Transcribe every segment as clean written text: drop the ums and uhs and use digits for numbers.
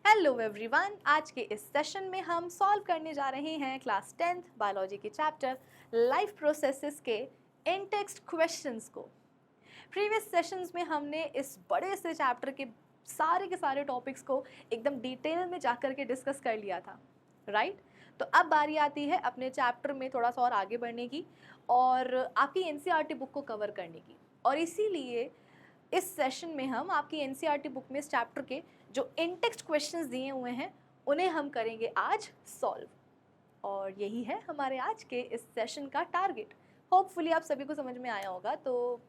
Hello everyone, आज के इस सेशन में हम सॉल्व करने जा रहे हैं क्लास 10th बायोलॉजी के चैप्टर लाइफ प्रोसेसेस के इन टेक्स्ट क्वेश्चंस को। प्रीवियस सेशंस में हमने इस बड़े से चैप्टर के सारे टॉपिक्स को एकदम डिटेल में जाकर के डिस्कस कर लिया था, राइट? तो अब बारी आती है अपने चैप्टर में थोड़ा सा और आगे बढ़ने की और आपकी एनसीईआरटी बुक को कवर करने की। और इसीलिए इस सेशन में हम आपकी एनसीईआरटी बुक में इस चैप्टर के जो इन टेक्स्ट क्वेश्चंस दिए हुए हैं उन्हें हम करेंगे आज सॉल्व। और यही है हमारे आज के इस सेशन का टारगेट। होपफुली आप सभी को समझ में आया होगा। तो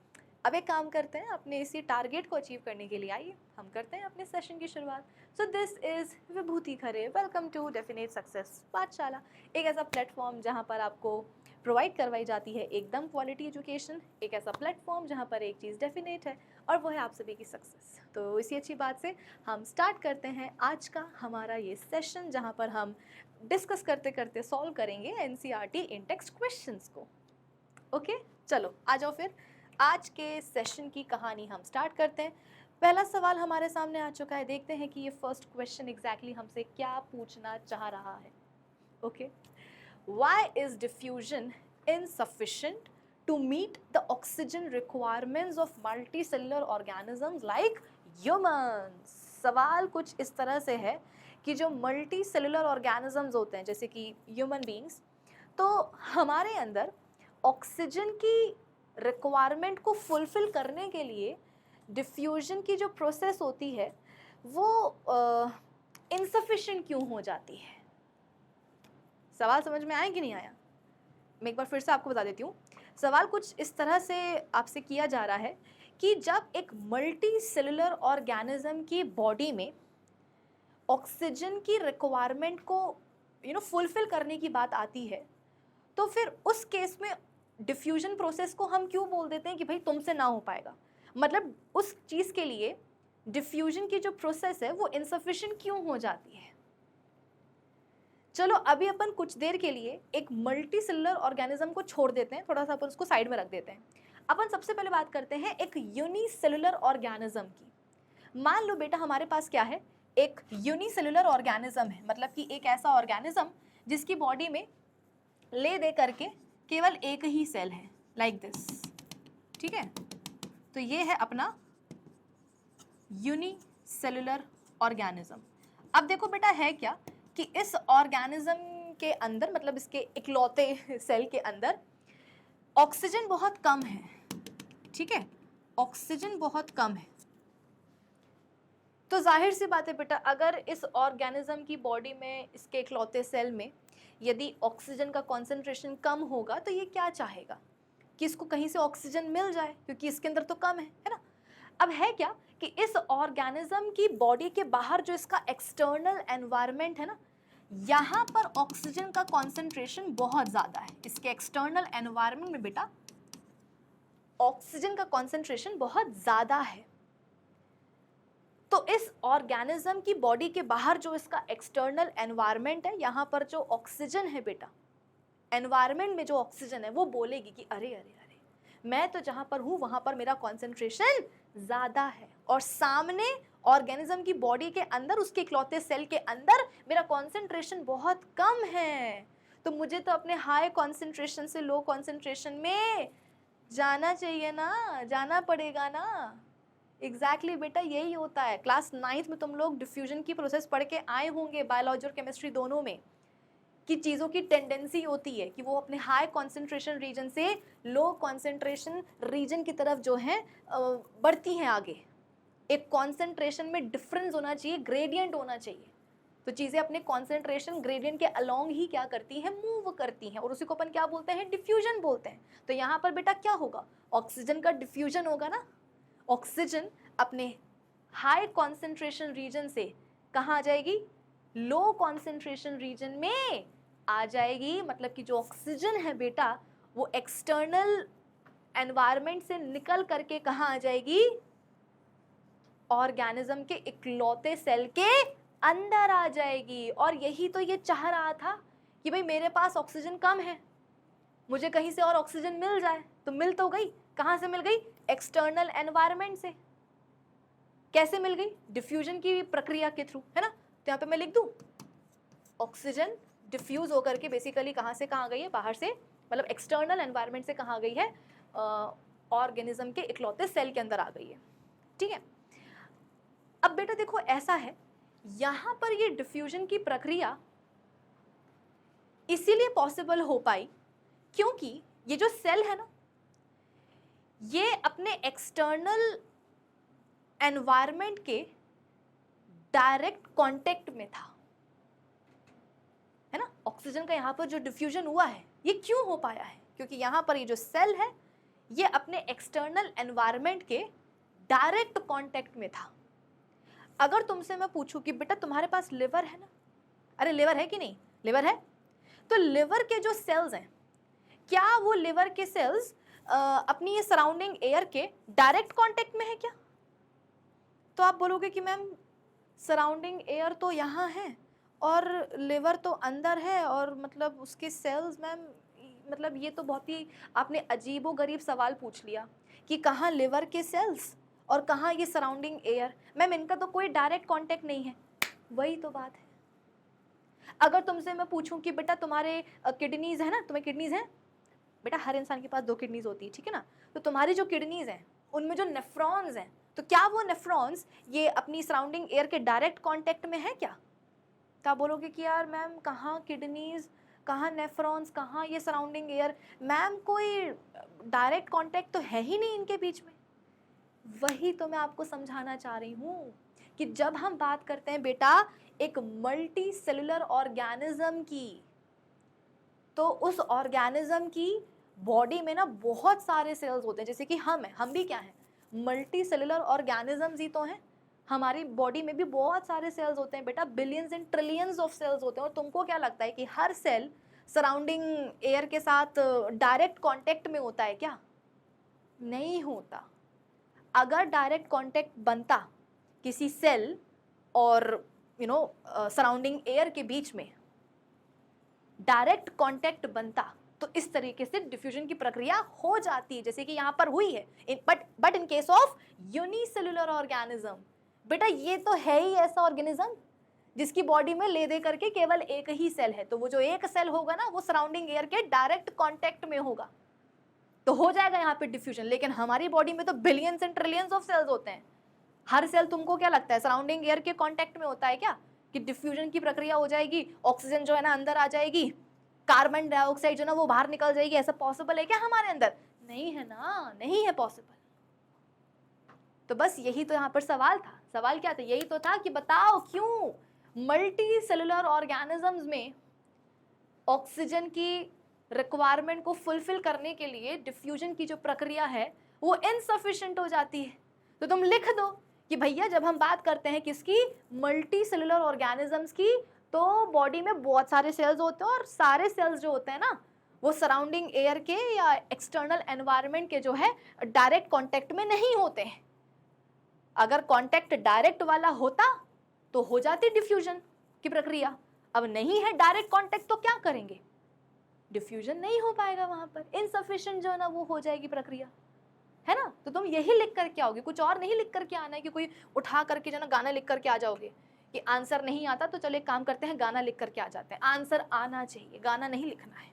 अब एक काम करते हैं, अपने इसी टारगेट को अचीव करने के लिए आइए हम करते हैं अपने सेशन की शुरुआत। So this is Vibhuti Khare, welcome to definite success Pathshala, एक ऐसा प्लेटफॉर्म जहाँ पर आपको प्रोवाइड करवाई जाती है एकदम क्वालिटी एजुकेशन, एक ऐसा प्लेटफॉर्म जहाँ पर एक चीज़ डेफिनेट है और वो है आप सभी की सक्सेस। तो इसी अच्छी बात से हम स्टार्ट करते हैं आज का हमारा ये सेशन, जहाँ पर हम डिस्कस करते करते सॉल्व करेंगे एनसीईआरटी इन टेक्स्ट क्वेश्चंस को। ओके, चलो आ जाओ फिर आज के सेशन की कहानी हम स्टार्ट करते हैं। पहला सवाल हमारे सामने आ चुका है, देखते हैं कि ये फर्स्ट क्वेश्चन एग्जैक्टली हमसे क्या पूछना चाह रहा है। Okay, why is diffusion insufficient to meet the oxygen requirements of multicellular organisms like humans? सवाल कुछ इस तरह से है कि जो मल्टी सेलुलर ऑर्गेनिजम्स होते हैं जैसे कि ह्यूमन बींग्स, तो हमारे अंदर ऑक्सीजन की रिक्वायरमेंट को फुलफिल करने के लिए डिफ्यूजन की जो प्रोसेस होती है वो इनसफिशिएंट क्यों हो जाती है? सवाल समझ में आया कि नहीं आया? मैं एक बार फिर से आपको बता देती हूँ। सवाल कुछ इस तरह से आपसे किया जा रहा है कि जब एक मल्टी सेलुलर ऑर्गेनिज्म की बॉडी में ऑक्सीजन की रिक्वायरमेंट को फुलफिल करने की बात आती है, तो फिर उस केस में डिफ्यूजन प्रोसेस को हम क्यों बोल देते हैं कि भाई तुमसे ना हो पाएगा? मतलब उस चीज़ के लिए डिफ्यूजन की जो प्रोसेस है वो इनसफिशिएंट क्यों हो जाती है? चलो अभी अपन कुछ देर के लिए एक मल्टी सेलुलर ऑर्गेनिज्म को छोड़ देते हैं, थोड़ा सा अपन उसको साइड में रख देते हैं। अपन सबसे पहले बात करते हैं एक यूनिसेलुलर ऑर्गेनिज्म की। मान लो बेटा हमारे पास क्या है, एक यूनिसेलुलर ऑर्गेनिज्म है, मतलब कि एक ऐसा ऑर्गेनिज्म जिसकी बॉडी में ले दे करके केवल एक ही सेल है, लाइक दिस। ठीक है, तो ये है अपना यूनिसेलुलर ऑर्गेनिज्म। अब देखो बेटा है क्या कि इस ऑर्गेनिज्म के अंदर, मतलब इसके इकलौते सेल के अंदर ऑक्सीजन बहुत कम है। ठीक है, ऑक्सीजन बहुत कम है। तो जाहिर सी बात है बेटा, अगर इस ऑर्गेनिज्म की बॉडी में, इसके इकलौते सेल में यदि ऑक्सीजन का कॉन्सेंट्रेशन कम होगा तो ये क्या चाहेगा कि इसको कहीं से ऑक्सीजन मिल जाए, क्योंकि इसके अंदर तो कम है ना। अब है क्या कि इस ऑर्गेनिज्म की बॉडी के बाहर जो इसका एक्सटर्नल एनवायरनमेंट है ना, यहाँ पर ऑक्सीजन का कॉन्सेंट्रेशन बहुत ज़्यादा है। इसके एक्सटर्नल एनवायरनमेंट में बेटा ऑक्सीजन का कॉन्सेंट्रेशन बहुत ज़्यादा है। तो इस ऑर्गेनिज्म की बॉडी के बाहर जो इसका एक्सटर्नल एनवायरनमेंट है, यहाँ पर जो ऑक्सीजन है बेटा, एनवायरनमेंट में जो ऑक्सीजन है, वो बोलेगी कि अरे अरे अरे, मैं तो जहाँ पर हूँ वहाँ पर मेरा कॉन्सेंट्रेशन ज़्यादा है, और सामने ऑर्गेनिज्म की बॉडी के अंदर, उसके इकलौते सेल के अंदर मेरा कॉन्सेंट्रेशन बहुत कम है। तो मुझे तो अपने हाई कॉन्सेंट्रेशन से लो कॉन्सेंट्रेशन में जाना चाहिए ना, जाना पड़ेगा ना। एग्जैक्टली बेटा यही होता है। क्लास 9th में तुम लोग डिफ्यूजन की प्रोसेस पढ़ के आए होंगे, बायोलॉजी और केमिस्ट्री दोनों में, कि चीज़ों की टेंडेंसी होती है कि वो अपने हाई कॉन्सेंट्रेशन रीजन से लो कॉन्सेंट्रेशन रीजन की तरफ जो है बढ़ती हैं आगे। एक कॉन्सेंट्रेशन में डिफरेंस होना चाहिए, ग्रेडियंट होना चाहिए। तो चीज़ें अपने कॉन्सेंट्रेशन ग्रेडियंट के अलोंग ही क्या करती हैं, मूव करती हैं, और उसी को अपन क्या बोलते हैं, डिफ्यूजन बोलते हैं। तो यहाँ पर बेटा क्या होगा, ऑक्सीजन का डिफ्यूजन होगा ना। ऑक्सीजन अपने हाई कॉन्सेंट्रेशन रीजन से कहाँ आ जाएगी, लो कॉन्सेंट्रेशन रीजन में आ जाएगी। मतलब कि जो ऑक्सीजन है बेटा वो एक्सटर्नल एनवायरनमेंट से निकल करके कहाँ आ जाएगी, ऑर्गेनिज्म के इकलौते सेल के अंदर आ जाएगी। और यही तो ये चाह रहा था कि भाई मेरे पास ऑक्सीजन कम है, मुझे कहीं से और ऑक्सीजन मिल जाए। तो मिल तो गई, कहाँ से मिल गई, एक्सटर्नल एनवायरनमेंट से। कैसे मिल गई, डिफ्यूजन की प्रक्रिया के थ्रू, है ना। यहाँ पे मैं लिख दूँ ऑक्सीजन डिफ्यूज होकर के बेसिकली कहाँ से कहाँ गई है, बाहर से, मतलब एक्सटर्नल एनवायरनमेंट से कहाँ गई है, ऑर्गेनिज्म के इकलौते सेल के अंदर आ गई है, ठीक है। अब बेटा देखो ऐसा है, यहाँ पर ये डिफ्यूजन की प्रक्रिया इसीलिए पॉसिबल हो पाई क्योंकि ये जो सेल है ना, ये अपने एक्सटर्नल एनवायरनमेंट के डायरेक्ट कांटेक्ट में था, है ना। ऑक्सीजन का यहाँ पर जो डिफ्यूजन हुआ है ये क्यों हो पाया है, क्योंकि यहाँ पर ये जो सेल है ये अपने एक्सटर्नल एनवायरनमेंट के डायरेक्ट कांटेक्ट में था। अगर तुमसे मैं पूछूं कि बेटा तुम्हारे पास लिवर है ना, अरे लिवर है कि नहीं, लिवर है, तो लिवर के जो सेल्स हैं, क्या वो लिवर के सेल्स अपनी ये सराउंडिंग एयर के डायरेक्ट कांटेक्ट में है क्या? तो आप बोलोगे कि मैम सराउंडिंग एयर तो यहाँ है और लिवर तो अंदर है, और मतलब उसके सेल्स, मैम मतलब ये तो बहुत ही आपने अजीबोगरीब सवाल पूछ लिया कि कहाँ लिवर के सेल्स और कहाँ ये सराउंडिंग एयर। मैम इनका तो कोई डायरेक्ट कांटेक्ट नहीं है। वही तो बात है। अगर तुमसे मैं पूछूं कि बेटा तुम्हारे किडनीज है ना, तुम्हें किडनीज हैं बेटा, हर इंसान के पास 2 किडनीज होती है, ठीक है ना, तो तुम्हारी जो किडनीज हैं उनमें जो नेफ्रॉन्स हैं, तो क्या वो नेफ्रॉन्स ये अपनी सराउंडिंग एयर के डायरेक्ट कांटेक्ट में है क्या? तो आप बोलोगे कि यार मैम कहाँ किडनीज, कहाँ नेफ्रॉन्स, कहाँ ये सराउंडिंग एयर, मैम कोई डायरेक्ट कांटेक्ट तो है ही नहीं इनके बीच में। वही तो मैं आपको समझाना चाह रही हूँ कि जब हम बात करते हैं बेटा एक मल्टी सेलुलर ऑर्गेनिज्म की, तो उस ऑर्गेनिज्म की बॉडी में ना बहुत सारे सेल्स होते हैं, जैसे कि हम हैं, हम भी क्या हैं, मल्टी सेलुलर ऑर्गेनिजम्स ही तो हैं। हमारी बॉडी में भी बहुत सारे सेल्स होते हैं बेटा, billions and trillions of cells होते हैं। और तुमको क्या लगता है कि हर सेल सराउंडिंग एयर के साथ डायरेक्ट कांटेक्ट में होता है क्या? नहीं होता। अगर डायरेक्ट कांटेक्ट बनता किसी सेल और सराउंडिंग एयर के बीच में, डायरेक्ट कांटेक्ट बनता, तो इस तरीके से डिफ्यूजन की प्रक्रिया हो जाती है जैसे कि यहाँ पर हुई है। But in case of unicellular organism, बेटा ये तो है ही ऐसा ऑर्गेनिज्म जिसकी बॉडी में ले दे करके केवल एक ही सेल है, तो वो जो एक सेल होगा ना वो सराउंडिंग एयर के डायरेक्ट कांटेक्ट में होगा, तो हो जाएगा यहाँ पे डिफ्यूजन। लेकिन हमारी बॉडी में तो billions and trillions of cells होते हैं। हर सेल तुमको क्या लगता है सराउंडिंग एयर के कांटेक्ट में होता है क्या कि डिफ्यूजन की प्रक्रिया हो जाएगी, ऑक्सीजन जो है ना अंदर आ जाएगी, कार्बन डाइऑक्साइड जो ना वो बाहर निकल जाएगी? ऐसा पॉसिबल है क्या हमारे अंदर? नहीं है ना, नहीं है पॉसिबल। तो बस यही तो यहाँ पर सवाल था। सवाल क्या था? यही तो था कि बताओ क्यों मल्टी सेलुलर ऑर्गेनिजम्स में ऑक्सीजन की रिक्वायरमेंट को फुलफिल करने के लिए डिफ्यूजन की जो प्रक्रिया है वो इनसफिशिएंट हो जाती है। तो तुम लिख दो कि भैया जब हम बात करते हैं किसकी, मल्टी सेलुलर ऑर्गेनिजम्स की, तो बॉडी में बहुत सारे सेल्स होते हैं और सारे सेल्स जो होते हैं ना वो सराउंडिंग एयर के या एक्सटर्नल एनवायरनमेंट के जो है डायरेक्ट कांटेक्ट में नहीं होते हैं। अगर कांटेक्ट डायरेक्ट वाला होता तो हो जाती डिफ्यूजन की प्रक्रिया। अब नहीं है डायरेक्ट कांटेक्ट, तो क्या करेंगे? डिफ्यूजन नहीं हो पाएगा, वहां पर इनसफिशिएंट जो है ना वो हो जाएगी प्रक्रिया, है ना। तो तुम यही लिख करके आओगे, कुछ और नहीं लिख करके आना है कि कोई उठा करके जो ना गाना लिख करके आ जाओगे कि आंसर नहीं आता तो चलो एक काम करते हैं गाना लिख करके आ जाते हैं। आंसर आना चाहिए, गाना नहीं लिखना है,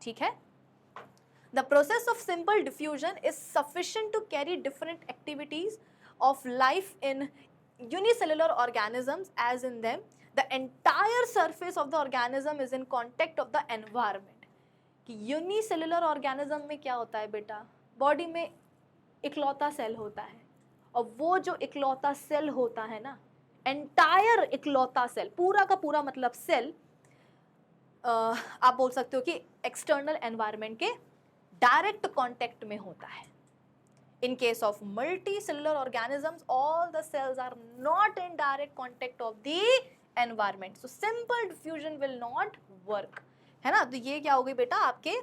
ठीक है। The process of simple diffusion is sufficient to carry different activities of life in unicellular organisms, as in them the entire surface of the organism is in contact of the environment। कि unicellular organism में क्या होता है बेटा, body में इकलौता cell होता है, और वो जो इकलौता सेल होता है ना, एंटायर इकलौता सेल, पूरा का पूरा मतलब सेल, आप बोल सकते हो कि एक्सटर्नल एनवायरनमेंट के डायरेक्ट कांटेक्ट में होता है। In case of multicellular organisms, all the cells are not in direct contact of the environment, so simple diffusion will not work, है ना। तो ये क्या हो गई बेटा, आपके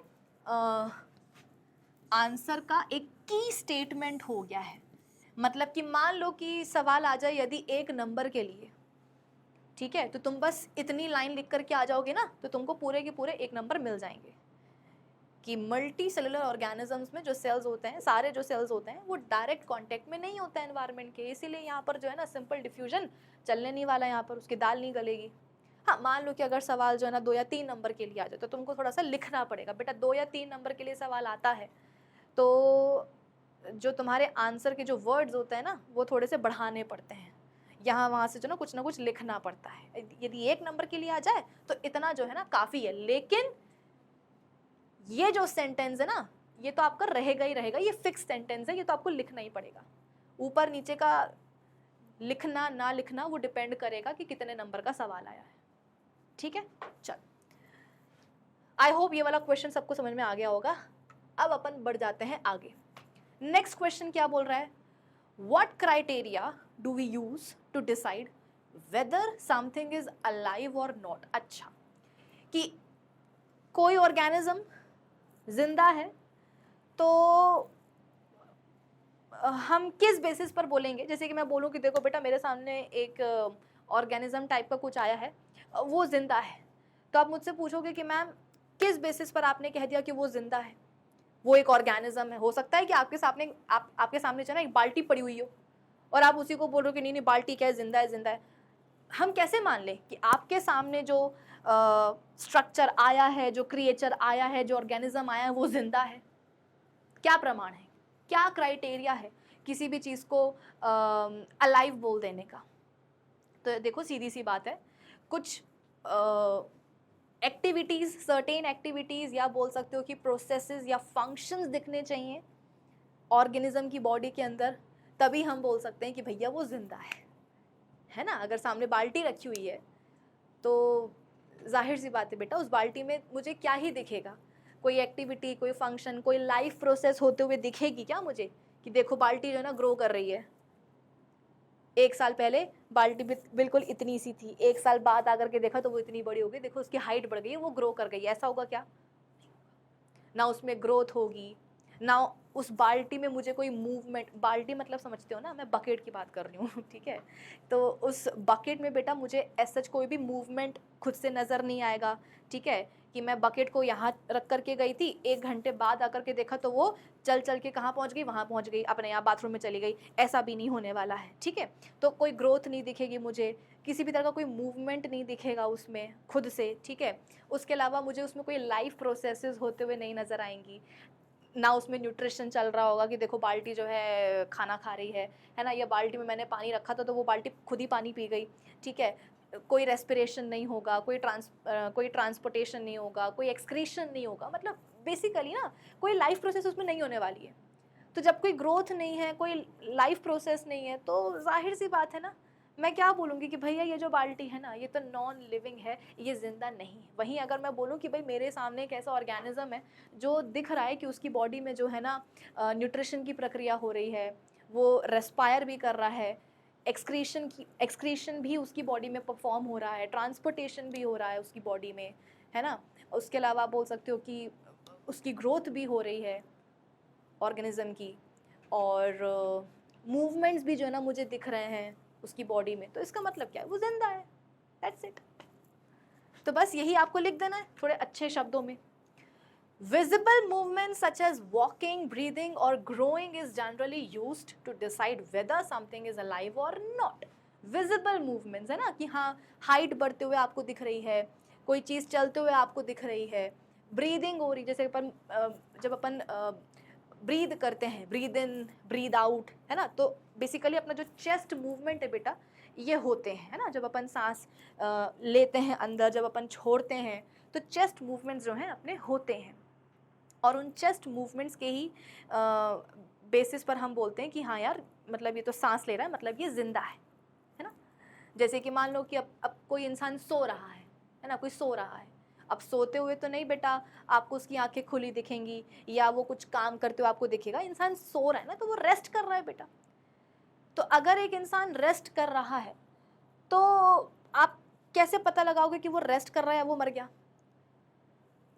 आंसर का एक की स्टेटमेंट हो गया है। मतलब कि मान लो कि सवाल आ जाए यदि एक नंबर के लिए, ठीक है, तो तुम बस इतनी लाइन लिख करके आ जाओगे ना तो तुमको पूरे के पूरे 1 नंबर मिल जाएंगे। कि मल्टी सेलुलर ऑर्गेनिजम्स में जो सेल्स होते हैं, सारे जो सेल्स होते हैं वो डायरेक्ट कांटेक्ट में नहीं होते हैं एनवायरनमेंट के, इसीलिए यहाँ पर जो है ना सिंपल डिफ्यूजन चलने नहीं वाला, यहाँ पर उसकी दाल नहीं गलेगी। हाँ, मान लो कि अगर सवाल जो है ना 2 या 3 नंबर के लिए आ जाए तो तुमको थोड़ा सा लिखना पड़ेगा बेटा। 2 या 3 नंबर के लिए सवाल आता है तो जो तुम्हारे आंसर के जो वर्ड्स होते हैं ना वो थोड़े से बढ़ाने पड़ते हैं, यहाँ वहाँ से जो ना कुछ लिखना पड़ता है। यदि 1 नंबर के लिए आ जाए तो इतना जो है ना काफ़ी है। लेकिन ये जो सेंटेंस है ना ये तो आपका रहेगा ही रहेगा, ये फिक्स सेंटेंस है, ये तो आपको लिखना ही पड़ेगा। ऊपर नीचे का लिखना ना लिखना वो डिपेंड करेगा कि कितने नंबर का सवाल आया है। ठीक है, चल आई होप ये वाला क्वेश्चन सबको समझ में आ गया होगा। अब अपन बढ़ जाते हैं आगे। नेक्स्ट क्वेश्चन क्या बोल रहा है, what criteria do we use to decide whether something is alive or not. अच्छा, कि कोई ऑर्गेनिज्म जिंदा है तो हम किस बेसिस पर बोलेंगे। जैसे कि मैं बोलूँ कि देखो बेटा मेरे सामने एक ऑर्गेनिज्म टाइप का कुछ आया है, वो जिंदा है, तो आप मुझसे पूछोगे कि मैम किस बेसिस पर आपने कह दिया कि वो जिंदा है, वो एक ऑर्गेनिज्म है। हो सकता है कि आपके सामने जो है ना एक बाल्टी पड़ी हुई हो और आप उसी को बोल रहे हो कि नहीं बाल्टी क्या है, जिंदा है जिंदा है। हम कैसे मान लें कि आपके सामने जो स्ट्रक्चर आया है, जो क्रिएचर आया है, जो ऑर्गेनिज्म आया है वो जिंदा है? क्या प्रमाण है, क्या क्राइटेरिया है किसी भी चीज़ को अलाइव बोल देने का? तो देखो सीधी सी बात है, कुछ एक्टिविटीज़, सर्टेन एक्टिविटीज़ या बोल सकते हो कि प्रोसेसेस या फंक्शंस दिखने चाहिए ऑर्गेनिज्म की बॉडी के अंदर, तभी हम बोल सकते हैं कि भैया वो जिंदा है ना। अगर सामने बाल्टी रखी हुई है तो जाहिर सी बात है बेटा उस बाल्टी में मुझे क्या ही दिखेगा, कोई एक्टिविटी, कोई फंक्शन, कोई लाइफ प्रोसेस होते हुए दिखेगी क्या मुझे कि देखो बाल्टी जो है ना ग्रो कर रही है। 1 साल पहले बाल्टी बिल्कुल इतनी सी थी, 1 साल बाद आकर के देखा तो वो इतनी बड़ी हो गई, देखो उसकी हाइट बढ़ गई, वो ग्रो कर गई। ऐसा होगा क्या? ना उसमें ग्रोथ होगी, ना उस बाल्टी में मुझे कोई मूवमेंट, बाल्टी मतलब समझते हो ना, मैं बकेट की बात कर रही हूँ ठीक है। तो उस बकेट में बेटा मुझे ऐसा कोई भी मूवमेंट खुद से नज़र नहीं आएगा। ठीक है, कि मैं बकेट को यहाँ रख करके गई थी, 1 घंटे बाद आकर के देखा तो वो चल चल के कहाँ पहुँच गई, वहाँ पहुँच गई, अपने यहाँ बाथरूम में चली गई। ऐसा भी नहीं होने वाला है। ठीक है, तो कोई ग्रोथ नहीं दिखेगी मुझे, किसी भी तरह का कोई मूवमेंट नहीं दिखेगा उसमें खुद से। ठीक है, उसके अलावा मुझे उसमें कोई लाइफ प्रोसेसेस होते हुए नहीं नज़र आएंगी, ना उसमें न्यूट्रिशन चल रहा होगा कि देखो बाल्टी जो है खाना खा रही है ना, या बाल्टी में मैंने पानी रखा था तो वो बाल्टी खुद ही पानी पी गई। ठीक है, कोई रेस्पिरेशन नहीं होगा, कोई ट्रांसपोर्टेशन नहीं होगा, कोई एक्सक्रीशन नहीं होगा, मतलब बेसिकली ना कोई लाइफ प्रोसेस उसमें नहीं होने वाली है। तो जब कोई ग्रोथ नहीं है, कोई लाइफ प्रोसेस नहीं है, तो जाहिर सी बात है ना, मैं क्या बोलूँगी कि भैया ये जो बाल्टी है ना ये तो नॉन लिविंग है, ये ज़िंदा नहीं है। वहीं अगर मैं बोलूँ कि भाई मेरे सामने एक ऐसा ऑर्गेनिज्म है जो दिख रहा है कि उसकी बॉडी में जो है ना न्यूट्रिशन की प्रक्रिया हो रही है, वो रेस्पायर भी कर रहा है, एक्सक्रीशन भी उसकी बॉडी में परफॉर्म हो रहा है, ट्रांसपोर्टेशन भी हो रहा है उसकी बॉडी में, है ना। उसके अलावा बोल सकते हो कि उसकी ग्रोथ भी हो रही है ऑर्गेनिज्म की, और मूवमेंट्स भी जो है ना मुझे दिख रहे हैं उसकी बॉडी में, तो इसका मतलब क्या है, वो जिंदा है। That's it. तो बस यही आपको लिख देना है थोड़े अच्छे शब्दों में। Visible movements such as walking, breathing or growing is generally used to decide whether something is alive or not. Visible movements है ना, कि हाँ हाइट बढ़ते हुए आपको दिख रही है, कोई चीज़ चलते हुए आपको दिख रही है, ब्रीदिंग हो रही, जैसे जब अपन ब्रीद करते हैं, ब्रीद इन ब्रीद आउट, है ना, तो बेसिकली अपना जो चेस्ट मूवमेंट है बेटा ये होते हैं, है ना। जब अपन सांस लेते हैं अंदर, जब अपन छोड़ते हैं, तो चेस्ट मूवमेंट्स जो हैं अपने होते हैं, और उन चेस्ट मूवमेंट्स के ही बेसिस पर हम बोलते हैं कि हाँ यार मतलब ये तो सांस ले रहा है, मतलब ये ज़िंदा है ना। जैसे कि मान लो कि अब कोई इंसान सो रहा है ना, कोई सो रहा है, अब सोते हुए तो नहीं बेटा आपको उसकी आंखें खुली दिखेंगी या वो कुछ काम करते हुए आपको दिखेगा, इंसान सो रहा है ना, तो वो रेस्ट कर रहा है बेटा। तो अगर एक इंसान रेस्ट कर रहा है तो आप कैसे पता लगाओगे कि वो रेस्ट कर रहा है या वो मर गया?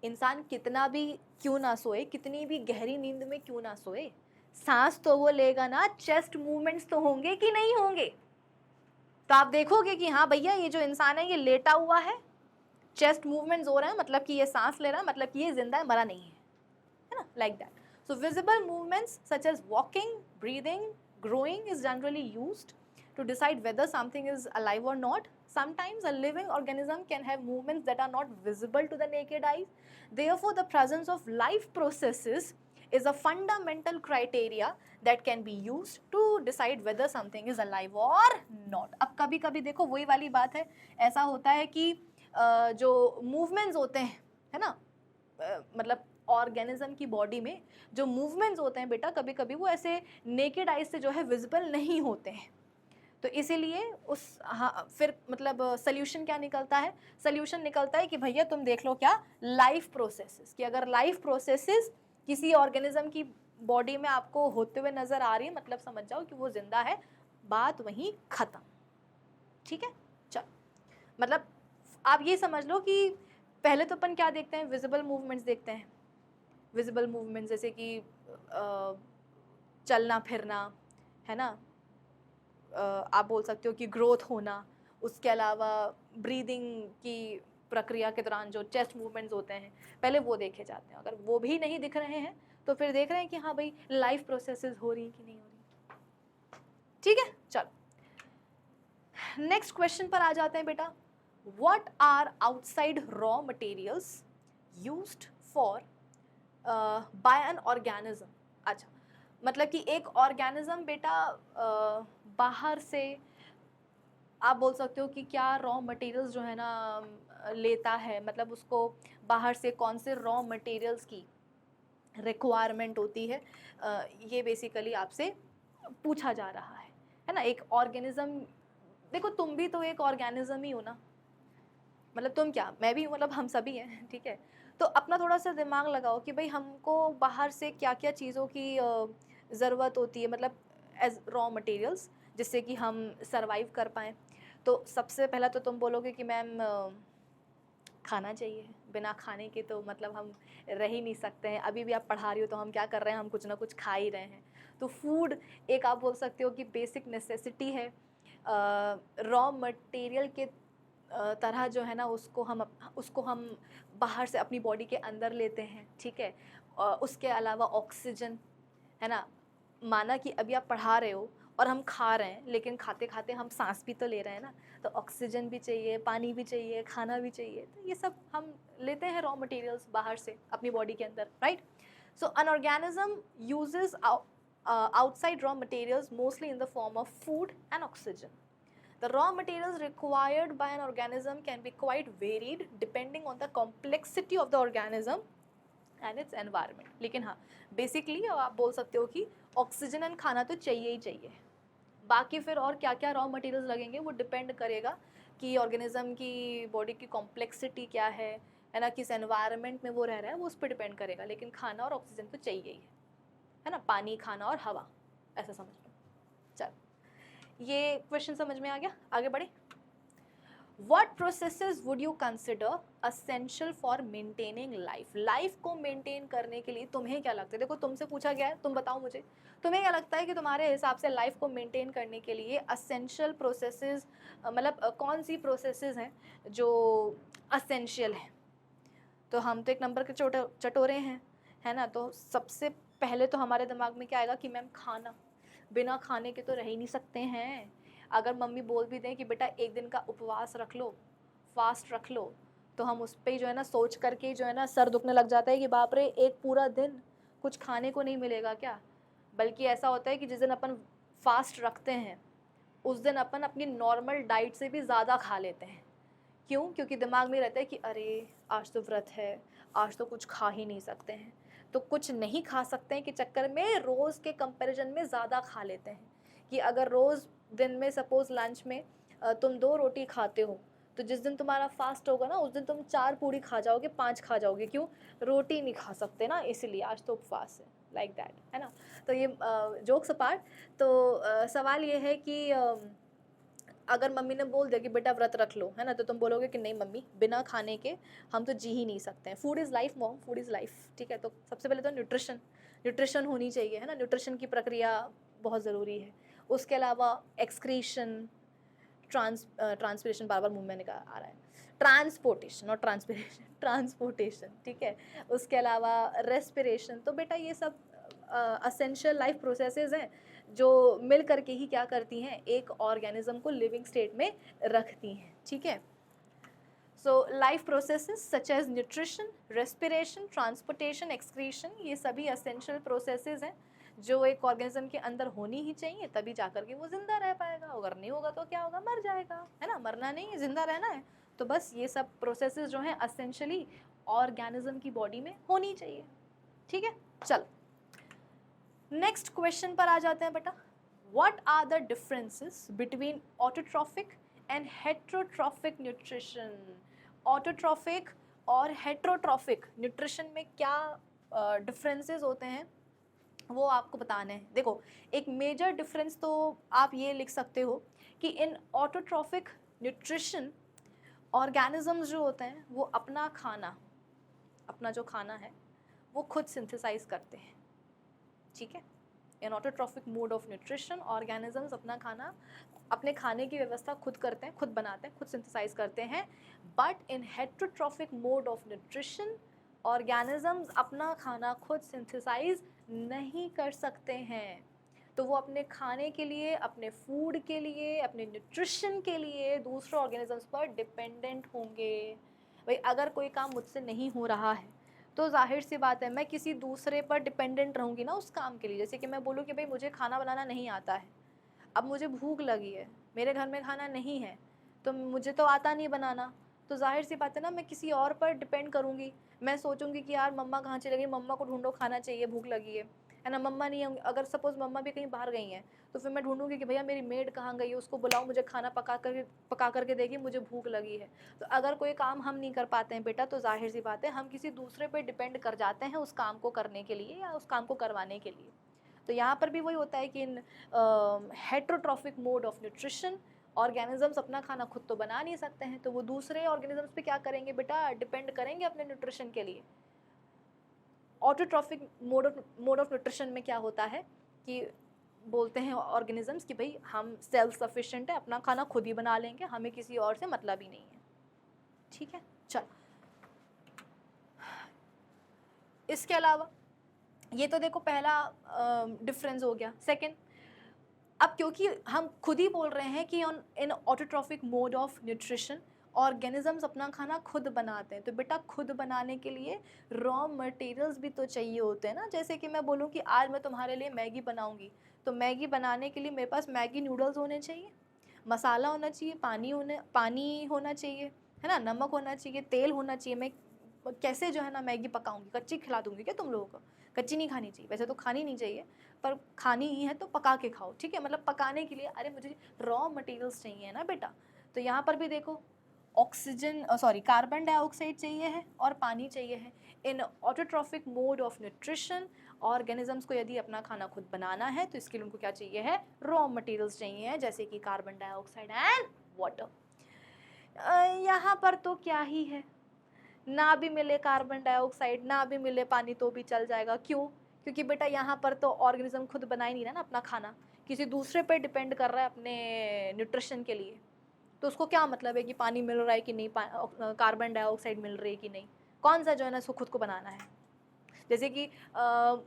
इंसान कितना भी क्यों ना सोए, कितनी भी गहरी नींद में क्यों ना सोए, सांस तो वो लेगा ना, चेस्ट मूवमेंट्स तो होंगे कि नहीं होंगे। तो आप देखोगे कि हाँ भैया ये जो इंसान है ये लेटा हुआ है, चेस्ट मूवमेंट्स हो रहे हैं, मतलब कि ये सांस ले रहा है, मतलब कि ये जिंदा है, मरा नहीं है। like that. So visible movements such as walking, breathing, growing is generally used to decide whether something is alive or not. Sometimes a living organism can have movements that are not visible to the naked eye. Therefore, the presence of life processes is a fundamental criteria that can be used to decide whether something is alive or not. अब कभी कभी देखो वही वाली बात है, ऐसा होता है कि जो मूवमेंट्स होते हैं, है ना, मतलब ऑर्गेनिज्म की बॉडी में जो मूवमेंट्स होते हैं बेटा, कभी कभी वो ऐसे नेकेड आइज से जो है विजिबल नहीं होते हैं. तो इसीलिए उस, हाँ, फिर मतलब सोल्यूशन क्या निकलता है? सोल्यूशन निकलता है कि भैया तुम देख लो क्या, लाइफ प्रोसेसेस, कि अगर लाइफ प्रोसेसेस किसी ऑर्गेनिज्म की बॉडी में आपको होते हुए नजर आ रही है, मतलब समझ जाओ कि वो जिंदा है, बात वहीं खत्म. ठीक है, चलो, मतलब आप ये समझ लो कि पहले तो अपन क्या देखते हैं, विजिबल मूवमेंट्स देखते हैं. विजिबल मूवमेंट्स जैसे कि चलना फिरना, है ना, आप बोल सकते हो कि ग्रोथ होना. उसके अलावा ब्रीदिंग की प्रक्रिया के दौरान जो चेस्ट मूवमेंट्स होते हैं, पहले वो देखे जाते हैं. अगर वो भी नहीं दिख रहे हैं तो फिर देख रहे हैं कि हाँ भाई लाइफ प्रोसेसेस हो रही कि नहीं हो रही. ठीक है, चलो नेक्स्ट क्वेश्चन पर आ जाते हैं बेटा. What are outside raw materials used for by an organism. अच्छा, मतलब कि एक ऑर्गेनिज्म बेटा बाहर से, आप बोल सकते हो कि क्या रॉ मटेरियल्स जो है ना लेता है, मतलब उसको बाहर से कौन से रॉ मटेरियल्स की रिक्वायरमेंट होती है, ये बेसिकली आपसे पूछा जा रहा है ना. एक ऑर्गेनिज्म, देखो तुम भी तो एक ऑर्गेनिज्म ही हो ना, मतलब तुम क्या, मैं भी, मतलब हम सभी हैं. ठीक है, तो अपना थोड़ा सा दिमाग लगाओ कि भाई हमको बाहर से क्या क्या चीज़ों की ज़रूरत होती है, मतलब एज रॉ मटेरियल्स, जिससे कि हम सरवाइव कर पाएँ. तो सबसे पहला तो तुम बोलोगे कि मैम खाना चाहिए, बिना खाने के तो मतलब हम रह ही नहीं सकते हैं. अभी भी आप पढ़ा रही हो तो हम क्या कर रहे हैं, हम कुछ ना कुछ खा ही रहे हैं. तो फूड एक, आप बोल सकते हो कि बेसिक नेसेसिटी है. रॉ मटेरियल के तरह जो है ना, उसको हम बाहर से अपनी बॉडी के अंदर लेते हैं. ठीक है, उसके अलावा ऑक्सीजन, है ना, माना कि अभी आप पढ़ा रहे हो और हम खा रहे हैं, लेकिन खाते खाते हम सांस भी तो ले रहे हैं ना, तो ऑक्सीजन भी चाहिए, पानी भी चाहिए, खाना भी चाहिए. तो ये सब हम लेते हैं रॉ मटेरियल्स बाहर से अपनी बॉडी के अंदर, right. So an organism uses outside raw materials mostly in the form of food and oxygen. The raw materials required by an organism can be quite varied depending on the complexity of the organism and its environment. लेकिन हाँ, basically आप बोल सकते हो कि oxygen and खाना तो चाहिए ही चाहिए. बाकी फिर और क्या क्या रॉ मटेरियल्स लगेंगे वो डिपेंड करेगा कि ऑर्गेनिज्म की बॉडी की कॉम्प्लेक्सिटी क्या है ना, किस एनवायरनमेंट में वो रह रहा है, वो उस पर डिपेंड करेगा. लेकिन खाना और ऑक्सीजन तो चाहिए ही है ना, पानी, खाना और हवा, ऐसा समझ लो. चलो, ये क्वेश्चन समझ में आ गया, आगे बढ़े. What processes would you consider essential for maintaining life? Life को मेंटेन करने के लिए तुम्हें क्या लगता है? देखो तुमसे पूछा गया है, तुम बताओ मुझे, तुम्हें क्या लगता है कि तुम्हारे हिसाब से लाइफ को मेंटेन करने के लिए असेंशियल प्रोसेसेस, मतलब कौन सी प्रोसेसेस हैं जो असेंशियल हैं? तो हम तो एक नंबर के चटोरे हैं, है ना. तो सबसे पहले तो हमारे दिमाग में क्या आएगा कि मैम खाना, बिना खाने के तो रह ही नहीं सकते हैं. अगर मम्मी बोल भी दें कि बेटा एक दिन का उपवास रख लो, फास्ट रख लो, तो हम उस पर जो है ना सोच करके जो है ना सर दुखने लग जाता है कि बाप रे, एक पूरा दिन कुछ खाने को नहीं मिलेगा क्या. बल्कि ऐसा होता है कि जिस दिन अपन फास्ट रखते हैं उस दिन अपन अपनी नॉर्मल डाइट से भी ज़्यादा खा लेते हैं. क्यों? क्योंकि दिमाग में रहता है कि अरे आज तो व्रत है, आज तो कुछ खा ही नहीं सकते हैं. तो कुछ नहीं खा सकते हैं के चक्कर में रोज़ के कंपैरिजन में ज़्यादा खा लेते हैं. कि अगर रोज़ दिन में सपोज़ लंच में तुम 2 रोटी खाते हो, तो जिस दिन तुम्हारा फास्ट होगा ना उस दिन तुम 4 पूड़ी खा जाओगे, 5 खा जाओगे. क्यों? रोटी नहीं खा सकते ना, इसलिए आज तो उपवास है, लाइक दैट, है ना. तो ये जोक्स अपार्ट, तो सवाल ये है कि अगर मम्मी ने बोल दिया कि बेटा व्रत रख लो, है ना, तो तुम बोलोगे कि नहीं मम्मी, बिना खाने के हम तो जी ही नहीं सकते हैं. Food is life mom, food is life. ठीक है, तो सबसे पहले तो न्यूट्रिशन होनी चाहिए, है ना. न्यूट्रिशन की प्रक्रिया बहुत ज़रूरी है. उसके अलावा एक्सक्रीशन, ट्रांसपिरेशन, बार बार मुंह में निकल आ रहा है, ट्रांसपोर्टेशन और ट्रांसपिरेशन, ट्रांसपोर्टेशन, ठीक है। उसके अलावा रेस्पिरेशन। तो बेटा ये सब असेंशियल लाइफ प्रोसेसेस हैं जो मिल करके ही क्या करती हैं, एक ऑर्गेनिज्म को लिविंग स्टेट में रखती हैं, ठीक है। So life processes such as nutrition, respiration, transportation, excretion, ये सभी असेंशियल प्रोसेसेस हैं जो एक ऑर्गेनिज्म के अंदर होनी ही चाहिए, तभी जाकर के वो जिंदा रह पाएगा। अगर नहीं होगा तो क्या होगा, मर जाएगा, है ना। मरना नहीं है, जिंदा रहना है। तो बस ये सब प्रोसेसेस जो हैं असेंशियली ऑर्गेनिज्म की बॉडी में होनी चाहिए, ठीक है। चलो नेक्स्ट क्वेश्चन पर आ जाते हैं बेटा। What are the differences between autotrophic and heterotrophic nutrition. Autotrophic और हेट्रोट्रॉफिक न्यूट्रिशन में क्या डिफरेंसेस होते हैं वो आपको बताने हैं। देखो एक मेजर डिफरेंस तो आप ये लिख सकते हो कि इन ऑटोट्रॉफिक न्यूट्रिशन ऑर्गेनिजम्स जो होते हैं वो अपना खाना, अपना जो खाना है वो खुद सिंथेसाइज करते हैं, ठीक है। In autotrophic mode of nutrition organisms अपना खाना, अपने खाने की व्यवस्था खुद करते हैं, खुद बनाते हैं, खुद सिंथेसाइज करते हैं। But in heterotrophic mode of nutrition organisms अपना खाना खुद सिंथेसाइज नहीं कर सकते हैं। तो वो अपने खाने के लिए, अपने फूड के लिए, अपने न्यूट्रिशन के लिए दूसरे ऑर्गेनिजम्स पर डिपेंडेंट होंगे। भाई अगर कोई काम मुझसे नहीं हो रहा है तो जाहिर सी बात है मैं किसी दूसरे पर डिपेंडेंट रहूँगी ना उस काम के लिए। जैसे कि मैं बोलूँ कि भाई मुझे खाना बनाना नहीं आता है, अब मुझे भूख लगी है, मेरे घर में खाना नहीं है, तो मुझे तो आता नहीं बनाना, तो जाहिर सी बात है ना मैं किसी और पर डिपेंड करूँगी। मैं सोचूंगी कि यार मम्मा कहाँ चली गई, मम्मा को ढूंढो, खाना चाहिए, भूख लगी है ना। मम्मा नहीं होंगी, अगर सपोज़ मम्मा भी कहीं बाहर गई हैं तो फिर मैं ढूंढूंगी कि भैया मेरी मेड कहाँ गई है, उसको बुलाऊँ, मुझे खाना पका करके देगी, मुझे भूख लगी है। तो अगर कोई काम हम नहीं कर पाते हैं बेटा तो जाहिर सी बात है हम किसी दूसरे पर डिपेंड कर जाते हैं उस काम को करने के लिए या उस काम को करवाने के लिए। तो यहाँ पर भी वही होता है कि in heterotrophic mode of nutrition organisms अपना खाना खुद तो बना नहीं सकते हैं, तो वो दूसरे ऑर्गेनिजम्स पे क्या करेंगे बेटा, डिपेंड करेंगे अपने न्यूट्रिशन के लिए। ऑटोट्रॉफिक मोड ऑफ न्यूट्रिशन में क्या होता है कि बोलते हैं ऑर्गेनिजम्स कि भाई हम सेल्फ सफिशिएंट है, अपना खाना खुद ही बना लेंगे, हमें किसी और से मतलब ही नहीं है, ठीक है। चल इसके अलावा ये तो देखो पहला डिफरेंस हो गया। सेकंड, अब क्योंकि हम खुद ही बोल रहे हैं कि in autotrophic mode of nutrition organisms अपना खाना खुद बनाते हैं, तो बेटा खुद बनाने के लिए रॉ मटेरियल्स भी तो चाहिए होते हैं ना। जैसे कि मैं बोलूँ कि आज मैं तुम्हारे लिए मैगी बनाऊँगी, तो मैगी बनाने के लिए मेरे पास मैगी नूडल्स होने चाहिए, मसाला होना चाहिए, पानी होना चाहिए, है ना, नमक होना चाहिए, तेल होना चाहिए। मैं कैसे जो है ना मैगी पकाऊंगी, कच्ची खिला दूंगी क्या तुम लोगों को? कच्ची नहीं खानी चाहिए, वैसे तो खानी नहीं चाहिए, पर खानी ही है तो पका के खाओ, ठीक है। मतलब पकाने के लिए अरे मुझे रॉ मटेरियल्स चाहिए ना बेटा। तो यहाँ पर भी देखो कार्बन डाइऑक्साइड चाहिए है और पानी चाहिए है। In autotrophic mode of nutrition organisms को यदि अपना खाना खुद बनाना है तो इसके लिए उनको क्या चाहिए है, रॉ मटेरियल्स चाहिए है, जैसे कि कार्बन डाइऑक्साइड एंड वाटर। यहाँ पर तो क्या ही है, ना भी मिले कार्बन डाइऑक्साइड ना भी मिले पानी तो भी चल जाएगा। क्यों? क्योंकि बेटा यहाँ पर तो ऑर्गेनिज्म खुद बना ही नहीं रहा ना अपना खाना, किसी दूसरे पे डिपेंड कर रहा है अपने न्यूट्रिशन के लिए। तो उसको क्या मतलब है कि पानी मिल रहा है कि नहीं, कार्बन डाइऑक्साइड मिल रही है कि नहीं, कौन सा जो है ना इसको खुद को बनाना है। जैसे कि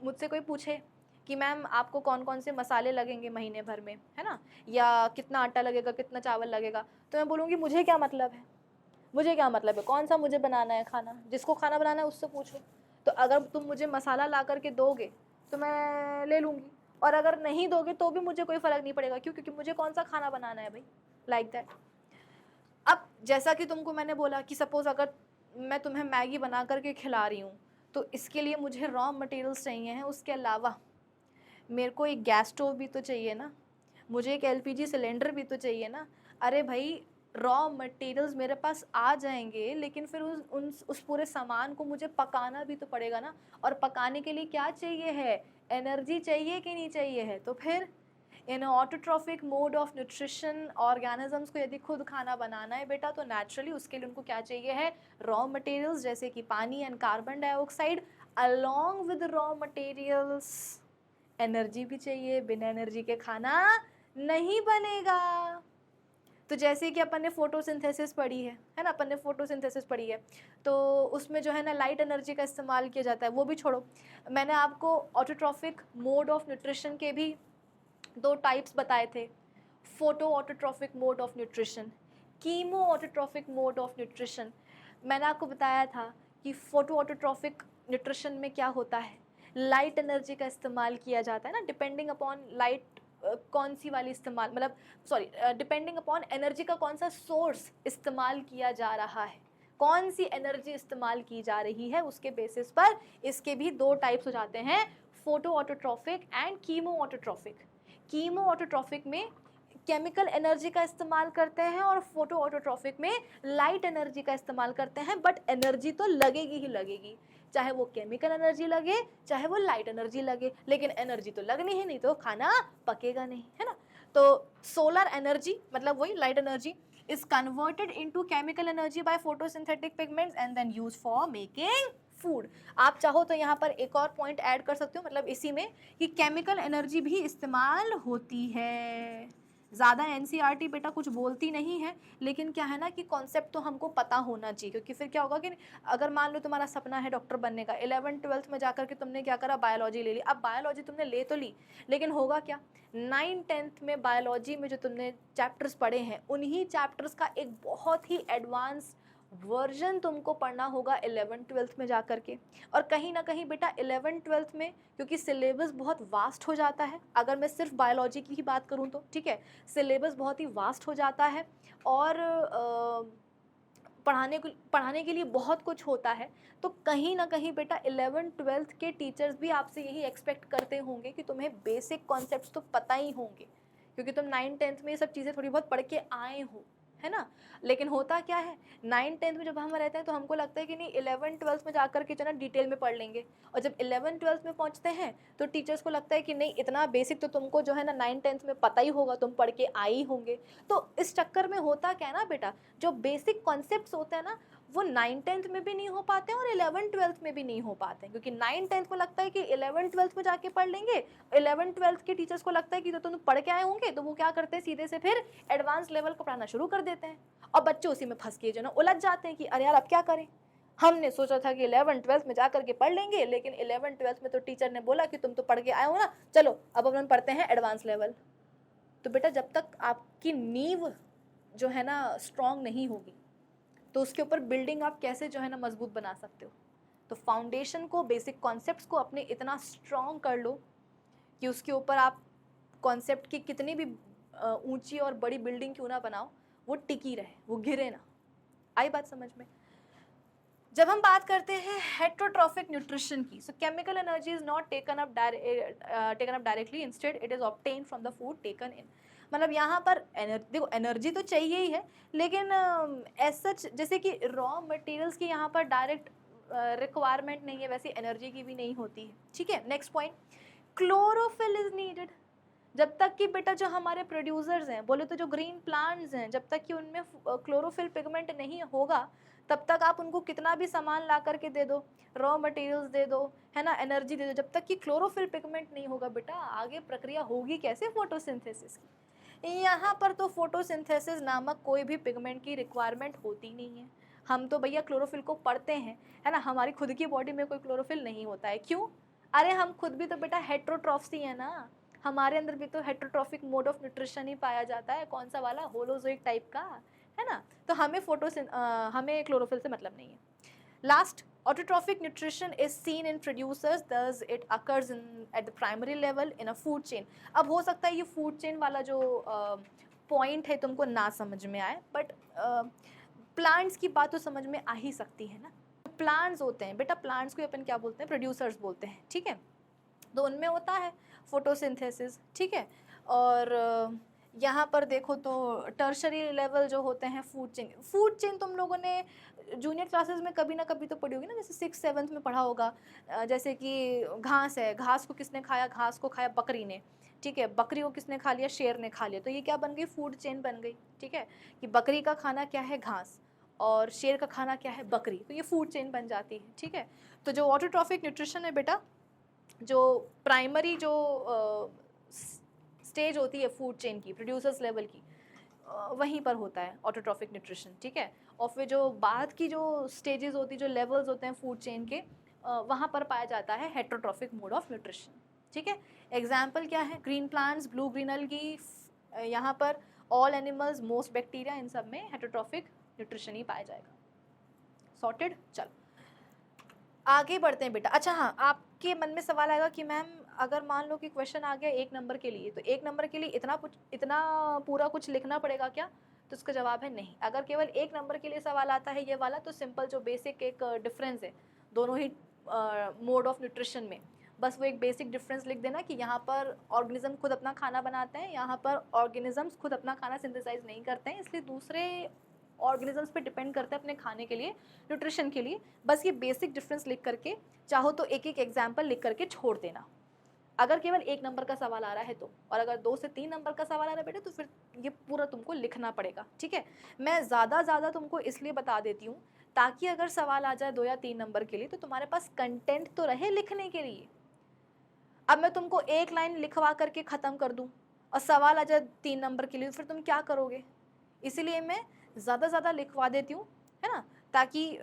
मुझसे कोई पूछे कि मैम आपको कौन कौन से मसाले लगेंगे महीने भर में, है ना, या कितना आटा लगेगा, कितना चावल लगेगा, तो मैं बोलूँगी मुझे क्या मतलब है, मुझे क्या मतलब है, कौन सा मुझे बनाना है खाना, जिसको खाना बनाना है उससे पूछो। तो अगर तुम मुझे मसाला ला करके दोगे तो मैं ले लूँगी, और अगर नहीं दोगे तो भी मुझे कोई फ़र्क नहीं पड़ेगा। क्यों? क्योंकि मुझे कौन सा खाना बनाना है भाई, लाइक दैट। अब जैसा कि तुमको मैंने बोला कि सपोज़ अगर मैं तुम्हें मैगी बना करके खिला रही हूँ तो इसके लिए मुझे रॉ मटेरियल्स चाहिए हैं, उसके अलावा मेरे को एक गैस स्टोव भी तो चाहिए ना, मुझे एक एलपीजी सिलेंडर भी तो चाहिए ना। अरे भाई रॉ मटेरियल्स मेरे पास आ जाएंगे, लेकिन फिर उस पूरे सामान को मुझे पकाना भी तो पड़ेगा ना, और पकाने के लिए क्या चाहिए है, एनर्जी चाहिए कि नहीं चाहिए है। तो फिर in autotrophic mode of nutrition organisms को यदि खुद खाना बनाना है बेटा तो नेचुरली उसके लिए उनको क्या चाहिए है, रॉ मटेरियल्स जैसे कि पानी and carbon dioxide. Along with raw materials energy भी चाहिए, बिना एनर्जी के खाना नहीं बनेगा। तो जैसे कि अपन ने फोटोसिंथेसिस पढ़ी है ना, अपन ने फोटोसिंथेसिस पढ़ी है, तो उसमें जो है ना लाइट एनर्जी का इस्तेमाल किया जाता है, वो भी छोड़ो। मैंने आपको ऑटोट्रॉफिक मोड ऑफ न्यूट्रिशन के भी 2 टाइप्स बताए थे, photo autotrophic mode of nutrition, chemo autotrophic mode of nutrition. मैंने आपको बताया था कि फोटो ऑटोट्रॉफिक न्यूट्रिशन में क्या होता है, लाइट एनर्जी का इस्तेमाल किया जाता है ना, डिपेंडिंग अपॉन लाइट कौन सी वाली इस्तेमाल, मतलब सॉरी, डिपेंडिंग अपॉन एनर्जी का कौन सा सोर्स इस्तेमाल किया जा रहा है, कौन सी एनर्जी इस्तेमाल की जा रही है, उसके बेसिस पर इसके भी 2 टाइप्स हो जाते हैं, photo autotrophic and chemo autotrophic. Chemo autotrophic में केमिकल एनर्जी का इस्तेमाल करते हैं और फोटो ऑटोट्रॉफिक में लाइट एनर्जी का इस्तेमाल करते हैं, बट एनर्जी तो लगेगी ही लगेगी, चाहे वो केमिकल एनर्जी लगे चाहे वो लाइट एनर्जी लगे, लेकिन एनर्जी तो लगनी है, नहीं तो खाना पकेगा नहीं, है ना। तो सोलर एनर्जी मतलब वही light energy is converted into chemical energy by photosynthetic pigments and then used for making food. आप चाहो तो यहाँ पर एक और पॉइंट ऐड कर सकते हो, मतलब इसी में कि केमिकल एनर्जी भी इस्तेमाल होती है। ज़्यादा एनसीईआरटी बेटा कुछ बोलती नहीं है, लेकिन क्या है ना कि कॉन्सेप्ट तो हमको पता होना चाहिए, क्योंकि फिर क्या होगा कि अगर मान लो तुम्हारा सपना है डॉक्टर बनने का, 11th-12th में जाकर के तुमने क्या करा, बायोलॉजी ले ली। अब बायोलॉजी तुमने ले तो ली, लेकिन होगा क्या, 9th-10th में बायोलॉजी में जो तुमने चैप्टर्स पढ़े हैं, उन्हीं चैप्टर्स का एक बहुत ही एडवांस वर्जन तुमको पढ़ना होगा 11th-12th में जा कर के। और कहीं ना कहीं बेटा 11th-12th में, क्योंकि सिलेबस बहुत वास्ट हो जाता है, अगर मैं सिर्फ बायोलॉजी की ही बात करूं तो ठीक है, सिलेबस बहुत ही वास्ट हो जाता है और पढ़ाने के लिए बहुत कुछ होता है, तो कहीं ना कहीं बेटा 11th-12th के टीचर्स भी आपसे यही एक्सपेक्ट करते होंगे कि तुम्हें बेसिक कॉन्सेप्ट्स तो पता ही होंगे, क्योंकि तुम 9th-10th में ये सब चीज़ें थोड़ी बहुत पढ़ के आए हो, है ना। लेकिन होता क्या है, 9th-10th में जब हम रहते हैं तो हमको लगता है कि नहीं 11th-12th में जाकर के जो ना डिटेल में पढ़ लेंगे, और जब 11th-12th में पहुंचते हैं तो टीचर्स को लगता है कि नहीं इतना बेसिक तो तुमको जो है ना 9th-10th में पता ही होगा, तुम पढ़ के आए ही होंगे। तो इस चक्कर में होता क्या है ना बेटा, जो बेसिक कॉन्सेप्ट्स होते हैं ना, वो 9th-10th में भी नहीं हो पाते हैं और 11th-12th में भी नहीं हो पाते हैं, क्योंकि 9th-10th को लगता है कि 11th-12th में जाके पढ़ लेंगे, 11th-12th के टीचर्स को लगता है कि तो तुम पढ़ के आए होंगे, तो वो क्या करते हैं सीधे से फिर एडवांस लेवल को पढ़ाना शुरू कर देते हैं, और बच्चे उसी में फंस के जो ना उलझ जाते हैं कि अरे यार अब क्या करें, हमने सोचा था कि 11th-12th में जाकर के पढ़ लेंगे, लेकिन 11th-12th में तो टीचर ने बोला कि तुम तो पढ़ के आए हो ना, चलो अब अपन पढ़ते हैं एडवांस लेवल। तो बेटा जब तक आपकी नींव जो है ना स्ट्रांग नहीं होगी, तो उसके ऊपर बिल्डिंग आप कैसे जो है ना मजबूत बना सकते हो। तो फाउंडेशन को, बेसिक कॉन्सेप्ट्स को अपने इतना स्ट्रांग कर लो कि उसके ऊपर आप कॉन्सेप्ट की कितनी भी ऊंची और बड़ी बिल्डिंग क्यों ना बनाओ, वो टिकी रहे, वो गिरे ना। आई बात समझ में। जब हम बात करते हैं हेट्रोट्रॉफिक न्यूट्रिशन की, सो chemical energy is not taken up directly, instead it is obtain from the food taken in. मतलब यहाँ पर देखो एनर्जी तो चाहिए ही है, लेकिन एज सच जैसे कि रॉ मटेरियल्स की यहाँ पर डायरेक्ट रिक्वायरमेंट नहीं है, वैसे एनर्जी की भी नहीं होती है, ठीक है। Next point, chlorophyll is needed. जब तक कि बेटा जो हमारे प्रोड्यूसर्स हैं, बोले तो जो ग्रीन प्लांट्स हैं, जब तक कि उनमें क्लोरोफिल पिगमेंट नहीं होगा, तब तक आप उनको कितना भी सामान ला करके दे दो, रॉ मटेरियल्स दे दो, है ना, एनर्जी दे दो, जब तक कि क्लोरोफिल पिगमेंट नहीं होगा बेटा आगे प्रक्रिया होगी कैसे फोटोसिंथेसिस की। यहाँ पर तो फोटोसिंथेसिस नामक कोई भी पिगमेंट की रिक्वायरमेंट होती नहीं है। हम तो भैया क्लोरोफिल को पढ़ते हैं, है ना, हमारी खुद की बॉडी में कोई क्लोरोफिल नहीं होता है। क्यों? अरे हम खुद भी तो बेटा हेट्रोट्रॉफ्स ही है ना, हमारे अंदर भी तो हेट्रोट्रॉफिक मोड ऑफ न्यूट्रिशन ही पाया जाता है। कौन सा वाला? होलोजोइक टाइप का, है ना। तो हमें हमें क्लोरोफिल से मतलब नहीं है। Last, autotrophic nutrition is seen in producers, thus it occurs in at the primary level in a food chain. अब हो सकता है ये फूड चेन वाला जो पॉइंट है तुमको ना समझ में आए, बट प्लांट्स की बात तो समझ में आ ही सकती है ना। प्लांट्स होते हैं बेटा, प्लांट्स को अपन क्या बोलते हैं? प्रोड्यूसर्स बोलते हैं, ठीक है। तो उनमें होता है फोटोसिंथेसिस, ठीक है। और यहाँ पर देखो तो टर्शरी लेवल जो होते हैं फूड चेन, फूड चेन तुम लोगों ने जूनियर क्लासेस में कभी ना कभी तो पढ़ी होगी ना, जैसे 6th-7th में पढ़ा होगा। जैसे कि घास है, घास को किसने खाया? घास को खाया बकरी ने, ठीक है। बकरी को किसने खा लिया? शेर ने खा लिया। तो ये क्या बन गई? फूड चेन बन गई, ठीक है। कि बकरी का खाना क्या है? घास, और शेर का खाना क्या है? बकरी। तो ये फूड चेन बन जाती है, ठीक है। तो जो ऑटोट्रॉफिक न्यूट्रिशन है बेटा, जो प्राइमरी जो स्टेज होती है फूड चेन की, प्रोड्यूसर्स लेवल की, वहीं पर होता है ऑटोट्रॉफिक न्यूट्रिशन, ठीक है। और फिर जो बाद की जो स्टेजेस होती है, जो लेवल्स होते हैं फूड चेन के, वहाँ पर पाया जाता है हेटरोट्रॉफिक मोड ऑफ न्यूट्रिशन, ठीक है। एग्जाम्पल क्या है, ग्रीन प्लांट्स, ब्लू ग्रीन अलगी, यहाँ पर ऑल एनिमल्स, मोस्ट बैक्टीरिया, इन सब में हेटरोट्रॉफिक न्यूट्रिशन ही पाया जाएगा। सॉर्टेड। चलो आगे बढ़ते हैं बेटा। अच्छा हाँ, आपके मन में सवाल आएगा कि मैम अगर मान लो कि क्वेश्चन आ गया 1 नंबर के लिए, तो 1 नंबर के लिए इतना पूरा कुछ लिखना पड़ेगा क्या? तो उसका जवाब है नहीं। अगर केवल 1 नंबर के लिए सवाल आता है ये वाला, तो सिंपल जो बेसिक एक डिफरेंस है दोनों ही मोड ऑफ न्यूट्रिशन में, बस वो एक बेसिक डिफरेंस लिख देना कि यहाँ पर ऑर्गेनिज्म खुद अपना खाना बनाते हैं, यहाँ पर ऑर्गेनिजम्स खुद अपना खाना सिंथेसाइज नहीं करते हैं, इसलिए दूसरे ऑर्गेनिजम्स पे डिपेंड करते हैं अपने खाने के लिए, न्यूट्रिशन के लिए। बस ये बेसिक डिफरेंस लिख करके, चाहो तो एक एक एग्जाम्पल लिख करके छोड़ देना, अगर केवल 1 नंबर का सवाल आ रहा है तो। और अगर 2 से 3 नंबर का सवाल आ रहा है बेटे, तो फिर ये पूरा तुमको लिखना पड़ेगा, ठीक है। मैं ज़्यादा तुमको इसलिए बता देती हूँ ताकि अगर सवाल आ जाए 2 या 3 नंबर के लिए, तो तुम्हारे पास कंटेंट तो रहे लिखने के लिए। अब मैं तुमको एक लाइन लिखवा करके ख़त्म कर दूँ और सवाल आ जाए 3 नंबर के लिए, फिर तुम क्या करोगे? इसीलिए मैं ज़्यादा लिखवा देती हूँ, है ना, ताकि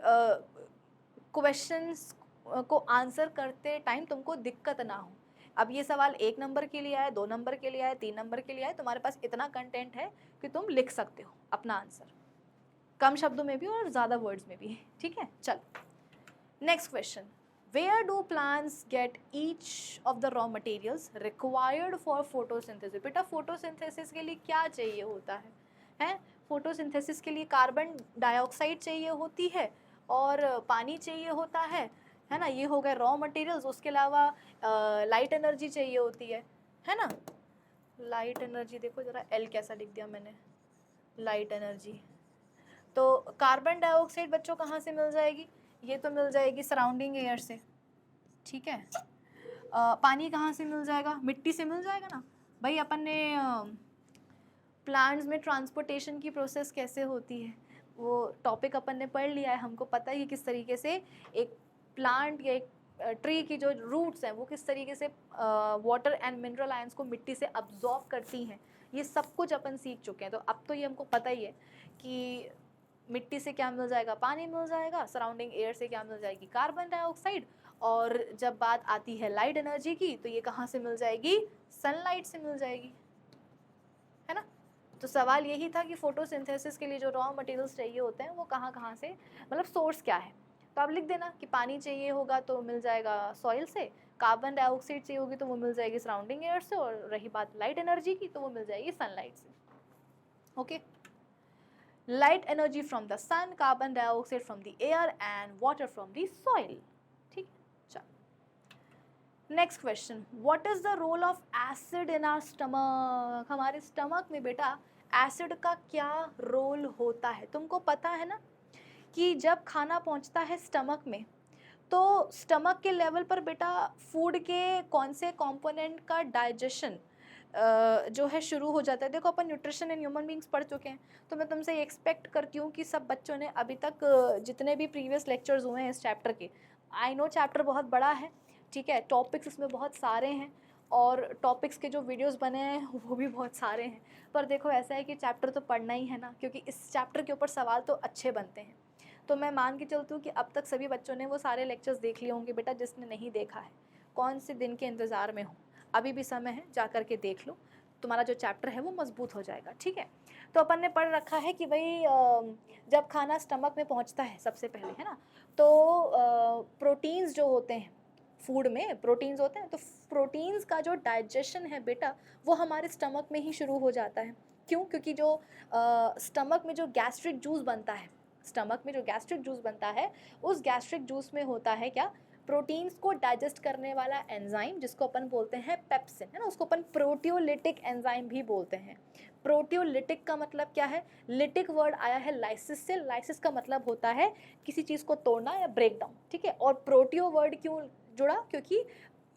क्वेश्चंस को आंसर करते टाइम तुमको दिक्कत ना हो। अब ये सवाल 1 नंबर के लिए आए, 2 नंबर के लिए आए, 3 नंबर के लिए आए, तुम्हारे पास इतना कंटेंट है कि तुम लिख सकते हो अपना आंसर, कम शब्दों में भी और ज़्यादा वर्ड्स में भी, ठीक है। चल next question, where do plants get each of the raw materials required for photosynthesis? बेटा फोटोसिंथेसिस के लिए क्या चाहिए होता है? फोटोसिंथेसिस के लिए कार्बन डाइऑक्साइड चाहिए होती है और पानी चाहिए होता है ना, ये हो गए रॉ मटेरियल्स। उसके अलावा लाइट एनर्जी चाहिए होती है ना। लाइट एनर्जी देखो जरा, एल कैसा लिख दिया मैंने, लाइट एनर्जी। तो कार्बन डाइऑक्साइड बच्चों कहाँ से मिल जाएगी? ये तो मिल जाएगी सराउंडिंग एयर से, ठीक है। पानी कहाँ से मिल जाएगा? मिट्टी से मिल जाएगा ना भाई। अपन ने प्लांट्स में ट्रांसपोर्टेशन की प्रोसेस कैसे होती है वो टॉपिक अपन ने पढ़ लिया है, हमको पता है कि किस तरीके से एक प्लांट या एक ट्री की जो रूट्स हैं वो किस तरीके से वाटर एंड मिनरल आयंस को मिट्टी से अब्जॉर्ब करती हैं। ये सब कुछ अपन सीख चुके हैं, तो अब तो ये हमको पता ही है कि मिट्टी से क्या मिल जाएगा? पानी मिल जाएगा। सराउंडिंग एयर से क्या मिल जाएगी? Carbon dioxide. और जब बात आती है लाइट एनर्जी की, तो ये कहाँ से मिल जाएगी? सनलाइट से मिल जाएगी, है ना। तो सवाल यही था कि फोटोसिंथेसिस के लिए जो रॉ मटेरियल्स चाहिए होते हैं वो कहाँ कहाँ से, मतलब सोर्स क्या है। तो आप लिख देना कि पानी चाहिए होगा तो मिल जाएगा सॉइल से, कार्बन डाइऑक्साइड चाहिए होगी तो वो मिल जाएगी सराउंडिंग एयर से, और रही बात लाइट एनर्जी की तो वो मिल जाएगी सनलाइट से। Okay, light energy from the sun, carbon dioxide from the air and water from the soil, ठीक। चलो next question, what is the role of acid in our stomach? हमारे स्टमक में बेटा एसिड का क्या रोल होता है? तुमको पता है ना कि जब खाना पहुंचता है स्टमक में, तो स्टमक के लेवल पर बेटा फूड के कौन से कंपोनेंट का डाइजेशन जो है शुरू हो जाता है। देखो अपन न्यूट्रिशन एंड ह्यूमन बींग्स पढ़ चुके हैं, तो मैं तुमसे एक्सपेक्ट करती हूँ कि सब बच्चों ने अभी तक जितने भी प्रीवियस लेक्चर्स हुए हैं इस चैप्टर के, आई नो चैप्टर बहुत बड़ा है, ठीक है, टॉपिक्स इसमें बहुत सारे हैं और टॉपिक्स के जो वीडियोस बने हैं वो भी बहुत सारे हैं, पर देखो ऐसा है कि चैप्टर तो पढ़ना ही है ना, क्योंकि इस चैप्टर के ऊपर सवाल तो अच्छे बनते हैं। तो मैं मान के चलती हूँ कि अब तक सभी बच्चों ने वो सारे लेक्चर्स देख लिए होंगे। बेटा जिसने नहीं देखा है, कौन से दिन के इंतज़ार में हो, अभी भी समय है, जा कर के देख लो, तुम्हारा जो चैप्टर है वो मजबूत हो जाएगा, ठीक है। तो अपन ने पढ़ रखा है कि भाई जब खाना स्टमक में पहुंचता है सबसे पहले, है ना, तो प्रोटीन्स जो होते हैं, फूड में प्रोटीन्स होते हैं, तो प्रोटीन्स का जो डाइजेशन है बेटा वो हमारे स्टमक में ही शुरू हो जाता है। क्यों? क्योंकि जो स्टमक में जो गैस्ट्रिक जूस बनता है, स्टमक में जो गैस्ट्रिक जूस बनता है, उस गैस्ट्रिक जूस में होता है क्या? प्रोटीन्स को डाइजेस्ट करने वाला एंजाइम, जिसको अपन बोलते हैं पेप्सिन, है ना, उसको अपन प्रोटियोलिटिक एंजाइम भी बोलते हैं। प्रोटियोलिटिक का मतलब क्या है? लिटिक वर्ड आया है लाइसिस से, लाइसिस का मतलब होता है किसी चीज़ को तोड़ना या ब्रेक डाउन, ठीक है। और प्रोटियो वर्ड क्यों जुड़ा? क्योंकि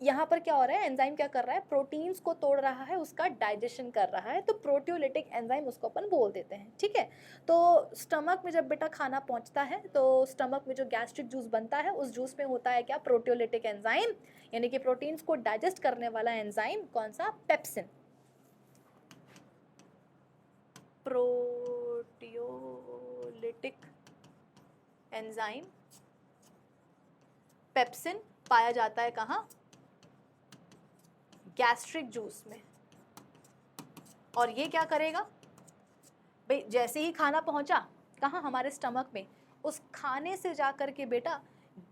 यहाँ पर क्या हो रहा है, एंजाइम क्या कर रहा है? प्रोटीन्स को तोड़ रहा है, उसका डाइजेशन कर रहा है, तो प्रोटियोलिटिक एंजाइम उसको अपन बोल देते हैं, ठीक है। तो स्टमक में जब बेटा खाना पहुँचता है, तो स्टमक में जो गैस्ट्रिक जूस बनता है, उस जूस में होता है क्या? प्रोटियोलिटिक एंजाइम, यानी कि प्रोटीन्स को डाइजेस्ट करने वाला एंजाइम। कौन सा? पेप्सिन। प्रोटियोलिटिक एंजाइम पेप्सिन पाया जाता है कहाँ? गैस्ट्रिक जूस में। और ये क्या करेगा भाई, जैसे ही खाना पहुंचा कहाँ? हमारे स्टमक में, उस खाने से जाकर के बेटा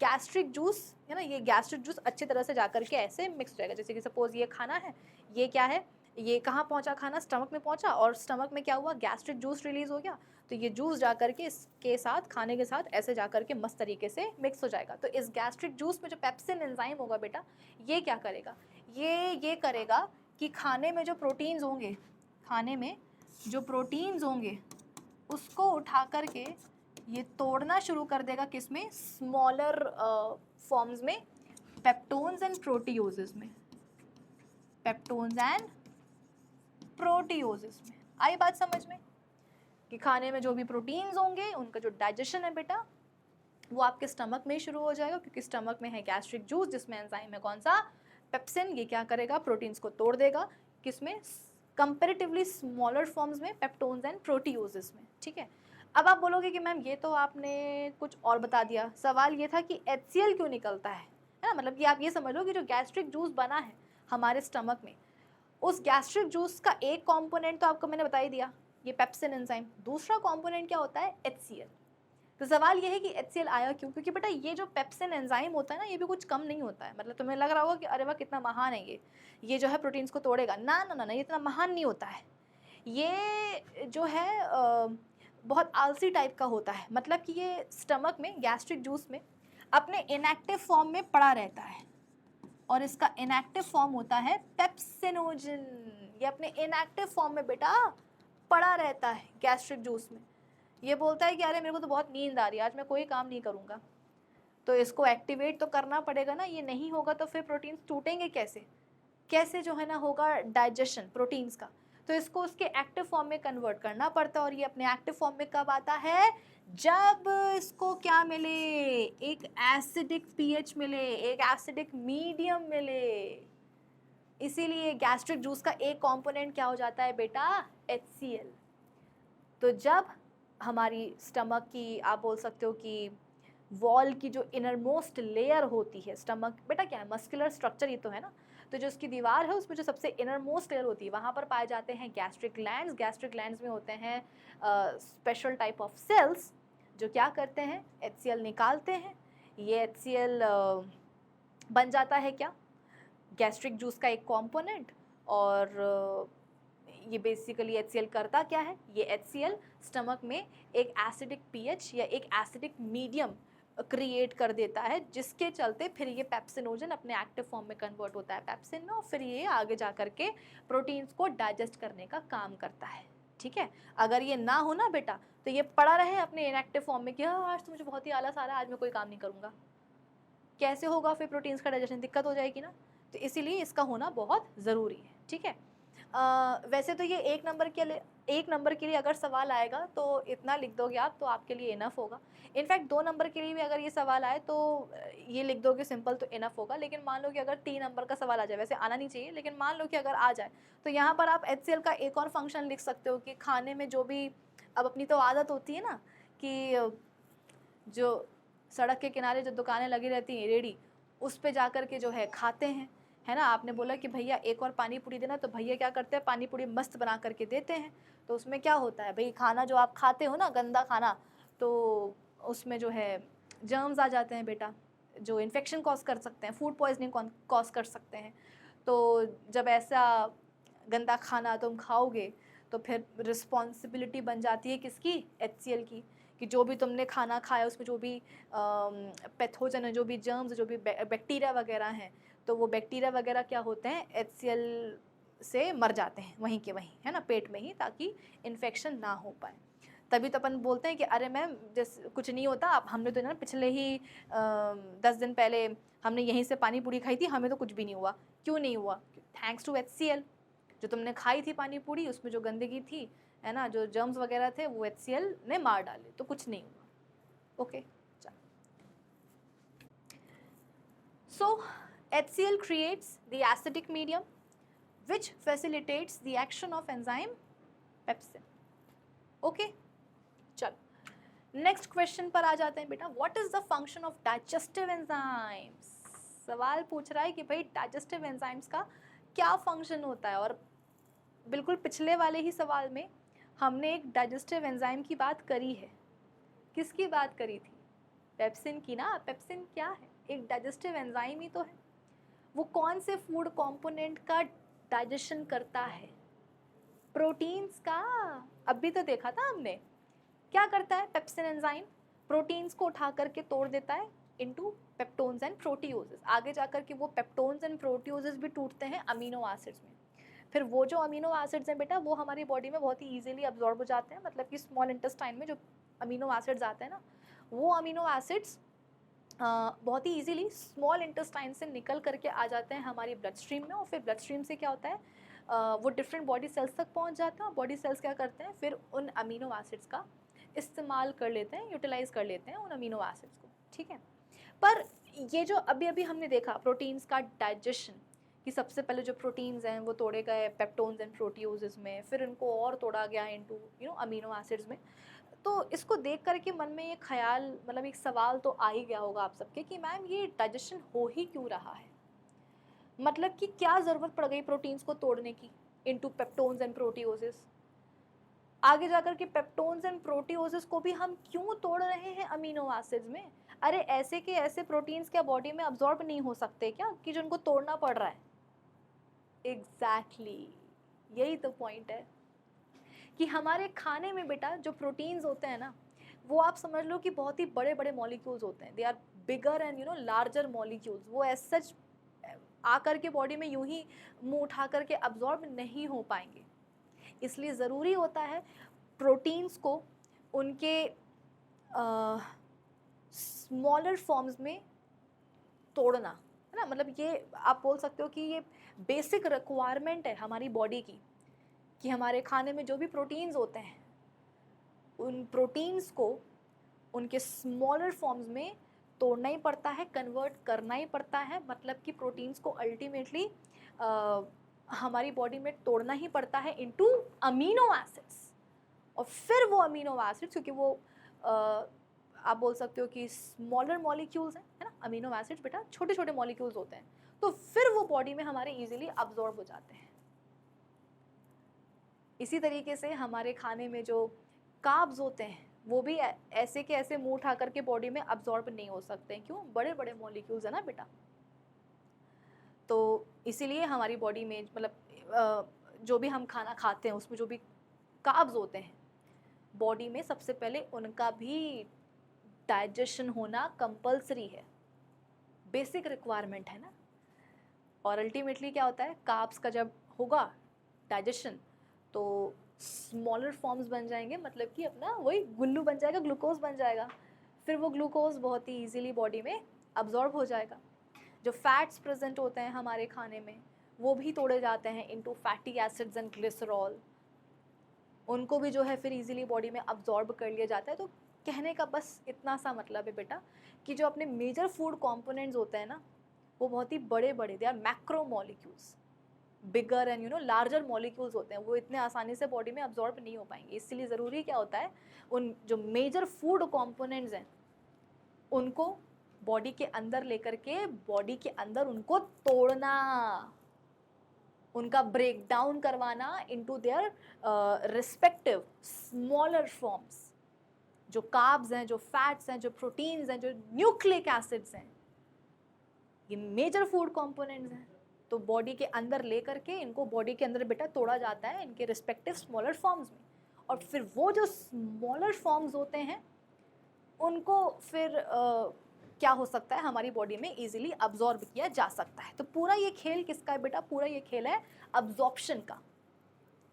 गैस्ट्रिक जूस है ना, ये गैस्ट्रिक जूस अच्छी तरह से जाकर के ऐसे मिक्स हो जाएगा। जैसे कि सपोज ये खाना है, ये क्या है, ये कहाँ पहुंचा खाना? स्टमक में पहुंचा, और स्टमक में क्या हुआ? गैस्ट्रिक जूस रिलीज हो गया। तो ये जूस जाकर के इसके साथ, खाने के साथ ऐसे जाकर के मस्त तरीके से मिक्स हो जाएगा। तो इस गैस्ट्रिक जूस में जो पेप्सिन एंजाइम होगा बेटा, ये क्या करेगा? ये करेगा कि खाने में जो प्रोटीन्स होंगे, खाने में जो प्रोटीन्स होंगे उसको उठा करके ये तोड़ना शुरू कर देगा, किसमें? स्मॉलर फॉर्म्स में, पेप्टोन्स एंड प्रोटियोजेस में, पेप्टोन्स एंड प्रोटियोजेस में। आई बात समझ में कि खाने में जो भी प्रोटीन्स होंगे उनका जो डाइजेशन है बेटा वो आपके स्टमक में ही शुरू हो जाएगा, क्योंकि स्टमक में है गैस्ट्रिक जूस जिसमें एंजाइम है कौन सा? पेप्सिन। ये क्या करेगा? प्रोटीन्स को तोड़ देगा, किसमें? कंपैरेटिवली स्मॉलर फॉर्म्स में, पेप्टोन्स एंड प्रोटियोजेस में। ठीक है, अब आप बोलोगे कि मैम ये तो आपने कुछ और बता दिया, सवाल ये था कि HCl क्यों निकलता है ना? मतलब कि आप ये समझ लो कि जो गैस्ट्रिक जूस बना है हमारे स्टमक में, उस गैस्ट्रिक जूस का एक कंपोनेंट तो आपको मैंने बता ही दिया, ये पेप्सिन एंजाइम। दूसरा कंपोनेंट क्या होता है? HCl। तो सवाल ये है कि HCl आया क्यों? क्योंकि बेटा ये जो पेप्सिन एंजाइम होता है ना, ये भी कुछ कम नहीं होता है। मतलब तुम्हें लग रहा होगा कि अरे वाह कितना महान है ये जो है प्रोटीन्स को तोड़ेगा। ना ना ना ना, ये इतना महान नहीं होता है। ये जो है बहुत आलसी टाइप का होता है। मतलब कि ये स्टमक में, गैस्ट्रिक जूस में अपने इनएक्टिव फॉर्म में पड़ा रहता है, और इसका इनएक्टिव फॉर्म होता है पेप्सिनोजन। ये अपने इनएक्टिव फॉर्म में बेटा पड़ा रहता है गैस्ट्रिक जूस में। ये बोलता है कि अरे मेरे को तो बहुत नींद आ रही है, आज मैं कोई काम नहीं करूँगा, तो इसको एक्टिवेट तो करना पड़ेगा ना। ये नहीं होगा तो फिर प्रोटीन्स टूटेंगे कैसे? कैसे जो है ना होगा डाइजेशन प्रोटीन्स का? तो इसको उसके एक्टिव फॉर्म में कन्वर्ट करना पड़ता है। और ये अपने एक्टिव फॉर्म में कब आता है? जब इसको क्या मिले? एक एसिडिक पीएच मिले, एक एसिडिक मीडियम मिले। इसीलिए गैस्ट्रिक जूस का एक कंपोनेंट क्या हो जाता है बेटा? HCl। तो जब हमारी स्टमक की, आप बोल सकते हो कि वॉल की जो इनर मोस्ट लेयर होती है, स्टमक बेटा क्या है? मस्कुलर स्ट्रक्चर ही तो है ना। तो जो उसकी दीवार है उसमें जो सबसे इनर मोस्ट लेयर होती है, वहाँ पर पाए जाते हैं गैस्ट्रिक ग्लैंड्स। गैस्ट्रिक ग्लैंड्स में होते हैं स्पेशल टाइप ऑफ सेल्स जो क्या करते हैं? HCl निकालते हैं। ये HCl बन जाता है क्या? गैस्ट्रिक जूस का एक कंपोनेंट। और ये बेसिकली HCl करता क्या है? ये HCl स्टमक में एक एसिडिक पीएच या एक एसिडिक मीडियम क्रिएट कर देता है, जिसके चलते फिर ये पेप्सिनोजन अपने एक्टिव फॉर्म में कन्वर्ट होता है पेप्सिन में, और फिर ये आगे जा कर के प्रोटीन्स को डाइजेस्ट करने का काम करता है। ठीक है, अगर ये ना हो ना बेटा तो ये पड़ा रहे अपने इनएक्टिव फॉर्म में कि आज तो मुझे बहुत ही आलस आ रहा है, आज मैं कोई काम नहीं करूँगा, कैसे होगा फिर प्रोटीन्स का डाइजेशन? दिक्कत हो जाएगी ना। तो इसीलिए इसका होना बहुत ज़रूरी है। ठीक है, वैसे तो ये एक नंबर के लिए अगर सवाल आएगा तो इतना लिख दोगे आप तो आपके लिए इनफ होगा। इनफैक्ट 2 नंबर के लिए भी अगर ये सवाल आए तो ये लिख दोगे सिंपल तो इनफ होगा। लेकिन मान लो कि अगर 3 नंबर का सवाल आ जाए, वैसे आना नहीं चाहिए लेकिन मान लो कि अगर आ जाए, तो यहाँ पर आप HCl का एक और फंक्शन लिख सकते हो कि खाने में जो भी, अब अपनी तो आदत होती है ना कि जो सड़क के किनारे जो दुकानें लगी रहती हैं, रेडी, उस पे जा कर के जो है खाते हैं, है ना। आपने बोला कि भैया एक और पानी पूरी देना, तो भैया क्या करते हैं? पानी पूरी मस्त बना करके देते हैं। तो उसमें क्या होता है भाई? खाना जो आप खाते हो ना, गंदा खाना, तो उसमें जो है जर्म्स आ जाते हैं बेटा, जो इन्फेक्शन कॉज कर सकते हैं, फूड पॉइजनिंग कॉज कर सकते हैं। तो जब ऐसा गंदा खाना तुम खाओगे तो फिर रिस्पॉन्सिबिलिटी बन जाती है किसकी? HCl की, कि जो भी तुमने खाना खाया उसमें जो भी पैथोजन है, जो भी जर्म्स, जो भी बैक्टीरिया वगैरह हैं, तो वो बैक्टीरिया वगैरह क्या होते हैं? HCl से मर जाते हैं वहीं के वहीं, है ना, पेट में ही, ताकि इन्फेक्शन ना हो पाए। तभी तो अपन बोलते हैं कि अरे मैम जैसे कुछ नहीं होता, अब हमने तो ना पिछले ही 10 दिन पहले हमने यहीं से पानी पूरी खाई थी, हमें तो कुछ भी नहीं हुआ। क्यों नहीं हुआ? Thanks to HCl। जो तुमने खाई थी पानी पूरी, उसमें जो गंदगी थी, है ना, जो जर्म्स वगैरह थे, वो HCl ने मार डाले, तो कुछ नहीं हुआ। Okay, so HCl creates the acidic medium which facilitates the action of enzyme pepsin. Okay, चलो नेक्स्ट क्वेश्चन पर आ जाते हैं बेटा। What is the function of digestive enzymes? सवाल पूछ रहा है कि भाई डाइजेस्टिव एंजाइम्स का क्या फंक्शन होता है। और बिल्कुल पिछले वाले ही सवाल में हमने एक डाइजेस्टिव एंजाइम की बात करी है। किसकी बात करी थी? पेप्सिन की ना। पेप्सिन क्या है? एक डाइजेस्टिव एंजाइम ही तो है। वो कौन से फूड कंपोनेंट का डाइजेशन करता है? प्रोटीन्स का। अभी तो देखा था हमने। क्या करता है पेप्सिन एंजाइम? प्रोटीन्स को उठा करके तोड़ देता है इनटू पेप्टोन्स एंड प्रोटियोजेस। आगे जाकर के वो पेप्टोन्स एंड प्रोटियोजेस भी टूटते हैं अमीनो एसिड्स में। फिर वो जो अमीनो एसिड्स हैं बेटा, वो हमारी बॉडी में बहुत ही ईजिली अब्जॉर्ब हो जाते हैं। मतलब कि स्मॉल इंटेस्टाइन में जो अमीनो एसिड्स आते हैं ना, वो अमीनो एसिड्स बहुत ही इजीली स्मॉल इंटेस्टाइन से निकल करके आ जाते हैं हमारी ब्लड स्ट्रीम में। और फिर ब्लड स्ट्रीम से क्या होता है, वो डिफरेंट बॉडी सेल्स तक पहुंच जाते हैं। और बॉडी सेल्स क्या करते हैं, फिर उन अमीनो एसिड्स का इस्तेमाल कर लेते हैं, यूटिलाइज कर लेते हैं उन अमीनो एसिड्स को। ठीक है, पर ये जो अभी अभी हमने देखा प्रोटीन्स का डाइजेशन, कि सबसे पहले जो प्रोटीन्स हैं वो तोड़े गए पेप्टोन्स एंड प्रोटियोजेस में, फिर इनको और तोड़ा गया इनटू अमीनो एसिड्स में। तो इसको देख करके मन में ये ख्याल, मतलब एक सवाल तो आ ही गया होगा आप सबके कि मैम ये डाइजेशन हो ही क्यों रहा है? मतलब कि क्या ज़रूरत पड़ गई प्रोटीन्स को तोड़ने की इनटू पेप्टोन्स एंड प्रोटियोजेस? आगे जाकर के पेप्टोन्स एंड प्रोटियोजेस को भी हम क्यों तोड़ रहे हैं अमीनो एसिड्स में? अरे ऐसे के ऐसे प्रोटीन्स क्या बॉडी में अब्जॉर्ब नहीं हो सकते क्या, कि जो उनको तोड़ना पड़ रहा है? एग्जैक्टली, यही तो पॉइंट है कि हमारे खाने में बेटा जो प्रोटीन्स होते हैं ना, वो आप समझ लो कि बहुत ही बड़े बड़े मॉलिक्यूल्स होते हैं। They are bigger and larger molecules. वो एज सच आकर के बॉडी में यूं ही मुंह उठा करके अब्जॉर्ब नहीं हो पाएंगे। इसलिए ज़रूरी होता है प्रोटीन्स को उनके स्मॉलर फॉर्म्स में तोड़ना, है ना। मतलब ये आप बोल सकते हो कि ये बेसिक रिक्वायरमेंट है हमारी बॉडी की, कि हमारे खाने में जो भी प्रोटीन्स होते हैं उन प्रोटीन्स को उनके स्मॉलर फॉर्म्स में तोड़ना ही पड़ता है, कन्वर्ट करना ही पड़ता है। मतलब कि प्रोटीन्स को अल्टीमेटली हमारी बॉडी में तोड़ना ही पड़ता है इनटू अमीनो एसिड्स। और फिर वो अमीनो एसिड्स, क्योंकि वो आप बोल सकते हो कि स्मॉलर मॉलिक्यूल्स हैं, है ना। अमीनो एसिड्स बेटा छोटे छोटे मॉलिक्यूल्स होते हैं, तो फिर वो बॉडी में हमारे इजीली अब्जॉर्ब हो जाते हैं। इसी तरीके से हमारे खाने में जो कार्ब्स होते हैं वो भी ऐसे के ऐसे मुंह उठा करके बॉडी में अब्जॉर्ब नहीं हो सकते हैं। क्यों? बड़े बड़े मॉलिक्यूल्स है ना बेटा। तो इसीलिए हमारी बॉडी में मतलब जो भी हम खाना खाते हैं उसमें जो भी कार्ब्स होते हैं बॉडी में, सबसे पहले उनका भी डाइजेशन होना कंपलसरी है, बेसिक रिक्वायरमेंट है ना। और अल्टीमेटली क्या होता है, कार्ब्स का जब होगा डाइजेशन तो स्मॉलर फॉर्म्स बन जाएंगे। मतलब कि अपना वही गुल्लू बन जाएगा, ग्लूकोज बन जाएगा। फिर वो ग्लूकोज बहुत ही इजीली बॉडी में अब्जॉर्ब हो जाएगा। जो फैट्स प्रेजेंट होते हैं हमारे खाने में वो भी तोड़े जाते हैं into fatty acids and glycerol. उनको भी जो है फिर इजीली बॉडी में अब्जॉर्ब कर लिया जाता है। तो कहने का बस इतना सा मतलब है बेटा कि जो अपने मेजर फूड कंपोनेंट्स होते हैं ना, वो बहुत ही बड़े बड़े, they are macro molecules, bigger and larger molecules होते हैं। वो इतने आसानी से बॉडी में अब्जॉर्ब नहीं हो पाएंगे। इसलिए ज़रूरी क्या होता है, उन जो मेजर फूड कंपोनेंट्स हैं उनको बॉडी के अंदर लेकर के बॉडी के अंदर उनको तोड़ना, उनका ब्रेक डाउन करवाना into their respective smaller forms. जो कार्ब्स हैं, जो फैट्स हैं, जो प्रोटीन्स हैं, जो न्यूक्लिक एसिड्स हैं, ये मेजर फूड कंपोनेंट्स हैं। तो बॉडी के अंदर ले करके इनको बॉडी के अंदर बेटा तोड़ा जाता है इनके रिस्पेक्टिव स्मॉलर फॉर्म्स में। और फिर वो जो स्मॉलर फॉर्म्स होते हैं उनको फिर क्या हो सकता है, हमारी बॉडी में इजीली अब्जॉर्ब किया जा सकता है। तो पूरा ये खेल किसका है बेटा? पूरा ये खेल है अब्जॉर्प्शन का।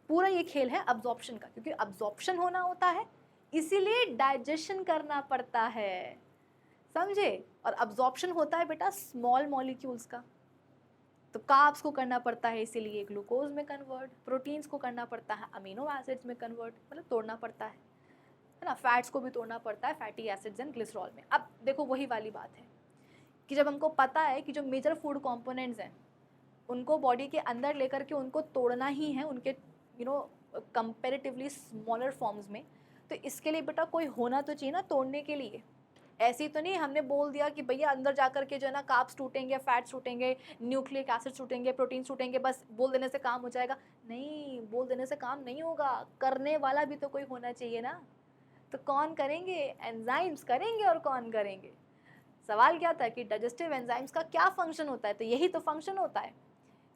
पूरा ये खेल है अब्जॉर्प्शन का, क्योंकि अब्जॉर्प्शन होना होता है इसीलिए डाइजेशन करना पड़ता है, समझे। और अब्जॉर्प्शन होता है बेटा स्मॉल मॉलिक्यूल्स का। तो कार्ब्स को करना पड़ता है इसीलिए ग्लूकोज में कन्वर्ट, प्रोटीन्स को करना पड़ता है अमीनो एसिड्स में कन्वर्ट, मतलब तोड़ना पड़ता है ना। फैट्स को भी तोड़ना पड़ता है फैटी एसिड्स एंड ग्लिसरॉल में। अब देखो वही वाली बात है कि जब हमको पता है कि जो मेजर फूड कंपोनेंट्स हैं उनको बॉडी के अंदर लेकर के उनको तोड़ना ही है, उनके कंपेरेटिवली स्मॉलर फॉर्म्स में, तो इसके लिए बेटा कोई होना तो चाहिए ना तोड़ने के लिए। ऐसी तो नहीं हमने बोल दिया कि भैया अंदर जा कर के जो है ना कार्ब्स टूटेंगे, फैट्स टूटेंगे, न्यूक्लिक एसिड्स टूटेंगे, प्रोटीन्स टूटेंगे, बस बोल देने से काम हो जाएगा। नहीं, बोल देने से काम नहीं होगा, करने वाला भी तो कोई होना चाहिए ना। तो कौन करेंगे? एंजाइम्स करेंगे। और कौन करेंगे? सवाल क्या था कि डाइजेस्टिव एंजाइम्स का क्या फंक्शन होता है, तो यही तो फंक्शन होता है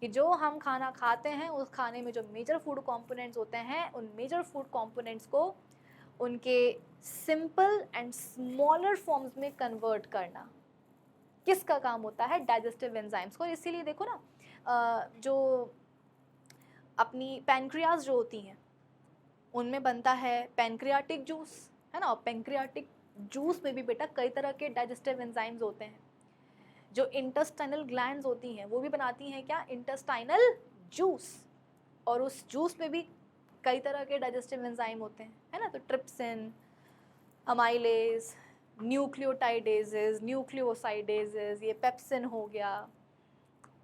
कि जो हम खाना खाते हैं उस खाने में जो मेजर फूड कंपोनेंट्स होते हैं, उन मेजर फूड कंपोनेंट्स को उनके सिंपल एंड स्मॉलर फॉर्म्स में कन्वर्ट करना किसका काम होता है? डाइजेस्टिव एंजाइम्स को। इसीलिए देखो ना जो अपनी पैनक्रियाज जो होती हैं उनमें बनता है पैनक्रियाटिक जूस, है ना। और पैनक्रियाटिक जूस में भी बेटा कई तरह के डाइजेस्टिव एंजाइम्स होते हैं। जो इंटेस्टाइनल ग्लैंड्स होती हैं वो भी बनाती हैं क्या? Intestinal juice. और उस जूस में भी कई तरह के डाइजेस्टिव एंजाइम होते हैं, है ना। तो ट्रिप्सिन, अमाइलेज, न्यूक्लियोटाइडेजेस, न्यूक्लियोसाइडेजेस, ये पेप्सिन हो गया,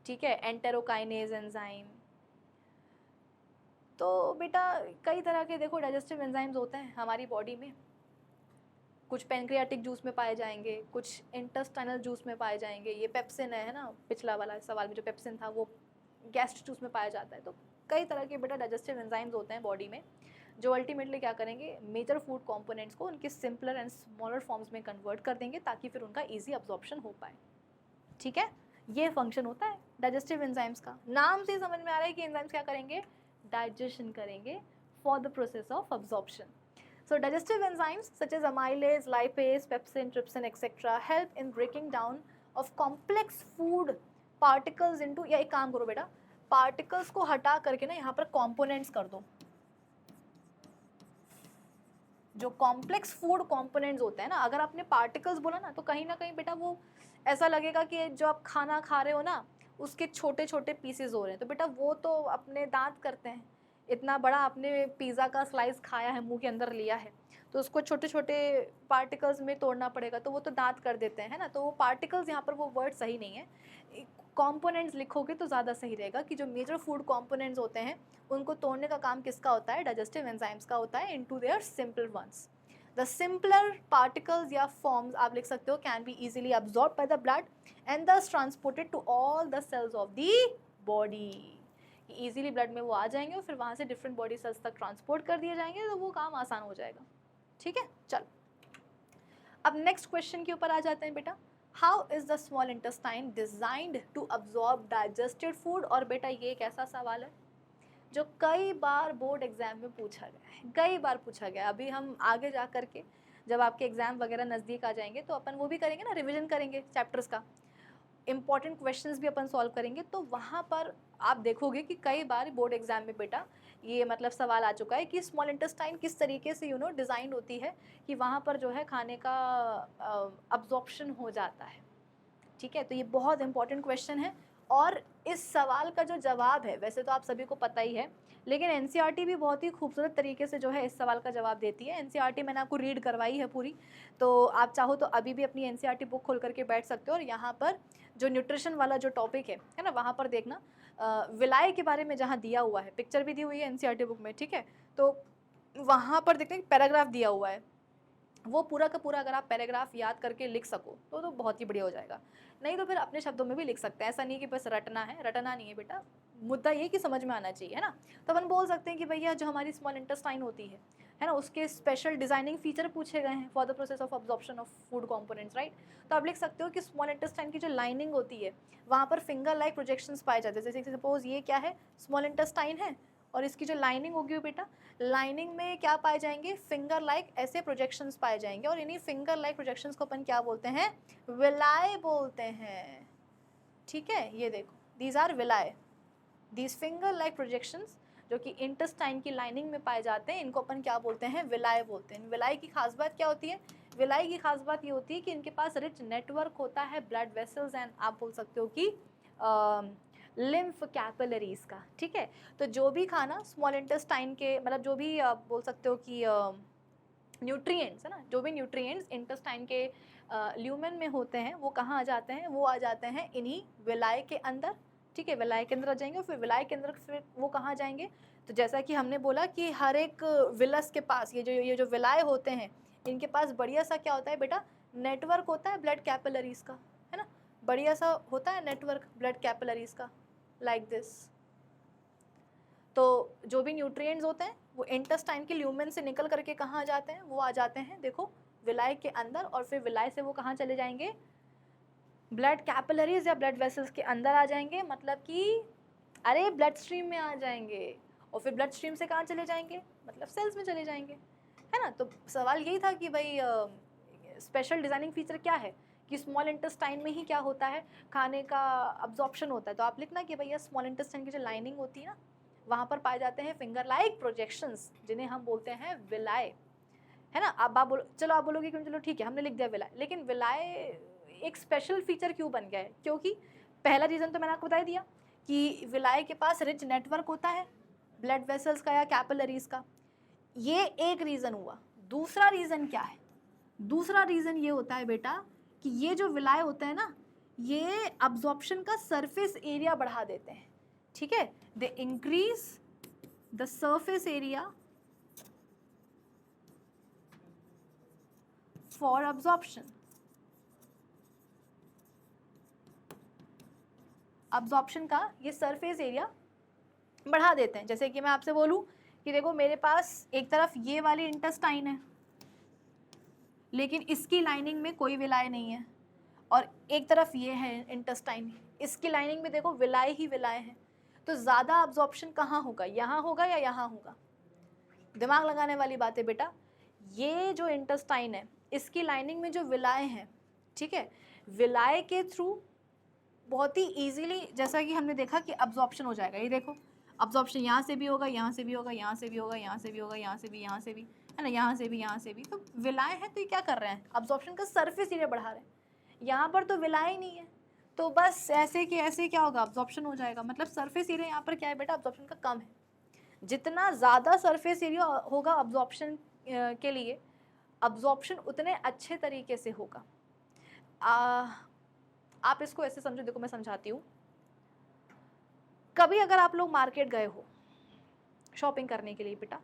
ठीक है, एंटेरोकाइनेज एंजाइम। तो बेटा कई तरह के देखो डाइजेस्टिव एंजाइम्स होते हैं हमारी बॉडी में। कुछ पैनक्रियाटिक जूस में पाए जाएंगे, कुछ इंटेस्टाइनल जूस में पाए जाएंगे। ये पेप्सिन है ना, पिछला वाला सवाल में जो पेप्सिन था वो गैस्ट्रिक जूस में पाया जाता है। तो कई तरह के बेटा डाइजेस्टिव एंजाइम्स होते हैं बॉडी में जो अल्टीमेटली क्या करेंगे? मेजर फूड कंपोनेंट्स को उनके सिंपलर एंड स्मॉलर फॉर्म्स में कन्वर्ट कर देंगे ताकि फिर उनका ईजी अब्जॉर्प्शन हो पाए, ठीक है। ये फंक्शन होता है डाइजेस्टिव एंजाइम्स का। नाम से समझ में आ रहा है कि एंजाइम्स क्या करेंगे? डाइजेशन करेंगे for the process of absorption. So digestive enzymes such as amylase, lipase, pepsin, trypsin, etc. help in breaking down of complex food particles into, या एक काम करो बेटा, particles को हटा करके ना यहाँ पर components कर दो। जो कॉम्प्लेक्स फूड कंपोनेंट्स होते हैं ना, अगर आपने पार्टिकल्स बोला ना तो कहीं ना कहीं बेटा वो ऐसा लगेगा कि जो आप खाना खा रहे हो ना उसके छोटे छोटे पीसेस हो रहे हैं। तो बेटा वो तो अपने दांत करते हैं। इतना बड़ा आपने पिज़्ज़ा का स्लाइस खाया है, मुंह के अंदर लिया है, तो उसको छोटे छोटे पार्टिकल्स में तोड़ना पड़ेगा, तो वो तो दांत कर देते हैं, है ना। तो वो पार्टिकल्स यहाँ पर वो वर्ड सही नहीं है, कंपोनेंट्स लिखोगे तो ज़्यादा सही रहेगा कि जो मेजर फूड कंपोनेंट्स होते हैं उनको तोड़ने का काम किसका होता है? डाइजेस्टिव एंजाइम्स का होता है into their simple ones. The simpler particles या फॉर्म्स आप लिख सकते हो can be easily absorb by the blood and thus transported to all the cells of the body. Easily blood में वो आ जाएंगे और फिर वहाँ से डिफरेंट बॉडी सेल्स तक ट्रांसपोर्ट कर दिए जाएंगे, तो वो काम आसान हो जाएगा, ठीक है। चल अब नेक्स्ट क्वेश्चन के ऊपर आ जाते हैं बेटा। How is the small intestine designed to absorb digested food? और बेटा ये एक ऐसा सवाल है जो कई बार बोर्ड एग्जाम में पूछा गया है, कई बार पूछा गया। अभी हम आगे जा करके जब आपके एग्जाम वगैरह नज़दीक आ जाएंगे तो अपन वो भी करेंगे ना, रिविजन करेंगे चैप्टर्स का, इंपॉर्टेंट क्वेश्चंस भी अपन सॉल्व करेंगे। तो वहाँ पर आप देखोगे कि कई बार बोर्ड एग्जाम में बेटा ये मतलब सवाल आ चुका है कि स्मॉल इंटेस्टाइन किस तरीके से डिज़ाइन होती है कि वहाँ पर जो है खाने का अब्जॉर्प्शन हो जाता है, ठीक है। तो ये बहुत इंपॉर्टेंट क्वेश्चन है और इस सवाल का जो जवाब है वैसे तो आप सभी को पता ही है, लेकिन एनसीईआरटी भी बहुत ही खूबसूरत तरीके से जो है इस सवाल का जवाब देती है। एनसीईआरटी मैंने आपको रीड करवाई है पूरी, तो आप चाहो तो अभी भी अपनी एनसीईआरटी बुक खोल करके बैठ सकते हो और यहाँ पर जो न्यूट्रिशन वाला जो टॉपिक है ना, वहाँ पर देखना विलाय के बारे में जहाँ दिया हुआ है, पिक्चर भी दी हुई है एनसीईआरटी बुक में, ठीक है। तो वहाँ पर देखते हैं पैराग्राफ दिया हुआ है, वो पूरा का पूरा अगर आप पैराग्राफ याद करके लिख सको तो बहुत ही बढ़िया हो जाएगा। नहीं तो फिर अपने शब्दों में भी लिख सकते हैं, ऐसा नहीं कि बस रटना है, रटना नहीं है बेटा, मुद्दा ये कि समझ में आना चाहिए, है ना। तो अपन बोल सकते हैं कि भैया जो हमारी स्मॉल इंटेस्टाइन होती है ना, उसके स्पेशल डिजाइनिंग फीचर पूछे गए हैं for the process of absorption of food components, right. तो आप लिख सकते हो कि स्मॉल इंटेस्टाइन की जो लाइनिंग होती है वहाँ पर फिंगर लाइक प्रोजेक्शंस पाए जाते हैं। जैसे सपोज ये क्या है? स्मॉल इंटेस्टाइन है और इसकी जो लाइनिंग होगी बेटा, लाइनिंग में क्या पाए जाएंगे? फिंगर लाइक ऐसे प्रोजेक्शंस पाए जाएंगे और इन्हीं फिंगर लाइक प्रोजेक्शंस को अपन क्या बोलते हैं? विलाय बोलते हैं, ठीक है। ये देखो, these are villi, these finger like projections जो कि इंटेस्टाइन की लाइनिंग में पाए जाते हैं, इनको अपन क्या बोलते हैं? विलाय बोलते हैं। विलाय की खास बात क्या होती है? विलाय की खास बात ये होती है कि इनके पास रिच नेटवर्क होता है ब्लड वेसल्स एंड आप बोल सकते हो कि लिम्फ कैपिलरीज का, ठीक है। तो जो भी खाना स्मॉल इंटेस्टाइन के मतलब जो भी आप बोल सकते हो कि न्यूट्रिएंट्स है ना, जो भी न्यूट्रिएंट्स इंटेस्टाइन के ल्यूमेन में होते हैं वो कहाँ आ जाते हैं? वो आ जाते हैं इन्हीं विलाय के अंदर, ठीक है, विलाय के अंदर आ जाएंगे और फिर विलाय के अंदर फिर वो कहाँ जाएंगे, तो जैसा कि हमने बोला कि हर एक विलस के पास ये जो विलाय होते हैं इनके पास बढ़िया सा क्या होता है बेटा, नेटवर्क होता है ब्लड कैपिलरीज का, है ना, बढ़िया सा होता है नेटवर्क ब्लड कैपिलरीज का, लाइक दिस। तो जो भी न्यूट्रिएंट्स होते हैं वो इंटेस्टाइन के ल्यूमेन से निकल करके कहाँ आ जाते हैं, वो आ जाते हैं देखो विलाय के अंदर, और फिर विलाय से वो कहाँ चले जाएंगे, ब्लड कैपिलरीज या ब्लड वेसल्स के अंदर आ जाएंगे, मतलब कि अरे ब्लड स्ट्रीम में आ जाएंगे, और फिर ब्लड स्ट्रीम से कहाँ चले जाएंगे, मतलब सेल्स में चले जाएंगे, है ना। तो सवाल यही था कि भाई स्पेशल डिजाइनिंग फीचर क्या है कि स्मॉल इंटेस्टाइन में ही क्या होता है, खाने का अब्जॉर्प्शन होता है। तो आप लिखना कि भैया स्मॉल इंटेस्टाइन की जो लाइनिंग होती है ना वहाँ पर पाए जाते हैं फिंगर लाइक प्रोजेक्शंस जिन्हें हम बोलते हैं विलाय, है ना। अब आप बोलो, चलो आप बोलोगे कि चलो ठीक है हमने लिख दिया विलाय, लेकिन विलाय एक स्पेशल फीचर क्यों बन गया है, क्योंकि पहला रीज़न तो मैंने आपको बता दिया कि विलाय के पास रिच नेटवर्क होता है ब्लड वेसल्स का या कैपिलरीज का, ये एक रीज़न हुआ। दूसरा रीज़न क्या है, दूसरा रीज़न ये होता है बेटा कि ये जो विलाय होते हैं ना ये अब्जॉर्प्शन का सरफेस एरिया बढ़ा देते हैं, ठीक है, they increase the surface area for absorption. Absorption का ये सरफेस एरिया बढ़ा देते हैं। जैसे कि मैं आपसे बोलूं कि देखो मेरे पास एक तरफ ये वाली इंटेस्टाइन है लेकिन इसकी लाइनिंग में कोई विलाय नहीं है, और एक तरफ ये है इंटेस्टाइन, इसकी लाइनिंग में देखो विलाय ही विलाय है, तो ज़्यादा अब्जॉर्प्शन कहाँ होगा, यहाँ होगा या यहाँ होगा। दिमाग लगाने वाली बात है बेटा, ये जो इंटेस्टाइन है इसकी लाइनिंग में जो विलाय हैं, ठीक है, विलाय के थ्रू बहुत ही ईजीली, जैसा कि हमने देखा कि अब्जॉर्प्शन हो जाएगा। ये देखो अब्जॉर्प्शन यहाँ से भी होगा, यहाँ से भी होगा, यहाँ से भी होगा, यहाँ से भी होगा, यहाँ से भी, यहाँ से भी, है ना, यहाँ से भी, यहाँ से भी। तो विलाय है तो ये क्या कर रहे हैं, अब्जॉर्प्शन का सरफेस एरिया बढ़ा रहे हैं। यहाँ पर तो विलाय ही नहीं है, तो बस ऐसे कि ऐसे क्या होगा, अब्जॉर्प्शन हो जाएगा। मतलब सरफेस एरिया यहाँ पर क्या है बेटा, अब्जॉर्प्शन का कम है। जितना ज़्यादा सरफेस एरिया होगा अब्जॉर्प्शन के लिए, अब्जॉर्प्शन उतने अच्छे तरीके से होगा। आप इसको ऐसे समझो, देखो मैं समझाती हूँ। कभी अगर आप लोग मार्केट गए हो शॉपिंग करने के लिए बेटा,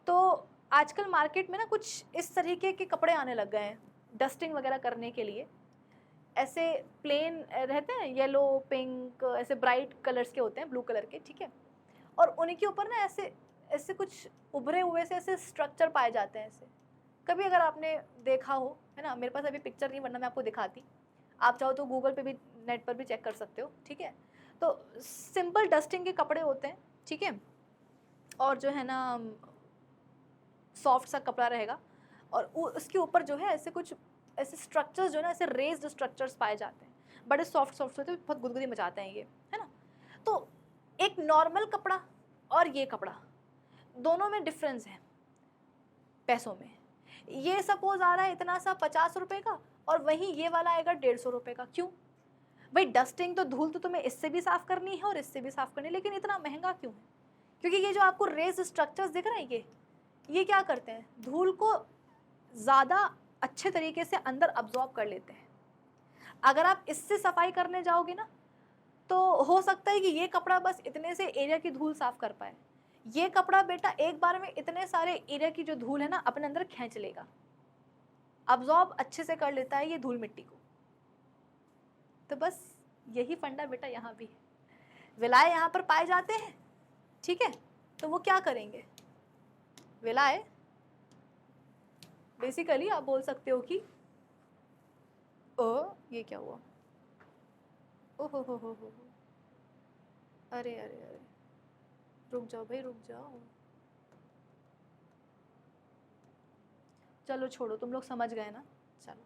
तो आजकल मार्केट में ना कुछ इस तरीके के कपड़े आने लग गए हैं डस्टिंग वगैरह करने के लिए। ऐसे प्लेन रहते हैं, येलो पिंक, ऐसे ब्राइट कलर्स के होते हैं, ब्लू कलर के, ठीक है, और उन्हीं के ऊपर ना ऐसे ऐसे कुछ उभरे हुए से ऐसे स्ट्रक्चर पाए जाते हैं ऐसे। कभी अगर आपने देखा हो, है ना, मेरे पास अभी पिक्चर नहीं वरना मैं आपको दिखाती, आप चाहो तो गूगल पे भी नेट पर भी चेक कर सकते हो, ठीक है। तो सिंपल डस्टिंग के कपड़े होते हैं, ठीक है, और जो है ना सॉफ्ट सा कपड़ा रहेगा, और उसके ऊपर जो है ऐसे कुछ ऐसे स्ट्रक्चर्स जो है ना ऐसे रेज्ड स्ट्रक्चर्स पाए जाते हैं, बड़े सॉफ्ट सॉफ्ट होते हैं, बहुत गुदगुदी मचाते हैं ये, है ना। तो एक नॉर्मल कपड़ा और ये कपड़ा दोनों में डिफरेंस है पैसों में। ये सपोज आ रहा है इतना सा 50 रुपये का, और वहीं ये वाला आएगा 150 रुपये का। क्यों भाई, डस्टिंग तो धूल तो तुम्हें इससे भी साफ़ करनी है और इससे भी साफ़ करनी है, लेकिन इतना महंगा क्यों है? क्योंकि ये जो आपको रेज स्ट्रक्चर्स दिख रहे हैं ये क्या करते हैं, धूल को ज़्यादा अच्छे तरीके से अंदर अब्जॉर्ब कर लेते हैं। अगर आप इससे सफाई करने जाओगे ना तो हो सकता है कि ये कपड़ा बस इतने से एरिया की धूल साफ़ कर पाए, ये कपड़ा बेटा एक बार में इतने सारे एरिया की जो धूल है ना अपने अंदर खींच लेगा, अब्जॉर्ब अच्छे से कर लेता है ये धूल मिट्टी को। तो बस यही फंडा बेटा यहाँ भी है। विलाय यहाँ पर पाए जाते हैं, ठीक है, तो वो क्या करेंगे, विलाय बेसिकली आप बोल सकते हो कि ये क्या हुआ, हो, अरे अरे अरे, रुक जाओ भाई रुक जाओ, चलो छोड़ो, तुम लोग समझ गए ना। चलो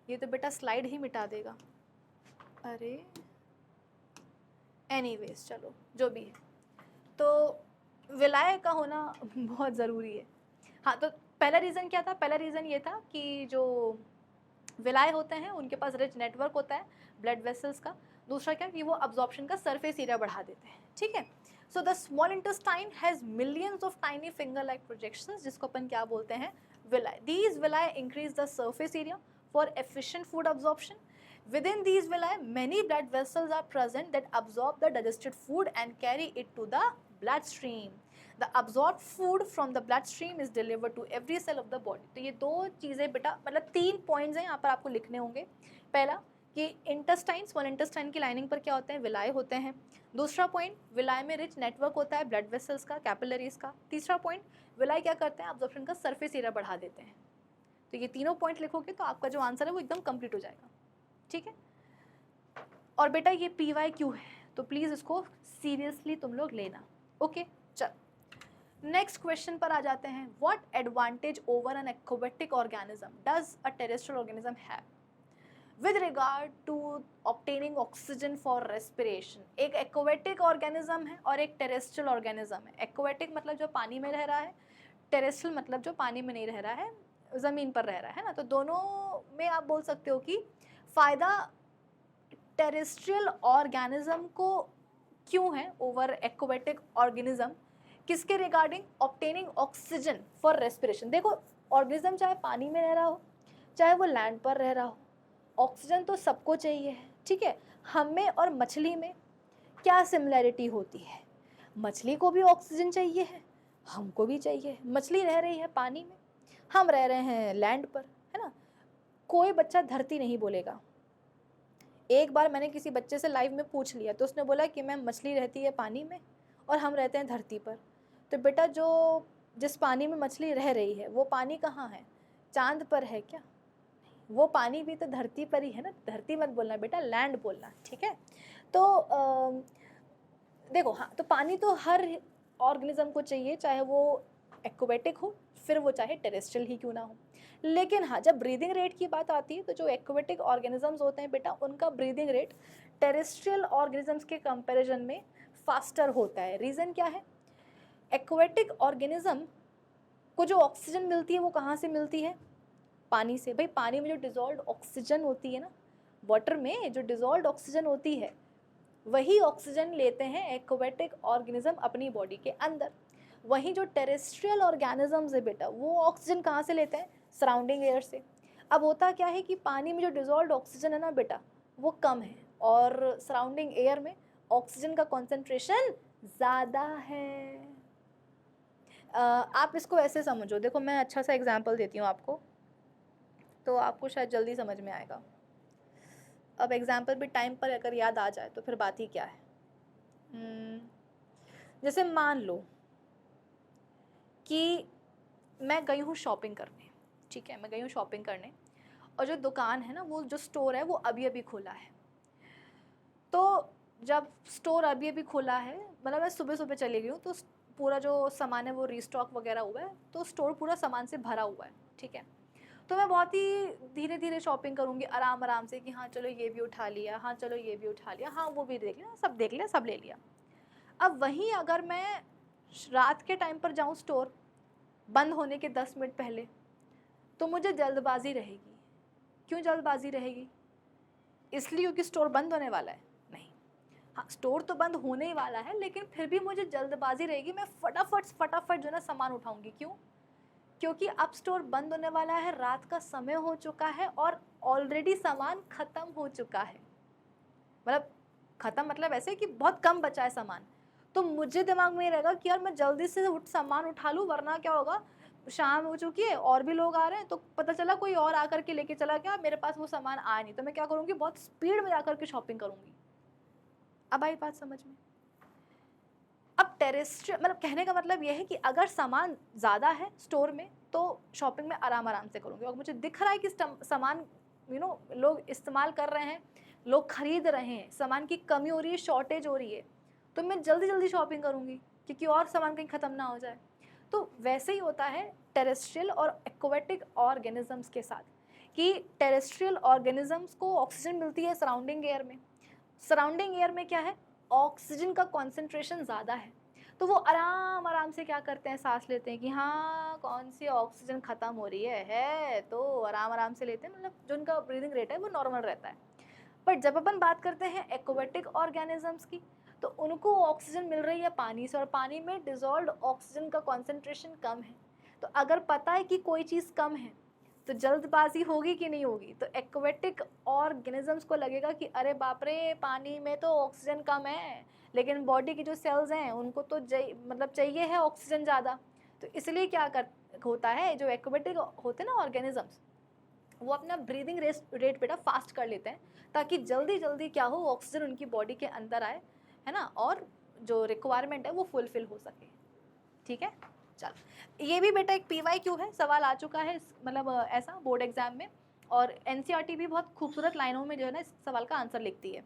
ये तो बेटा स्लाइड ही मिटा देगा, अरे एनीवेज चलो जो भी है। तो विलाय का होना बहुत ज़रूरी है। हाँ, तो पहला रीज़न क्या था, पहला रीज़न ये था कि जो विलाय होते हैं उनके पास रिच नेटवर्क होता है ब्लड वेसल्स का। दूसरा क्या कि वो अब्जॉर्प्शन का सरफेस एरिया बढ़ा देते हैं, ठीक है। So the small intestine has millions of tiny finger like projections, जिसको अपन क्या बोलते हैं, villi. These villi increase the surface area for efficient food absorption. Within these villi, many blood vessels are present that absorb the digested food and carry it to the bloodstream. The absorbed food from the bloodstream is delivered to every cell of the body. तो ये दो चीज़ें बेटा, मतलब 3 points हैं यहाँ पर आपको लिखने होंगे. पहला कि इंटेस्टाइन, स्मॉल इंटेस्टाइन की लाइनिंग पर क्या होते हैं, विलाय होते हैं. दूसरा पॉइंट, विलाय में रिच नेटवर्क होता है ब्लड वेसल्स का, कैपिलरीज का. तीसरा पॉइंट, विलाय क्या करते हैं, अब्जॉर्प्शन का सरफेस एरिया बढ़ा देते हैं. तो ये तीनों पॉइंट लिखोगे तो आपका जो आंसर है वो एकदम कंप्लीट हो जाएगा. ठीक है. और बेटा ये PYQ है, तो प्लीज़ इसको सीरियसली तुम लोग लेना. ओके, चल नेक्स्ट क्वेश्चन पर आ जाते हैं. What advantage over an aquatic organism does a terrestrial organism have with regard to obtaining oxygen for respiration? एक एक्वेटिक ऑर्गेनिज्म है और एक टेरेस्ट्रियल ऑर्गेनिज्म है. एक्वेटिक मतलब जो पानी में रह रहा है, टेरेस्ट्रियल मतलब जो पानी में नहीं रह रहा है, ज़मीन पर रह रहा है ना. तो दोनों में आप बोल सकते हो कि फ़ायदा टेरेस्ट्रियल ऑर्गेनिज्म को क्यों है ओवर एक्वेटिक ऑर्गेनिज्म. किसके regarding? Obtaining oxygen for respiration. देखो, ऑर्गेनिज्म चाहे पानी में रह रहा हो चाहे वो लैंड पर रह रहा हो, ऑक्सीजन तो सबको चाहिए है. ठीक है. हम में और मछली में क्या सिमिलैरिटी होती है? मछली को भी ऑक्सीजन चाहिए है, हमको भी चाहिए. मछली रह रही है पानी में, हम रह रहे हैं लैंड पर, है ना. कोई बच्चा धरती नहीं बोलेगा. एक बार मैंने किसी बच्चे से लाइव में पूछ लिया तो उसने बोला कि मैम मछली रहती है पानी में और हम रहते हैं धरती पर. तो बेटा जो जिस पानी में मछली रह रही है वो पानी कहाँ है? चांद पर है क्या? वो पानी भी तो धरती पर ही है ना. धरती मत बोलना बेटा, लैंड बोलना. ठीक है. तो देखो, हाँ, तो पानी तो हर ऑर्गेनिज्म को चाहिए, चाहे वो एक्वेटिक हो फिर वो चाहे टेरेस्ट्रियल ही क्यों ना हो. लेकिन हाँ, जब ब्रीदिंग रेट की बात आती है तो जो एक्वेटिक ऑर्गेनिजम्स होते हैं बेटा, उनका ब्रीदिंग रेट टेरेस्ट्रियल ऑर्गेनिजम्स के कंपैरिजन में फास्टर होता है. रीज़न क्या है? एक्वेटिक ऑर्गेनिज्म को जो ऑक्सीजन मिलती है वो कहाँ से मिलती है? पानी से. भाई पानी में जो डिजॉल्व ऑक्सीजन होती है ना, वाटर में जो डिजॉल्व ऑक्सीजन होती है वही ऑक्सीजन लेते हैं एक्वेटिक ऑर्गेनिज्म अपनी बॉडी के अंदर. वहीं जो टेरेस्ट्रियल ऑर्गेनिजम्स है बेटा, वो ऑक्सीजन कहाँ से लेते हैं? सराउंडिंग एयर से. अब होता क्या है कि पानी में जो डिजॉल्व ऑक्सीजन है ना बेटा, वो कम है और सराउंडिंग एयर में ऑक्सीजन का कॉन्सेंट्रेशन ज़्यादा है. आप इसको ऐसे समझो. देखो, मैं अच्छा सा एग्जांपल देती हूँ आपको, तो आपको शायद जल्दी समझ में आएगा. अब एग्जांपल भी टाइम पर अगर याद आ जाए तो फिर बात ही क्या है. जैसे मान लो कि मैं गई हूँ शॉपिंग करने. ठीक है, मैं गई हूँ शॉपिंग करने और जो दुकान है ना, वो जो स्टोर है वो अभी अभी खोला है. तो जब स्टोर अभी अभी खोला है, मतलब मैं सुबह सुबह चली गई हूँ, तो पूरा जो सामान है वो रीस्टॉक वगैरह हुआ है, तो स्टोर पूरा सामान से भरा हुआ है. ठीक है. तो मैं बहुत ही धीरे धीरे शॉपिंग करूँगी, आराम आराम से, कि हाँ चलो ये भी उठा लिया, हाँ चलो ये भी उठा लिया, हाँ वो भी देख लिया, सब देख लिया, सब ले लिया. अब वहीं अगर मैं रात के टाइम पर जाऊँ स्टोर बंद होने के 10 मिनट पहले, तो मुझे जल्दबाजी रहेगी. क्यों जल्दबाजी रहेगी? इसलिए क्योंकि स्टोर बंद होने वाला है? नहीं. हाँ, स्टोर तो बंद होने ही वाला है, लेकिन फिर भी मुझे जल्दबाजी रहेगी. मैं फटाफट जो ना सामान उठाऊंगी. क्यों? क्योंकि अब स्टोर बंद होने वाला है, रात का समय हो चुका है और ऑलरेडी सामान ख़त्म हो चुका है. मतलब ख़त्म मतलब ऐसे कि बहुत कम बचा है सामान. तो मुझे दिमाग में ये रहेगा कि यार मैं जल्दी से सामान उठा लूँ, वरना क्या होगा, शाम हो चुकी है और भी लोग आ रहे हैं, तो पता चला कोई और आकर के लेके चला गया, मेरे पास वो सामान आया नहीं. तो मैं क्या करूँगी, बहुत स्पीड में जाकर के शॉपिंग करूँगी. अब आई बात समझ में? अब टेरेस्ट्रियल, मतलब कहने का मतलब ये है कि अगर सामान ज़्यादा है स्टोर में तो शॉपिंग में आराम से करूँगी. और मुझे दिख रहा है कि सामान लोग इस्तेमाल कर रहे हैं, लोग खरीद रहे हैं, सामान की कमी हो रही है, शॉर्टेज हो रही है, तो मैं जल्दी जल्दी शॉपिंग करूँगी क्योंकि और सामान कहीं ख़त्म ना हो जाए. तो वैसे ही होता है टेरेस्ट्रियल और एक्वेटिक ऑर्गेनिजम्स के साथ, कि टेरेस्ट्रियल ऑर्गेनिजम्स को ऑक्सीजन मिलती है सराउंडिंग एयर में. सराउंडिंग एयर में क्या है, ऑक्सीजन का कॉन्सेंट्रेशन ज़्यादा है, तो वो आराम से क्या करते हैं, सांस लेते हैं कि हाँ कौन सी ऑक्सीजन ख़त्म हो रही है तो आराम से लेते हैं. मतलब जो उनका ब्रीदिंग रेट है वो नॉर्मल रहता है. बट जब अपन बात करते हैं एक्वेटिक ऑर्गेनिजम्स की, तो उनको ऑक्सीजन मिल रही है पानी से, और पानी में डिजॉल्व ऑक्सीजन का कॉन्सेंट्रेशन कम है. तो अगर पता है कि कोई चीज़ कम है तो जल्दबाजी होगी कि नहीं होगी? तो एक्वेटिक ऑर्गेनिजम्स को लगेगा कि अरे बाप रे, पानी में तो ऑक्सीजन कम है, लेकिन बॉडी की जो सेल्स हैं उनको तो मतलब चाहिए है ऑक्सीजन ज़्यादा। तो इसलिए क्या होता है, जो एक्वेटिक होते हैं ना ऑर्गेनिजम्स, वो अपना ब्रीदिंग रेट बेटा फास्ट कर लेते हैं, ताकि जल्दी जल्दी क्या हो, ऑक्सीजन उनकी बॉडी के अंदर आए, है ना, और जो रिक्वायरमेंट है वो फुलफिल हो सके। ठीक है, चल ये भी बेटा एक PYQ है, सवाल आ चुका है मतलब ऐसा बोर्ड एग्जाम में, और NCERT भी बहुत खूबसूरत लाइनों में जो है ना इस सवाल का आंसर लिखती है।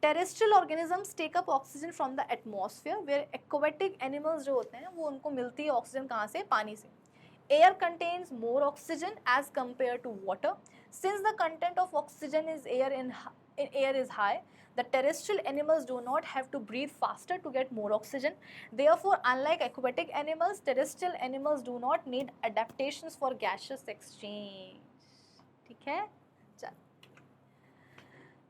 Terrestrial organisms take up oxygen from the atmosphere, where aquatic animals जो होते हैं वो उनको मिलती है ऑक्सीजन कहाँ से, पानी से। Air contains more oxygen as compared to water. Since the content of oxygen is in air is high, the terrestrial animals do not have to breathe faster to get more oxygen. Therefore, unlike aquatic animals, terrestrial animals do not need adaptations for gaseous exchange. ठीक है, चल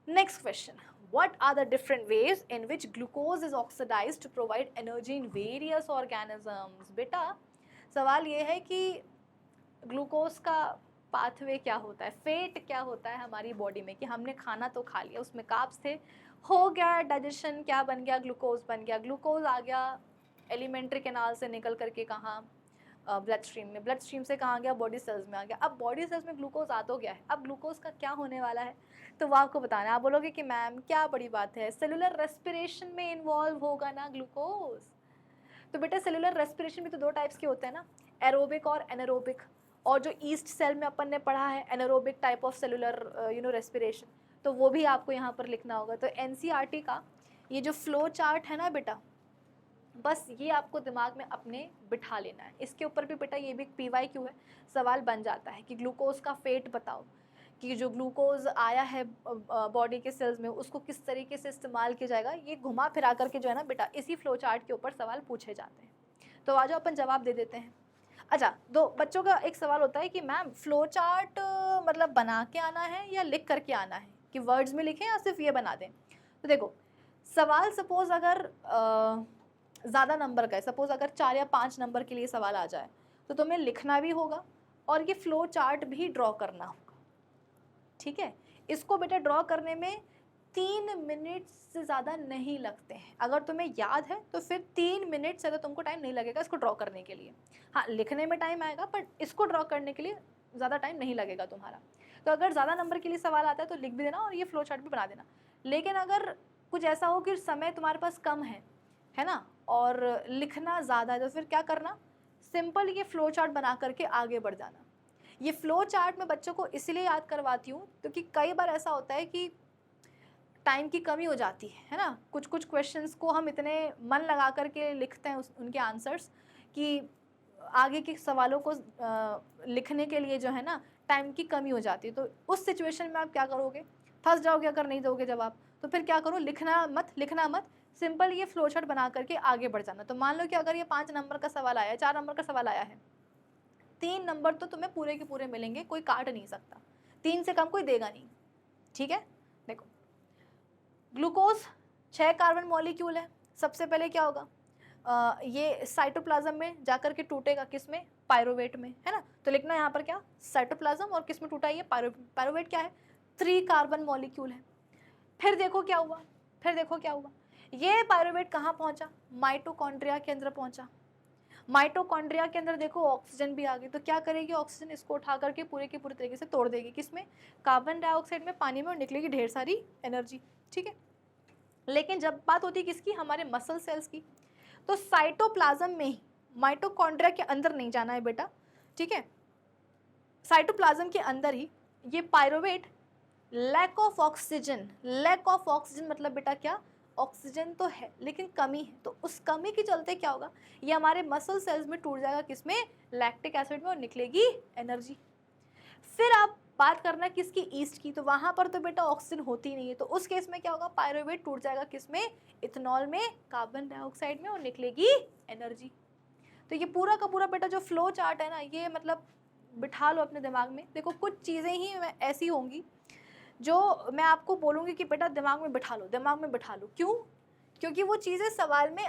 next question. What are the different ways in which glucose is oxidized to provide energy in various organisms? बेटा सवाल ये है कि glucose का pathway क्या होता है, फेट क्या होता है हमारी बॉडी में, कि हमने खाना तो खा लिया, उसमें कार्ब्स थे, हो गया डाइजेशन, क्या बन गया, ग्लूकोज बन गया, ग्लूकोज आ गया एलिमेंट्री कैनाल से निकल करके कहाँ, ब्लड स्ट्रीम में, ब्लड स्ट्रीम से कहाँ गया, बॉडी सेल्स में आ गया। अब बॉडी सेल्स में ग्लूकोज आ तो गया है, अब ग्लूकोज का क्या होने वाला है, तो वो आपको बताना है। आप बोलोगे कि मैम क्या बड़ी बात है, सेलुलर रेस्पिरेशन में इन्वॉल्व होगा ना ग्लूकोज। तो बेटा सेलुलर रेस्पिरेशन भी तो दो टाइप्स के होते हैं ना, एरोबिक और एनारोबिक। और जो ईस्ट सेल में अपन ने पढ़ा है anaerobic type of cellular respiration, तो वो भी आपको यहाँ पर लिखना होगा। तो NCERT का ये जो फ्लो चार्ट है ना बेटा, बस ये आपको दिमाग में अपने बिठा लेना है। इसके ऊपर भी बेटा ये भी PYQ है, सवाल बन जाता है कि ग्लूकोज का फेट बताओ, कि जो ग्लूकोज आया है बॉडी के सेल्स में उसको किस तरीके से इस्तेमाल किया जाएगा। ये घुमा फिरा करके जो है ना बेटा इसी फ्लो चार्ट के ऊपर सवाल पूछे जाते हैं। तो आ जाओ अपन जवाब दे देते हैं। अच्छा, दो बच्चों का एक सवाल होता है कि मैम फ्लो चार्ट मतलब बना के आना है या लिख करके आना है, कि वर्ड्स में लिखें या सिर्फ ये बना दें। तो देखो सवाल सपोज अगर ज़्यादा नंबर का है, सपोज अगर 4 या 5 नंबर के लिए सवाल आ जाए, तो तुम्हें लिखना भी होगा और ये फ्लो चार्ट भी ड्रॉ करना होगा। ठीक है, इसको बेटा ड्रॉ करने में 3 मिनट से ज़्यादा नहीं लगते हैं। अगर तुम्हें याद है तो फिर 3 मिनट से ज़्यादा तुमको टाइम नहीं लगेगा इसको ड्रॉ करने के लिए। हाँ, लिखने में टाइम आएगा, पर इसको ड्रॉ करने के लिए ज़्यादा टाइम नहीं लगेगा तुम्हारा। तो अगर ज़्यादा नंबर के लिए सवाल आता है तो लिख भी देना और ये फ्लो चार्ट भी बना देना। लेकिन अगर कुछ ऐसा हो कि समय तुम्हारे पास कम है ना, और लिखना ज़्यादा है, तो फिर क्या करना, सिंपल ये फ्लो चार्ट बना करके आगे बढ़ जाना। ये फ्लो चार्ट मैं बच्चों को इसलिए याद करवाती हूँ क्योंकि कई बार ऐसा होता है कि टाइम की कमी हो जाती है ना, कुछ कुछ क्वेश्चंस को हम इतने मन लगा करके लिखते हैं उनके आंसर्स, कि आगे के सवालों को लिखने के लिए जो है ना टाइम की कमी हो जाती है। तो उस सिचुएशन में आप क्या करोगे, फंस जाओगे अगर नहीं दोगे जवाब। तो फिर क्या करो, लिखना मत, सिंपल ये फ्लो चार्ट बना करके आगे बढ़ जाना। तो मान लो कि अगर ये 5 नंबर का सवाल आया है, 4 नंबर का सवाल आया है, 3 नंबर तो तुम्हें पूरे के पूरे मिलेंगे, कोई काट नहीं सकता, 3 से कम कोई देगा नहीं। ठीक है, देखो ग्लूकोज 6 कार्बन मॉलिक्यूल है। सबसे पहले क्या होगा, ये साइटोप्लाज्म में जाकर के टूटेगा, किसमें, पायरोवेट में, है ना। तो लिखना यहाँ पर क्या, साइटोप्लाज्म, और किस में टूटा, ये पायरोवेट क्या है, 3 कार्बन मॉलिक्यूल है। फिर देखो क्या हुआ, ये पायरोवेट कहाँ पहुँचा, माइटोकॉन्ड्रिया के अंदर पहुँचा। माइटोकॉन्ड्रिया के अंदर देखो ऑक्सीजन भी आ गई, तो क्या करेगी ऑक्सीजन, इसको उठा करके पूरे के पूरे तरीके से तोड़ देगी, किसमें, कार्बन डाइऑक्साइड में, पानी में, और निकलेगी ढेर सारी एनर्जी। ठीक है, लेकिन जब बात होती है किसकी, हमारे मसल सेल्स की, तो साइटोप्लाज्म में ही, माइटोकॉन्ड्रिया के अंदर नहीं जाना है बेटा। ठीक है, साइटोप्लाज्म के अंदर ही ये पायरोवेट लैक ऑफ ऑक्सीजन मतलब बेटा क्या, ऑक्सीजन तो है लेकिन कमी है, तो उस कमी के चलते क्या होगा, ये हमारे मसल सेल्स में टूट जाएगा, किसमें, लैक्टिक एसिड में, और निकलेगी एनर्जी। फिर आप बात करना किसकी, ईस्ट की, तो वहाँ पर तो बेटा ऑक्सीजन होती नहीं है, तो उस केस में क्या होगा, पायरोवेट टूट जाएगा, किसमें, इथेनॉल में, कार्बन डाइऑक्साइड में, और निकलेगी एनर्जी। तो ये पूरा का पूरा बेटा जो फ्लो चार्ट है ना, ये मतलब बिठा लो अपने दिमाग में। देखो कुछ चीज़ें ही ऐसी होंगी जो मैं आपको बोलूँगी कि बेटा दिमाग में बिठा लो। क्यों, क्योंकि वो चीज़ें सवाल में,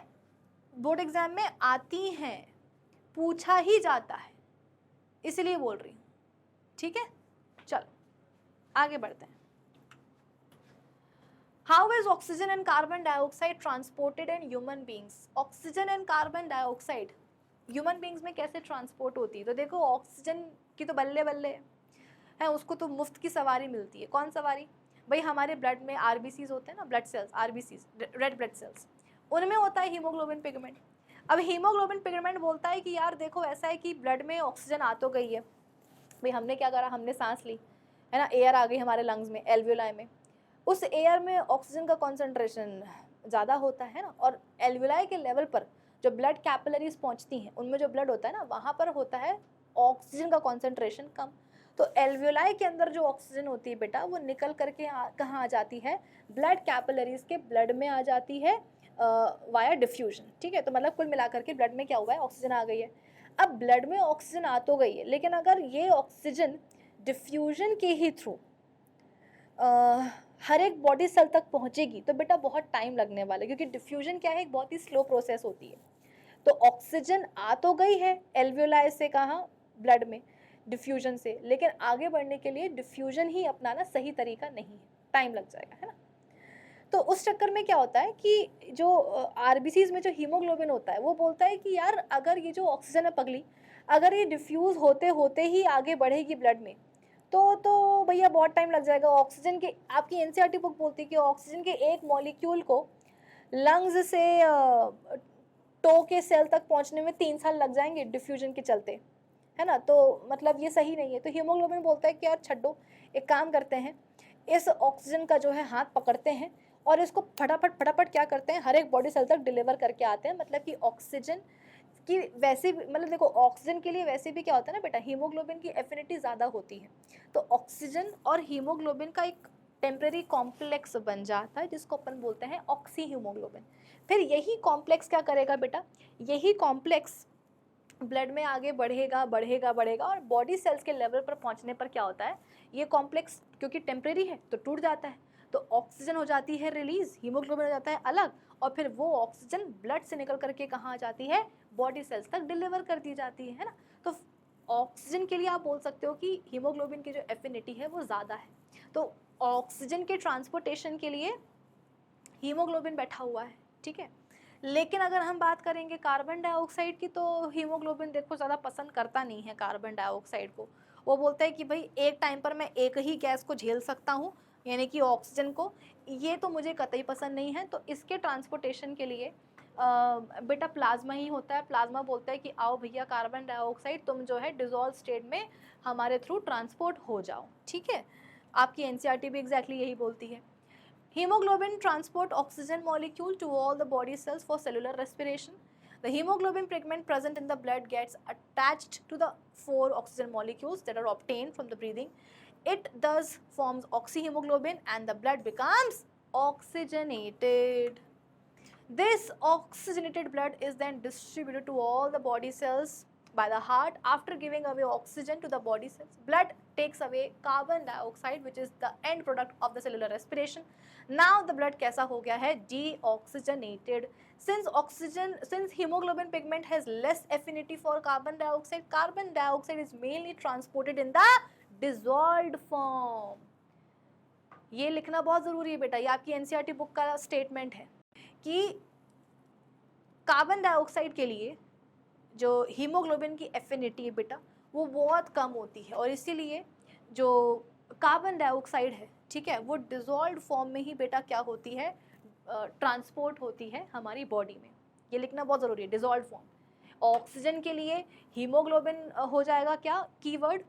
बोर्ड एग्जाम में आती हैं, पूछा ही जाता है, इसलिए बोल रही हूँ। ठीक है, चलो आगे बढ़ते हैं। How is oxygen and carbon dioxide transported in human beings? Oxygen and carbon dioxide human beings में कैसे ट्रांसपोर्ट होती है? तो देखो ऑक्सीजन की तो बल्ले बल्ले है, उसको तो मुफ्त की सवारी मिलती है। कौन सवारी? भाई हमारे ब्लड में आरबीसीज होते हैं ना, blood cells, RBCs, red blood cells, उनमें होता है हीमोग्लोबिन पिगमेंट। अब हीमोग्लोबिन पिगमेंट बोलता है कि यार देखो ऐसा है कि ब्लड में ऑक्सीजन आ तो गई है, भाई हमने क्या करा, हमने सांस ली है ना, एयर आ गई हमारे लंग्स में, एल्वियोलाई में, उस एयर में ऑक्सीजन का कॉन्सेंट्रेशन ज़्यादा होता है ना, और एल्वियोलाई के लेवल पर जो ब्लड कैपिलरीज पहुंचती हैं उनमें जो ब्लड होता है ना, वहाँ पर होता है ऑक्सीजन का कॉन्सेंट्रेशन कम। तो एल्वियोलाई के अंदर जो ऑक्सीजन होती है बेटा, वो निकल करके कहाँ आ जाती है, ब्लड कैपिलरीज के ब्लड में आ जाती है वाया डिफ्यूजन। ठीक है, तो मतलब कुल मिलाकर के ब्लड में क्या हुआ है, ऑक्सीजन आ गई है। अब ब्लड में ऑक्सीजन आ तो गई है, लेकिन अगर ये ऑक्सीजन डिफ्यूजन के ही थ्रू हर एक बॉडी सेल तक पहुंचेगी तो बेटा बहुत टाइम लगने वाला है, क्योंकि डिफ्यूजन क्या है, एक बहुत ही स्लो प्रोसेस होती है। तो ऑक्सीजन आ तो गई है एल्वियोलाई से, कहाँ, ब्लड में, डिफ्यूजन से, लेकिन आगे बढ़ने के लिए डिफ्यूजन ही अपनाना सही तरीका नहीं है, टाइम लग जाएगा, है ना। तो उस चक्कर में क्या होता है कि जो आरबीसीज में जो हीमोग्लोबिन होता है वो बोलता है कि यार अगर ये जो ऑक्सीजन है पगली, अगर ये डिफ्यूज़ होते होते ही आगे बढ़ेगी ब्लड में, तो भैया बहुत टाइम लग जाएगा। ऑक्सीजन के, आपकी एनसीईआरटी बुक बोलती है कि ऑक्सीजन के एक मॉलिक्यूल को लंग्स से टो के सेल तक पहुंचने में 3 साल लग जाएंगे डिफ्यूजन के चलते, है ना। तो मतलब ये सही नहीं है। तो हीमोग्लोबिन बोलता है कि यार छड्डो, एक काम करते हैं, इस ऑक्सीजन का जो है हाथ पकड़ते हैं और इसको फटाफट क्या करते हैं, हर एक बॉडी सेल तक डिलीवर करके आते हैं। मतलब कि ऑक्सीजन की वैसे भी, मतलब देखो ऑक्सीजन के लिए वैसे भी क्या होता है ना बेटा, हीमोग्लोबिन की एफिनिटी ज़्यादा होती है। तो ऑक्सीजन और हीमोग्लोबिन का एक टेम्परेरी कॉम्प्लेक्स बन जाता है जिसको अपन बोलते हैं ऑक्सी हीमोग्लोबिन। फिर यही कॉम्प्लेक्स क्या करेगा बेटा, यही कॉम्प्लेक्स ब्लड में आगे बढ़ेगा बढ़ेगा बढ़ेगा और बॉडी सेल्स के लेवल पर पहुंचने पर क्या होता है, ये कॉम्प्लेक्स क्योंकि टेम्परेरी है तो टूट जाता है। तो ऑक्सीजन हो जाती है रिलीज, हीमोग्लोबिन हो जाता है अलग, और फिर वो ऑक्सीजन ब्लड से निकल करके कहाँ आ जाती है, बॉडी सेल्स तक डिलीवर कर दी जाती है ना। तो ऑक्सीजन के लिए आप बोल सकते हो कि हीमोग्लोबिन की जो एफिनिटी है वो ज़्यादा है। तो ऑक्सीजन के ट्रांसपोर्टेशन के लिए हीमोग्लोबिन बैठा हुआ है, ठीक है। लेकिन अगर हम बात करेंगे कार्बन डाइऑक्साइड की, तो हीमोग्लोबिन देखो ज़्यादा पसंद करता नहीं है कार्बन डाइऑक्साइड को। वो बोलता है कि भाई एक टाइम पर मैं एक ही गैस को झेल सकता हूँ, यानी कि ऑक्सीजन को, ये तो मुझे कतई पसंद नहीं है। तो इसके ट्रांसपोर्टेशन के लिए बेटा प्लाज्मा ही होता है। प्लाज्मा बोलता है कि आओ भैया कार्बन डाइऑक्साइड तुम जो है डिजोल्व स्टेट में हमारे थ्रू ट्रांसपोर्ट हो जाओ, ठीक है। आपकी एनसीईआरटी भी एग्जैक्टली यही बोलती है। Hemoglobin transport oxygen molecule to all the body cells for cellular respiration. The hemoglobin pigment present in the blood gets attached to the 4 oxygen molecules that are obtained from the breathing. It thus forms oxyhemoglobin and the blood becomes oxygenated. This oxygenated blood is then distributed to all the body cells by the heart. After giving away oxygen to the body cells, blood takes away carbon dioxide, which is the end product of the cellular respiration. Now the blood कैसा हो गया है, deoxygenated. Since hemoglobin pigment has less affinity for carbon dioxide is mainly transported in the dissolved form. ये लिखना बहुत ज़रूरी है बेटा, ये आपकी एनसीईआरटी बुक का स्टेटमेंट है कि कार्बन डाइऑक्साइड के लिए जो हीमोग्लोबिन की एफिनिटी है बेटा वो बहुत कम होती है, और इसीलिए जो कार्बन डाइऑक्साइड है, ठीक है, वो डिजॉल्व्ड फॉर्म में ही बेटा क्या होती है, ट्रांसपोर्ट होती है हमारी बॉडी में। ये लिखना बहुत ज़रूरी है, डिजॉल्व्ड फॉर्म। ऑक्सीजन के लिए हीमोग्लोबिन हो जाएगा क्या, कीवर्ड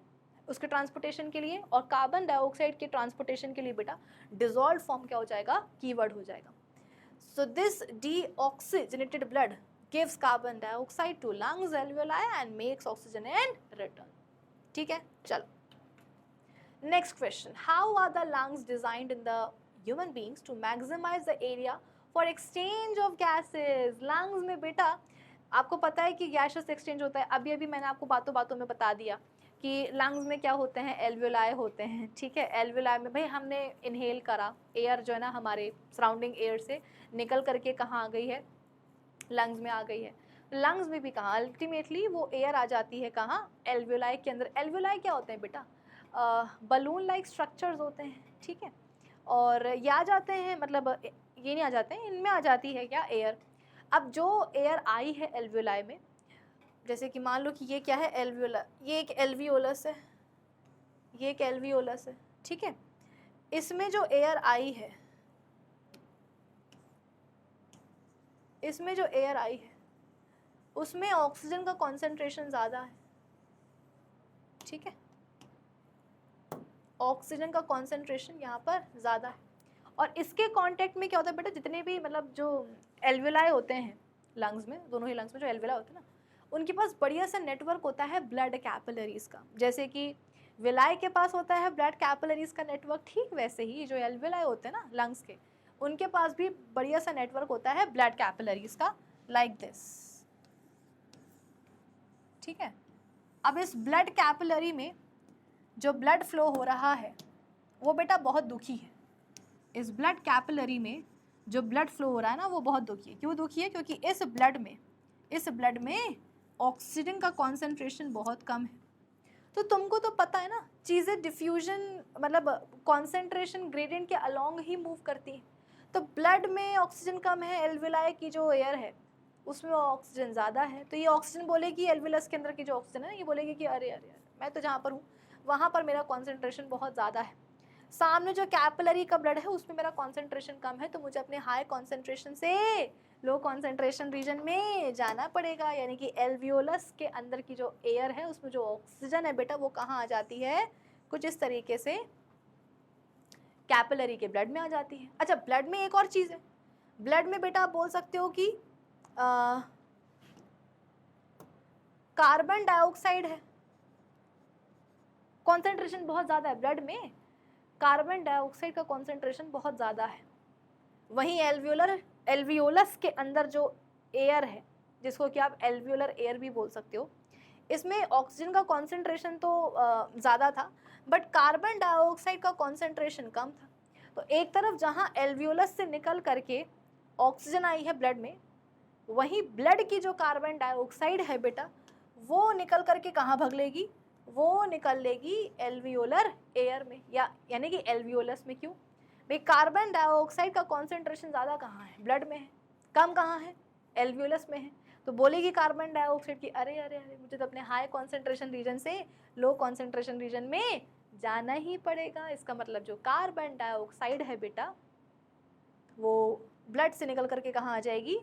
उसके ट्रांसपोर्टेशन के लिए, और कार्बन डाइऑक्साइड के ट्रांसपोर्टेशन के लिए बेटा डिजॉल्व्ड फॉर्म क्या हो जाएगा, कीवर्ड हो जाएगा। So this deoxygenated blood gives carbon dioxide to lungs alveoli and makes oxygen in return. ठीक है, चलो next question. How are the lungs designed in the human beings to maximize the area for exchange of gases? lungs में बेटा आपको पता है कि gases exchange होता है। अभी अभी मैंने आपको बातों बातों में बता दिया कि लंग्स में क्या होते हैं, एल्वियोलाई होते हैं, ठीक है। एल्वियोलाई में भाई हमने इनहेल करा, एयर जो है ना हमारे सराउंडिंग एयर से निकल करके कहाँ आ गई है, लंग्स में आ गई है। लंग्स में भी कहाँ, अल्टीमेटली वो एयर आ जाती है कहाँ, एल्वियोलाई के अंदर। एल्वियोलाई क्या होते हैं बेटा, बलून लाइक स्ट्रक्चर्स होते हैं, ठीक है। और ये आ जाते हैं, मतलब ये नहीं आ जाते हैं, इनमें आ जाती है क्या, एयर। अब जो एयर आई है एल्वियोलाई में, जैसे कि मान लो कि ये क्या है, एल्वियोला, ये एक एल्वियोलस है, ये एक एल्वियोलस है, ठीक है। इसमें जो एयर आई है, इसमें जो एयर आई है उसमें ऑक्सीजन का कॉन्सेंट्रेशन ज़्यादा है, ठीक है। ऑक्सीजन का कॉन्सेंट्रेशन यहाँ पर ज़्यादा है, और इसके कांटेक्ट में क्या होता है बेटा, जितने भी मतलब जो एल्वियोलाई होते हैं लंग्स में, दोनों ही लंग्स में जो एल्वियोलाई होते हैं ना, उनके पास बढ़िया सा नेटवर्क होता है ब्लड कैपिलरीज का। जैसे कि विलाई के पास होता है ब्लड कैपिलरीज का नेटवर्क, ठीक वैसे ही जो एल्वियोलाई होते हैं ना लंग्स के, उनके पास भी बढ़िया सा नेटवर्क होता है ब्लड कैपिलरीज का, लाइक दिस, ठीक है। अब इस ब्लड कैपिलरी में जो ब्लड फ्लो हो रहा है वो बेटा बहुत दुखी है। इस ब्लड कैपिलरी में जो ब्लड फ्लो हो रहा है ना वो बहुत दुखी है। क्यों दुखी है? क्योंकि इस ब्लड में ऑक्सीजन का कॉन्सेंट्रेशन बहुत कम है। तो तुमको तो पता है ना, चीज़ें डिफ्यूजन मतलब कॉन्सेंट्रेशन ग्रेडियंट के अलोंग ही मूव करती हैं। तो ब्लड में ऑक्सीजन कम है, एल्वियोलाई की जो एयर है उसमें ऑक्सीजन ज़्यादा है, तो ये ऑक्सीजन बोलेगी, एल्वियोलस के अंदर की जो ऑक्सीजन है ये बोलेगी कि अरे अरे अरे मैं तो जहाँ पर हूँ वहाँ पर मेरा कॉन्सेंट्रेशन बहुत ज़्यादा है, सामने जो कैपिलरी का ब्लड है उसमें मेरा कॉन्सेंट्रेशन कम है, तो मुझे अपने हाई कॉन्सेंट्रेशन से लो कॉन्सेंट्रेशन रीजन में जाना पड़ेगा। यानी कि एल्वियोलस के अंदर की जो एयर है उसमें जो ऑक्सीजन है बेटा वो कहाँ आ जाती है, कुछ इस तरीके से कैपिलरी के ब्लड में आ जाती है। अच्छा, ब्लड में एक और चीज़ है, ब्लड में बेटा आप बोल सकते हो कि कार्बन डाइऑक्साइड है, कॉन्सेंट्रेशन बहुत ज़्यादा है ब्लड में, कार्बन डाइऑक्साइड का कॉन्सेंट्रेशन बहुत ज़्यादा है। वहीं एल्वियोलस के अंदर जो एयर है, जिसको कि आप एल्वियोलर एयर भी बोल सकते हो, इसमें ऑक्सीजन का कॉन्सेंट्रेशन तो ज़्यादा था, बट कार्बन डाइऑक्साइड का कॉन्सेंट्रेशन कम था। तो एक तरफ जहाँ एल्वियोलस से निकल करके ऑक्सीजन आई है ब्लड में, वहीं ब्लड की जो कार्बन डाइऑक्साइड है बेटा वो निकल करके कहाँ भाग लेगी, वो निकल लेगी एल्वियोलर एयर में, या यानी कि एल्वियोलस में। क्यों भाई? कार्बन डाइऑक्साइड का कॉन्सेंट्रेशन ज़्यादा कहाँ है, ब्लड में है, कम कहाँ है, एल्वियोलस में है। तो बोलेगी कार्बन डाइऑक्साइड की अरे अरे अरे मुझे तो अपने हाई कॉन्सेंट्रेशन रीजन से लो कॉन्सेंट्रेशन रीजन में जाना ही पड़ेगा। इसका मतलब जो कार्बन डाइऑक्साइड है बेटा वो ब्लड से निकल करके कहाँ आ जाएगी,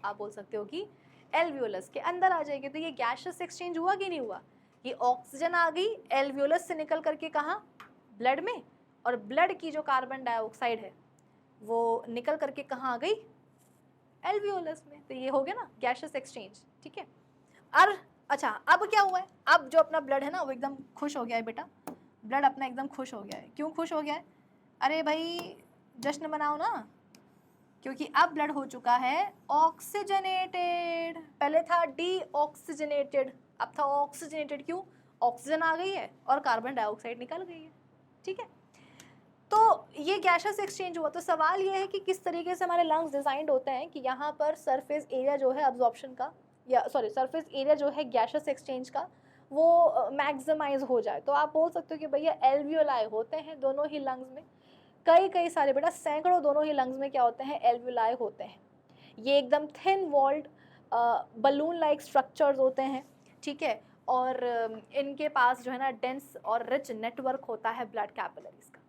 आप बोल सकते हो कि एल्वियोलस के अंदर आ जाएगी। तो ये गैसियस एक्सचेंज हुआ कि नहीं हुआ, कि ऑक्सीजन आ गई एल्वियोलस से निकल करके कहाँ, ब्लड में, और ब्लड की जो कार्बन डाइऑक्साइड है वो निकल करके कहाँ आ गई, एल्वियोलस में। तो ये हो गया ना गैसियस एक्सचेंज, ठीक है। और अच्छा, अब क्या हुआ है, अब जो अपना ब्लड है ना वो एकदम खुश हो गया है बेटा, ब्लड अपना एकदम खुश हो गया है। क्यों खुश हो गया है? अरे भाई जश्न मनाओ ना, क्योंकि अब ब्लड हो चुका है ऑक्सीजनेटेड। पहले था डीऑक्सीजनेटेड, अब था ऑक्सीजनेटेड। क्यों? ऑक्सीजन आ गई है और कार्बन डाइऑक्साइड निकल गई है, ठीक है। तो ये गैसियस एक्सचेंज हुआ। तो सवाल ये है कि किस तरीके से हमारे लंग्स डिजाइंड होते हैं कि यहाँ पर सरफेस एरिया जो है अब्जॉर्प्शन का, या सरफेस एरिया जो है गैसियस एक्सचेंज का वो मैक्सिमाइज हो जाए। तो आप बोल सकते हो कि भैया एल्वियोलाई होते हैं दोनों ही लंग्स में, कई सारे बेटा सैकड़ों दोनों ही लंग्स में क्या होते हैं, एल्वियोलाई होते हैं। ये एकदम thin walled balloon like structures होते हैं, ठीक है। और इनके पास जो है ना डेंस और रिच नेटवर्क होता है ब्लड कैपिलरीज का।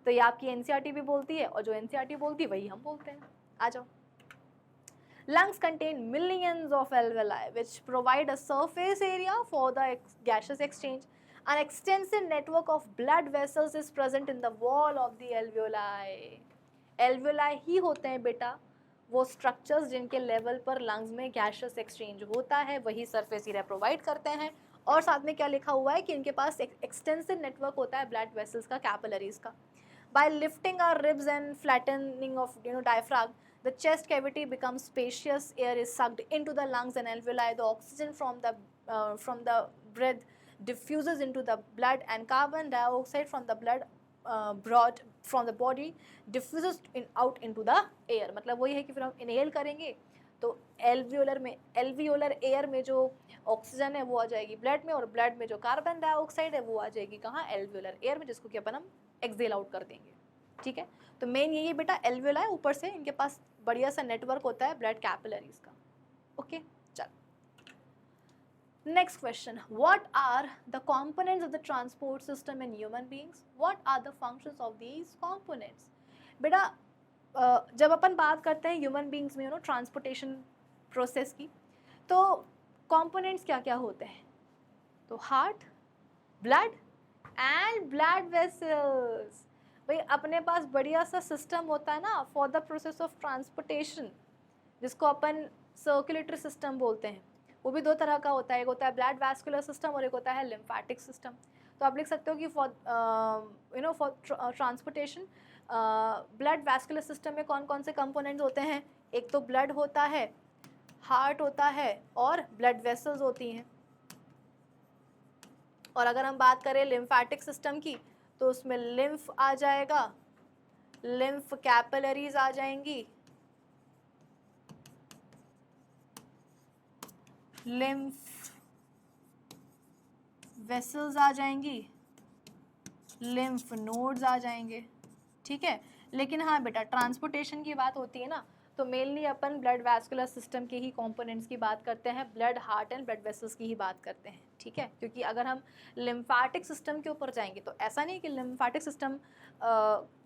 तो ये आपकी एनसीईआरटी भी बोलती है, और जो एनसीईआरटी बोलती है वही हम बोलते हैं। आ जाओ। Lungs contain millions of alveoli which provide a surface area for the gaseous exchange. An extensive network of blood vessels is present in the wall of the alveoli. Alveoli ही होते हैं बेटा वो स्ट्रक्चर्स जिनके लेवल पर lungs में gaseous exchange होता है, वही सरफेस एरिया प्रोवाइड करते हैं। और साथ में क्या लिखा हुआ है कि इनके पास एक्सटेंसिव नेटवर्क होता है ब्लड वेसल्स का, कैपिलरीज का। By lifting our ribs and flattening of diaphragm, the chest cavity becomes spacious. Air is sucked into the lungs and alveoli. The oxygen from the breath diffuses into the blood, and carbon dioxide from the blood brought from the body diffuses out into the air. मतलब वही है कि फिर हम inhale करेंगे तो alveolar air में जो ऑक्सीजन है वो आ जाएगी ब्लड में, और ब्लड में जो कार्बन डाइऑक्साइड है वो आ जाएगी कहाँ, एल्वियोलर एयर में, जिसको कि अपन हम एक्सेल आउट कर देंगे, ठीक है। तो मेन यही बेटा एल्वियोलाई, ऊपर से इनके पास बढ़िया सा नेटवर्क होता है ब्लड कैपिलरीज का, ओके। चल next question, what are the components of the transport system in human beings, what are the functions of these components. बेटा जब अपन बात करते हैं ह्यूमन बीइंग्स में ट्रांसपोर्टेशन प्रोसेस की, तो कंपोनेंट्स क्या क्या होते हैं, तो heart, blood and blood vessels. भाई अपने पास बढ़िया सा सिस्टम होता है ना for the process of transportation, जिसको अपन सर्कुलेटरी सिस्टम बोलते हैं। वो भी दो तरह का होता है, एक होता है ब्लड वैस्कुलर सिस्टम और एक होता है लिम्फेटिक सिस्टम। तो आप लिख सकते हो कि for for transportation blood vascular system में कौन कौन से कंपोनेंट्स होते हैं, एक तो ब्लड होता है, हार्ट होता है और ब्लड वेसल्स होती हैं। और अगर हम बात करें लिम्फेटिक सिस्टम की, तो उसमें लिम्फ आ जाएगा, लिम्फ कैपिलरीज आ जाएंगी, लिम्फ वेसल्स आ जाएंगी, लिम्फ नोड्स आ जाएंगे, ठीक है। लेकिन हाँ बेटा ट्रांसपोर्टेशन की बात होती है ना, तो मेनली अपन ब्लड वैस्कुलर सिस्टम के ही कंपोनेंट्स की बात करते हैं, blood, heart and blood vessels की ही बात करते हैं, ठीक है। क्योंकि अगर हम लिम्फेटिक सिस्टम के ऊपर जाएंगे तो ऐसा नहीं कि लिम्फेटिक सिस्टम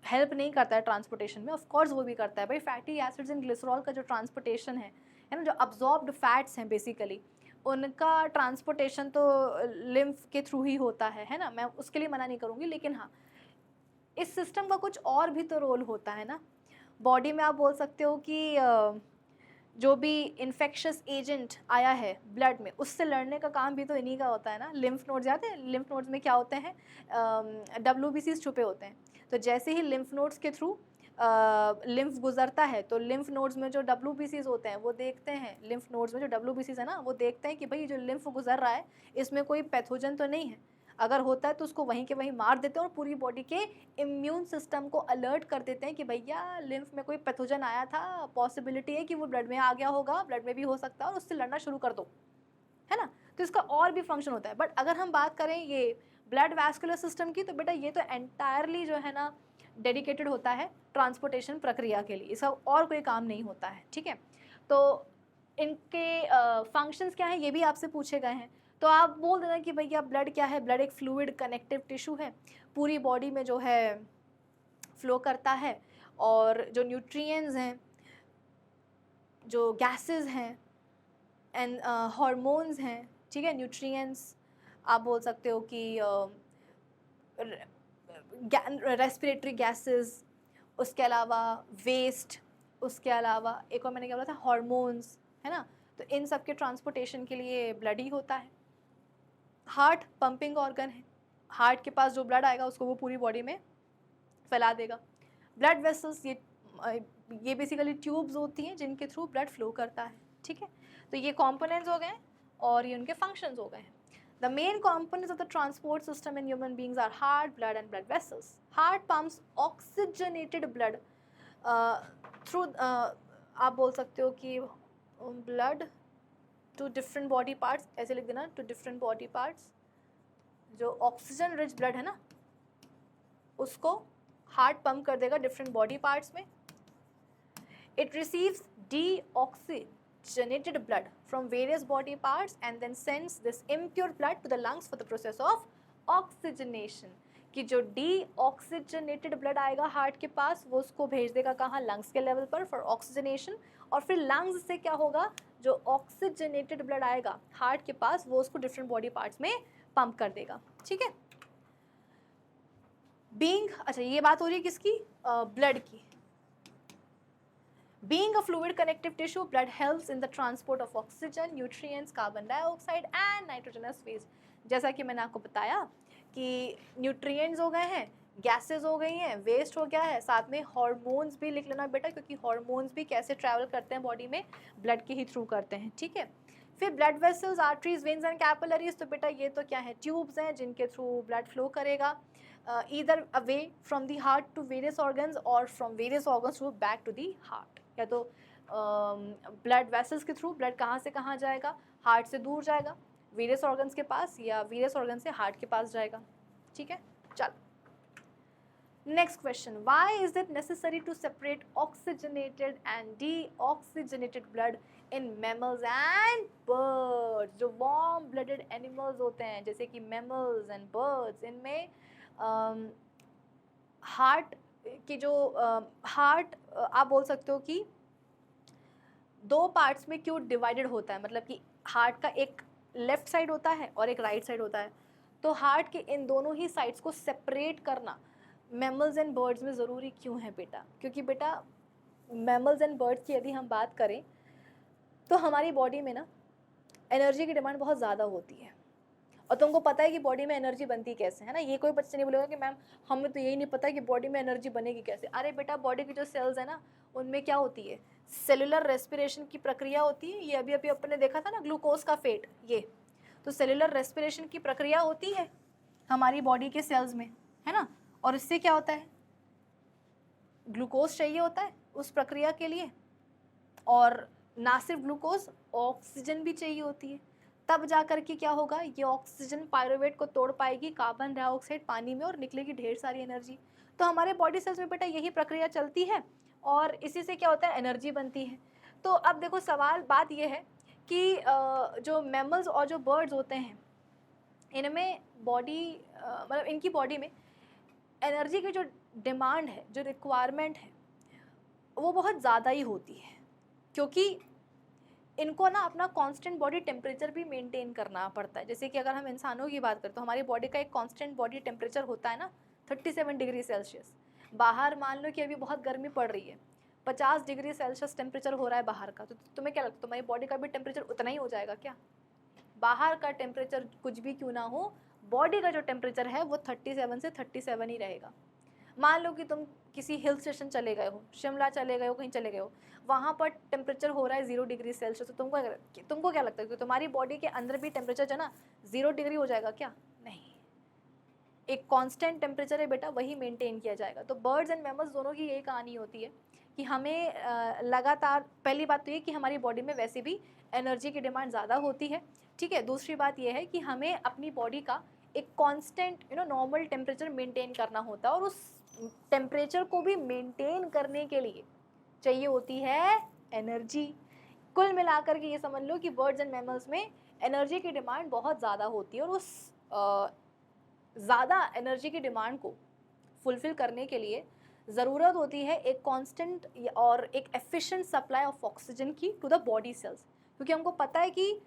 हेल्प नहीं करता है ट्रांसपोर्टेशन में, ऑफ कोर्स वो भी करता है भाई। फैटी एसिड्स एंड ग्लिसरॉल का जो ट्रांसपोर्टेशन है ना, जो अब्जॉर्ब्ड फैट्स हैं बेसिकली, उनका ट्रांसपोर्टेशन तो लिम्फ के थ्रू ही होता है ना, मैं उसके लिए मना नहीं करूँगी। लेकिन हाँ, इस सिस्टम का कुछ और भी तो रोल होता है ना बॉडी में। आप बोल सकते हो कि जो भी इन्फेक्शस एजेंट आया है ब्लड में, उससे लड़ने का काम भी तो इन्हीं का होता है ना। लिम्फ नोड्स जाते हैं, लिम्फ नोड्स में क्या होते हैं, WBCs छुपे होते हैं। तो जैसे ही लिम्फ नोड्स के थ्रू लिम्फ गुजरता है, तो लिम्फ नोड्स में जो WBCs होते हैं वो देखते हैं, लिम्फ नोड्स में जो WBCs है ना, वो देखते हैं कि भाई जो लिम्फ गुजर रहा है इसमें कोई पैथोजन तो नहीं है। अगर होता है तो उसको वहीं के वहीं मार देते हैं और पूरी बॉडी के इम्यून सिस्टम को अलर्ट कर देते हैं कि भैया लिम्फ में कोई पैथोजन आया था, पॉसिबिलिटी है कि वो ब्लड में आ गया होगा, ब्लड में भी हो सकता है, और उससे लड़ना शुरू कर दो, है ना। तो इसका और भी फंक्शन होता है। बट अगर हम बात करें ये ब्लड वैस्कुलर सिस्टम की, तो बेटा ये तो एंटायरली जो है ना डेडिकेटेड होता है ट्रांसपोर्टेशन प्रक्रिया के लिए, इसका और कोई काम नहीं होता है, ठीक है। तो इनके फंक्शंस क्या हैं ये भी आपसे पूछे गए हैं। तो आप बोल देना कि भैया ब्लड क्या है, ब्लड एक फ्लूइड कनेक्टिव टिश्यू है, पूरी बॉडी में जो है फ्लो करता है, और जो न्यूट्रिएंट्स हैं, जो गैसेस हैं एंड हार्मोन्स हैं, ठीक है, न्यूट्रिएंट्स आप बोल सकते हो कि रेस्पिरेटरी गैसेस, उसके अलावा वेस्ट, उसके अलावा एक और मैंने क्या बोला था, हार्मोन्स, है ना। तो इन सब के ट्रांसपोर्टेशन के लिए ब्लड ही होता है। हार्ट पंपिंग ऑर्गन है, हार्ट के पास जो ब्लड आएगा उसको वो पूरी बॉडी में फैला देगा। ब्लड वेसल्स ये बेसिकली ट्यूब्स होती हैं जिनके थ्रू ब्लड फ्लो करता है, ठीक है। तो ये कंपोनेंट्स हो गए और ये उनके फंक्शंस हो गए हैं। The main components of the transport system in human beings are heart, blood and blood vessels. Heart pumps oxygenated blood through आप बोल सकते हो कि blood to different body parts, ऐसे लिख देना, to different body parts। जो ऑक्सीजन रिच ब्लड है ना, उसको हार्ट पंप कर देगा डिफरेंट बॉडी पार्ट्स में। It receives deoxygenated blood from various body parts and then sends this impure blood to the lungs for the process of oxygenation। कि जो deoxygenated blood आएगा heart के पास, वो उसको भेज देगा कहाँ, लंग्स के लेवल पर फॉर ऑक्सीजनेशन। और फिर लंग्स से क्या होगा, जो ऑक्सीजनेटेड ब्लड आएगा हार्ट के पास, वो उसको डिफरेंट बॉडी पार्ट्स में पंप कर देगा, ठीक है। बीइंग, अच्छा ये बात हो रही है किसकी, ब्लड की। Being a fluid connective tissue, blood helps in the transport of oxygen, nutrients, carbon dioxide and nitrogenous waste। जैसा कि मैंने आपको बताया कि न्यूट्रिएंट्स हो गए हैं, गैसेस हो गई हैं, वेस्ट हो गया है, साथ में हार्मोन्स भी लिख लेना बेटा, क्योंकि हार्मोन्स भी कैसे ट्रैवल करते हैं बॉडी में, ब्लड के ही थ्रू करते हैं, ठीक है। फिर blood vessels, arteries, veins and capillaries, तो बेटा ये तो क्या है, ट्यूब्स हैं जिनके थ्रू ब्लड फ्लो करेगा either away from the heart to various organs or from various organs to back to the heart। या तो ब्लड वेसल्स के थ्रू ब्लड कहाँ से कहाँ जाएगा, हार्ट से दूर जाएगा वेरियस ऑर्गन्स के पास, या वेरियस ऑर्गन से हार्ट के पास जाएगा, ठीक है। चल Next question, why is it necessary to separate oxygenated and deoxygenated blood in mammals and birds? जो warm blooded animals होते हैं जैसे कि mammals and birds, इनमें हार्ट की जो हार्ट आप बोल सकते हो कि दो पार्ट्स में क्यों डिवाइडेड होता है, मतलब कि हार्ट का एक लेफ्ट साइड होता है और एक राइट साइड होता है, तो हार्ट के इन दोनों ही साइड्स को सेपरेट करना मैमल्स एंड बर्ड्स में ज़रूरी क्यों है बेटा? क्योंकि बेटा मैमल्स एंड बर्ड्स की यदि हम बात करें तो हमारी बॉडी में ना एनर्जी की डिमांड बहुत ज़्यादा होती है, और तुमको पता है कि बॉडी में एनर्जी बनती कैसे है ना। ये कोई बच्चा नहीं बोलेगा कि मैम हमें तो यही नहीं पता कि बॉडी में एनर्जी बनेगी कैसे। अरे बेटा बॉडी की जो सेल्स है ना उनमें क्या होती है, सेलुलर रेस्पिरेशन की प्रक्रिया होती है। ये अभी अभी अपने देखा था ना ग्लूकोज का फेट, ये तो सेलुलर रेस्पिरेशन की प्रक्रिया होती है हमारी बॉडी के सेल्स में, है ना। और इससे क्या होता है, ग्लूकोज चाहिए होता है उस प्रक्रिया के लिए, और ना सिर्फ ग्लूकोज, ऑक्सीजन भी चाहिए होती है। तब जा कर के क्या होगा, ये ऑक्सीजन पायरुवेट को तोड़ पाएगी कार्बन डाइऑक्साइड पानी में और निकलेगी ढेर सारी एनर्जी। तो हमारे बॉडी सेल्स में बेटा यही प्रक्रिया चलती है और इसी से क्या होता है, एनर्जी बनती है। तो अब देखो सवाल बात ये है कि जो मैमल्स और जो बर्ड्स होते हैं इनमें बॉडी मतलब इनकी बॉडी में एनर्जी की जो डिमांड है, जो रिक्वायरमेंट है, वो बहुत ज़्यादा ही होती है, क्योंकि इनको ना अपना कांस्टेंट बॉडी टेम्परेचर भी मेंटेन करना पड़ता है। जैसे कि अगर हम इंसानों की बात करें तो हमारी बॉडी का एक कांस्टेंट बॉडी टेम्परेचर होता है ना 37 डिग्री सेल्सियस। बाहर मान लो कि अभी बहुत गर्मी पड़ रही है, 50 डिग्री सेल्सियस टेम्परेचर हो रहा है बाहर का, तो तुम्हें क्या लगता है तुम्हारी बॉडी का भी टेम्परेचर उतना ही हो जाएगा क्या? बाहर का टेम्परेचर कुछ भी क्यों ना हो, बॉडी का जो टेम्परेचर है वो 37 से 37 ही रहेगा। मान लो कि तुम किसी हिल स्टेशन चले गए हो, शिमला चले गए हो, कहीं चले गए हो, वहाँ पर टेम्परेचर हो रहा है 0 डिग्री सेल्सियस, तो तुमको क्या लगता है कि तुम्हारी बॉडी के अंदर भी टेम्परेचर जो ना 0 डिग्री हो जाएगा क्या? नहीं, एक कांस्टेंट टेम्परेचर है बेटा, वही मेंटेन किया जाएगा। तो बर्ड्स एंड मैमल्स दोनों की यही कहानी होती है कि हमें लगातार, पहली बात तो ये कि हमारी बॉडी में वैसे भी एनर्जी की डिमांड ज़्यादा होती है, ठीक है। दूसरी बात यह है कि हमें अपनी बॉडी का एक कांस्टेंट नॉर्मल टेम्परेचर मेंटेन करना होता है, और उस टेम्परेचर को भी मेंटेन करने के लिए चाहिए होती है एनर्जी। कुल मिलाकर के ये समझ लो कि बर्ड्स एंड मैमल्स में एनर्जी की डिमांड बहुत ज़्यादा होती है, और उस ज़्यादा एनर्जी की डिमांड को फुलफ़िल करने के लिए ज़रूरत होती है एक कांस्टेंट और एक एफिशिएंट सप्लाई ऑफ ऑक्सीजन की टू द बॉडी सेल्स। क्योंकि हमको पता है कि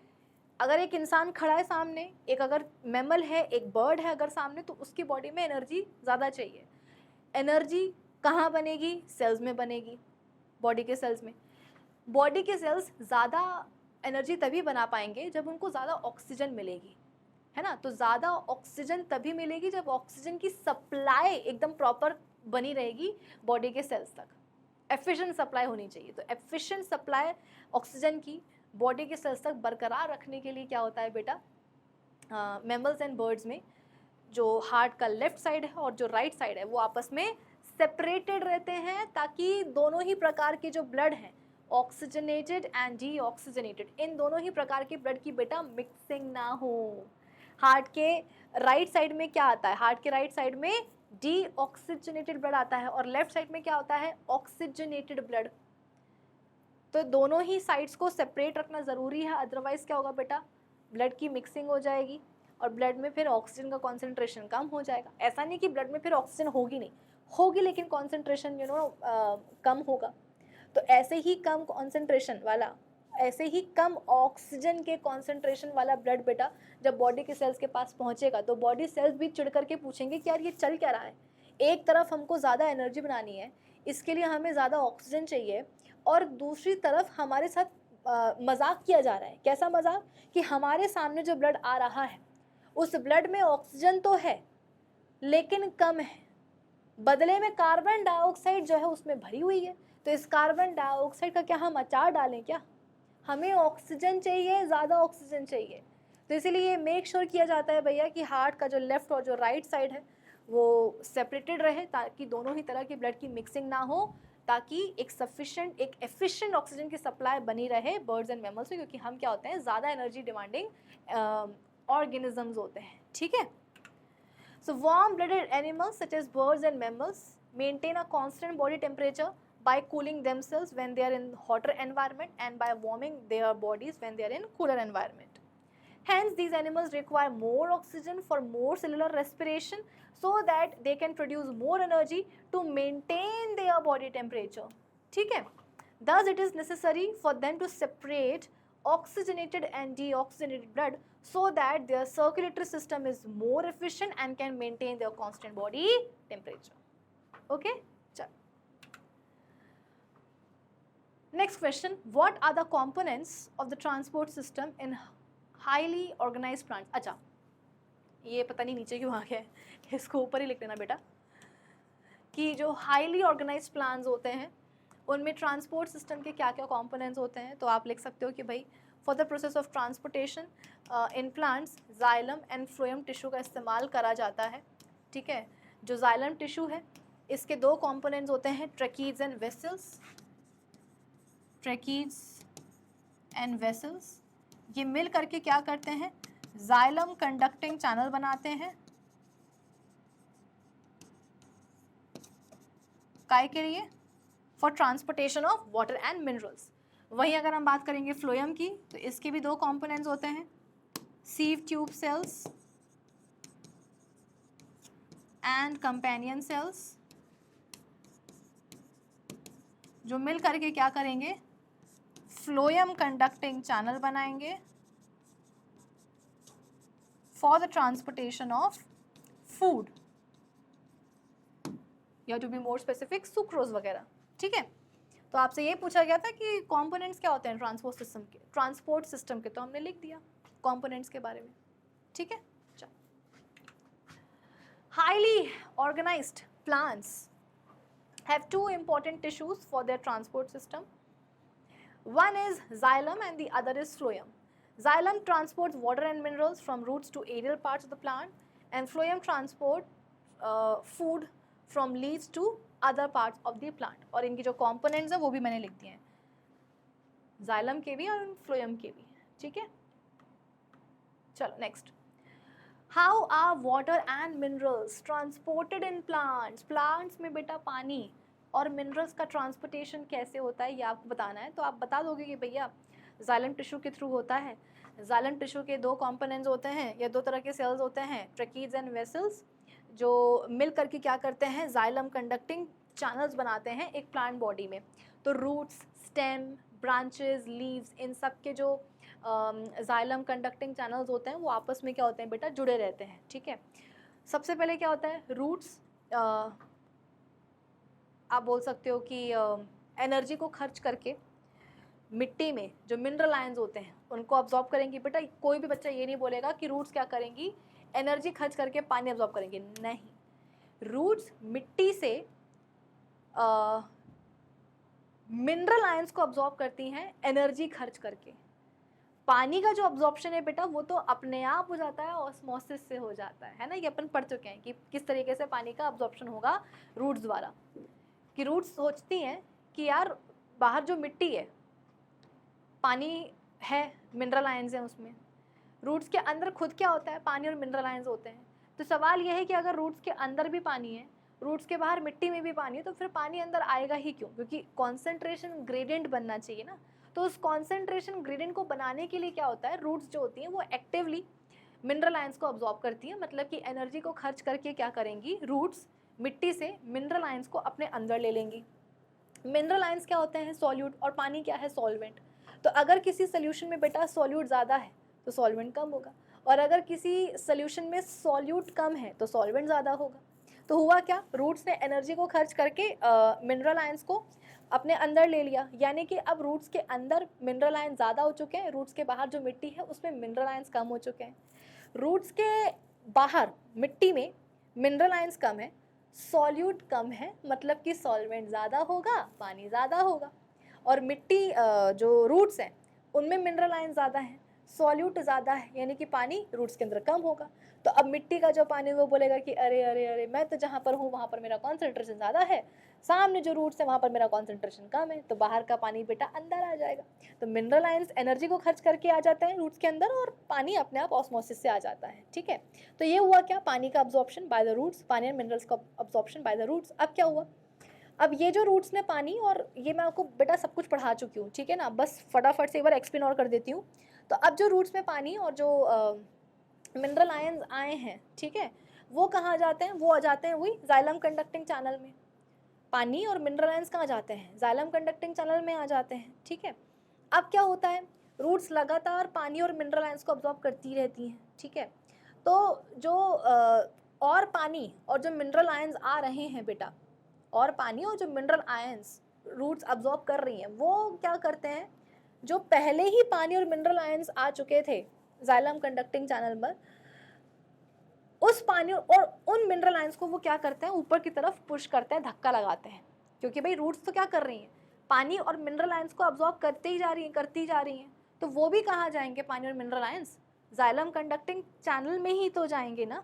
अगर एक इंसान खड़ा है सामने, एक अगर मैमल है, एक बर्ड है अगर सामने, तो उसकी बॉडी में एनर्जी ज़्यादा चाहिए। एनर्जी कहाँ बनेगी? सेल्स में बनेगी, बॉडी के सेल्स में। बॉडी के सेल्स ज़्यादा एनर्जी तभी बना पाएंगे जब उनको ज़्यादा ऑक्सीजन मिलेगी, है ना। तो ज़्यादा ऑक्सीजन तभी मिलेगी जब ऑक्सीजन की सप्लाई एकदम प्रॉपर बनी रहेगी बॉडी के सेल्स तक, एफिशिएंट सप्लाई होनी चाहिए। तो एफिशिएंट सप्लाई ऑक्सीजन की बॉडी के सेल्स तक बरकरार रखने के लिए क्या होता है बेटा, मैमल्स एंड बर्ड्स में जो हार्ट का लेफ्ट साइड है और जो राइट साइड है वो आपस में सेपरेटेड रहते हैं, ताकि दोनों ही प्रकार के जो ब्लड हैं, ऑक्सीजनेटेड एंड डीऑक्सीजनेटेड, इन दोनों ही प्रकार के ब्लड की बेटा मिक्सिंग ना हो। हार्ट के राइट साइड में क्या आता है, हार्ट के राइट साइड में डीऑक्सीजनेटेड ब्लड आता है, और लेफ्ट साइड में क्या होता है, ऑक्सीजनेटेड ब्लड। तो दोनों ही साइड्स को सेपरेट रखना ज़रूरी है, अदरवाइज़ क्या होगा बेटा, ब्लड की मिक्सिंग हो जाएगी और ब्लड में फिर ऑक्सीजन का कॉन्सेंट्रेशन कम हो जाएगा। ऐसा नहीं कि ब्लड में फिर ऑक्सीजन होगी नहीं, होगी, लेकिन कॉन्सेंट्रेशन कम होगा। तो ऐसे ही कम कॉन्सेंट्रेशन वाला, ऐसे ही कम ऑक्सीजन के कॉन्सेंट्रेशन वाला ब्लड बेटा जब बॉडी के सेल्स के पास पहुंचेगा तो बॉडी सेल्स भी चिढ़ करके पूछेंगे कि यार ये चल क्या रहा है। एक तरफ हमको ज़्यादा एनर्जी बनानी है, इसके लिए हमें ज़्यादा ऑक्सीजन चाहिए, और दूसरी तरफ हमारे साथ मजाक किया जा रहा है। कैसा मजाक? कि हमारे सामने जो ब्लड आ रहा है उस ब्लड में ऑक्सीजन तो है लेकिन कम है, बदले में कार्बन डाइऑक्साइड जो है उसमें भरी हुई है। तो इस कार्बन डाइऑक्साइड का क्या हम अचार डालें क्या? हमें ऑक्सीजन चाहिए, ज़्यादा ऑक्सीजन चाहिए। तो इसीलिए मेक श्योर किया जाता है भैया कि हार्ट का जो लेफ्ट और जो राइट साइड है वो सेपरेटेड रहे, ताकि दोनों ही तरह की ब्लड की मिक्सिंग ना हो, ताकि एक सफिशिएंट, एक एफिशिएंट ऑक्सीजन की सप्लाई बनी रहे बर्ड्स एंड मैमल्स में, क्योंकि हम क्या होते हैं, ज़्यादा एनर्जी डिमांडिंग ऑर्गेनिजम्स होते हैं, ठीक है। So warm-blooded animals such as birds and mammals maintain a constant body temperature by cooling themselves when they are in hotter environment and by warming their bodies when they are in cooler environment. Hence these animals require more oxygen for more cellular respiration so that they can produce more energy to maintain their body temperature. ठीक है? Thus it is necessary for them to separate oxygenated and deoxygenated blood so that their circulatory system is more efficient and can maintain their constant body temperature. Okay? Next question, what are the components of the transport system in highly organized plants? अच्छा, ये पता नहीं नीचे क्यों आ गया है, इसको ऊपर ही लिख लेना बेटा, कि जो हाईली ऑर्गेनाइज्ड प्लांट्स होते हैं उनमें ट्रांसपोर्ट सिस्टम के क्या क्या कंपोनेंट्स होते हैं. तो आप लिख सकते हो कि भाई for the process of transportation in plants xylem and phloem tissue का इस्तेमाल करा जाता है. ठीक है, जो जाइलम टिश्यू है इसके दो कंपोनेंट्स होते हैं, tracheids and vessels. Tracheids and vessels ये मिल करके क्या करते हैं, जाइलम कंडक्टिंग चैनल बनाते हैं. काय के लिए? For transportation of water and minerals. वहीं अगर हम बात करेंगे फ्लोएम की तो इसके भी दो कंपोनेंट्स होते हैं, sieve tube cells and companion cells, जो मिल करके क्या करेंगे, फ्लोएम कंडक्टिंग चैनल बनाएंगे for the transportation of food, या to be more specific sucrose वगैरह. ठीक है, तो आपसे ये पूछा गया था कि कंपोनेंट्स क्या होते हैं ट्रांसपोर्ट सिस्टम के, तो हमने लिख दिया कंपोनेंट्स के बारे में. ठीक है, चलो. Highly organised plants have two important tissues for their transport system. One is xylem and the other is phloem. Xylem transports water and minerals from roots to aerial parts of the plant, and phloem transport food from leaves to other parts of the plant. और इनकी जो components हैं वो भी मैंने लिख दिए हैं, xylem के भी और phloem के भी. ठीक है, चलो next. How are water and minerals transported in plants? Plants में बेटा पानी और minerals का transportation कैसे होता है ये आपको बताना है. तो आप बता दोगे कि भैया जाइलम टिश्यू के थ्रू होता है. जाइलम टिश्यू के दो कंपोनेंट्स होते हैं या दो तरह के सेल्स होते हैं, ट्रैकीड्स एंड वेसल्स, जो मिल करके क्या करते हैं, जाइलम कंडक्टिंग चैनल्स बनाते हैं एक प्लांट बॉडी में. तो रूट्स, स्टेम, ब्रांचेस, लीव्स, इन सब के जो जाइलम कंडक्टिंग चैनल्स होते हैं वो आपस में क्या होते हैं बेटा, जुड़े रहते हैं. ठीक है, सबसे पहले क्या होता है, रूट्स आप बोल सकते हो कि एनर्जी को खर्च करके मिट्टी में जो मिनरल आयंस होते हैं उनको अब्जॉर्ब करेंगी. बेटा कोई भी बच्चा ये नहीं बोलेगा कि रूट्स क्या करेंगी, एनर्जी खर्च करके पानी अब्जॉर्ब करेंगे. नहीं, रूट्स मिट्टी से मिनरल आयंस को अब्जॉर्ब करती हैं एनर्जी खर्च करके. पानी का जो अब्जॉर्प्शन है बेटा वो तो अपने आप हो जाता है, ऑस्मोसिस से हो जाता है ना. ये अपन पढ़ चुके हैं कि किस तरीके से पानी का अब्जॉर्प्शन होगा रूट्स द्वारा. कि रूट्स सोचती हैं कि यार बाहर जो मिट्टी है, पानी है, मिनरल आयंस हैं उसमें. रूट्स के अंदर खुद क्या होता है, पानी और मिनरल आयंस होते हैं. तो सवाल यह है कि अगर रूट्स के अंदर भी पानी है, रूट्स के बाहर मिट्टी में भी पानी है, तो फिर पानी अंदर आएगा ही क्यों? क्योंकि कॉन्सेंट्रेशन ग्रेडियंट बनना चाहिए ना. तो उस कॉन्सेंट्रेशन ग्रेडियंट को बनाने के लिए क्या होता है, रूट्स जो होती हैं वो एक्टिवली मिनरल आयंस को अब्जॉर्ब करती हैं. मतलब कि एनर्जी को खर्च करके क्या करेंगी, रूट्स मिट्टी से मिनरल आयंस को अपने अंदर ले लेंगी. मिनरल आयंस क्या होते हैं, सॉल्यूट, और पानी क्या है, सॉल्वेंट. तो अगर किसी सोल्यूशन में बेटा सॉल्यूट ज़्यादा है तो सॉल्वेंट कम होगा, और अगर किसी सोल्यूशन में सॉल्यूट कम है तो सॉल्वेंट ज़्यादा होगा. तो हुआ क्या, रूट्स ने एनर्जी को खर्च करके मिनरल आयंस को अपने अंदर ले लिया. यानी कि अब रूट्स के अंदर मिनरल आयंस ज़्यादा हो चुके हैं, रूट्स के बाहर जो मिट्टी है उसमें मिनरल आयंस कम हो चुके हैं. रूट्स के बाहर मिट्टी में मिनरल आयंस कम है, सॉल्यूट कम है, मतलब कि सॉल्वेंट ज़्यादा होगा, पानी ज़्यादा होगा. और मिट्टी जो रूट्स हैं उनमें मिनरल आयंस ज़्यादा हैं, सॉल्यूट ज़्यादा है यानी कि पानी रूट्स के अंदर कम होगा। तो अब मिट्टी का जो पानी वो बोलेगा कि अरे अरे अरे मैं तो जहाँ पर हूँ वहाँ पर मेरा कॉन्सेंट्रेशन ज़्यादा है, सामने जो रूट्स है वहाँ पर मेरा कॉन्सेंट्रेशन कम है, तो बाहर का पानी बेटा अंदर आ जाएगा। तो मिनरल आयंस एनर्जी को खर्च करके आ जाते हैं रूट्स के अंदर और पानी अपने आप ऑस्मोसिस से आ जाता है। ठीक है, तो ये हुआ क्या, पानी का अब्जॉर्प्शन बाय द रूट्स, पानी एंड मिनरल्स का अब्जॉर्प्शन बाय द रूट्स। अब क्या हुआ, अब ये जो रूट्स ने पानी, और ये मैं आपको बेटा सब कुछ पढ़ा चुकी हूँ, ठीक है ना, बस फटाफट से एक बार एक्सप्लेन और कर देती हूँ। तो अब जो रूट्स में पानी और जो मिनरल आयंस आए हैं, ठीक है, वो कहाँ जाते हैं, वो आ जाते हैं वही जाइलम कंडक्टिंग चैनल में। पानी और मिनरल आयंस कहाँ जाते हैं, जाइलम कंडक्टिंग चैनल में आ जाते हैं। ठीक है, अब क्या होता है, रूट्स लगातार पानी और मिनरल आयंस को अब्जॉर्ब करती रहती हैं। ठीक है, तो जो और पानी और जो मिनरल आयंस आ रहे हैं बेटा, और पानी और जो मिनरल आयंस रूट्स अब्जॉर्ब कर रही हैं, वो क्या करते हैं, जो पहले ही पानी और मिनरल आयंस आ चुके थे जाइलम कंडक्टिंग चैनल पर, उस पानी और उन मिनरल आयंस को वो क्या करते हैं, ऊपर की तरफ पुश करते हैं, धक्का लगाते हैं। क्योंकि भाई रूट्स तो क्या कर रही हैं, पानी और मिनरल आयंस को अब्जॉर्ब करते ही जा रही हैं, करती जा रही हैं, तो वो भी कहाँ जाएंगे, पानी और mineral ions xylem conducting channel में ही तो जाएंगे ना।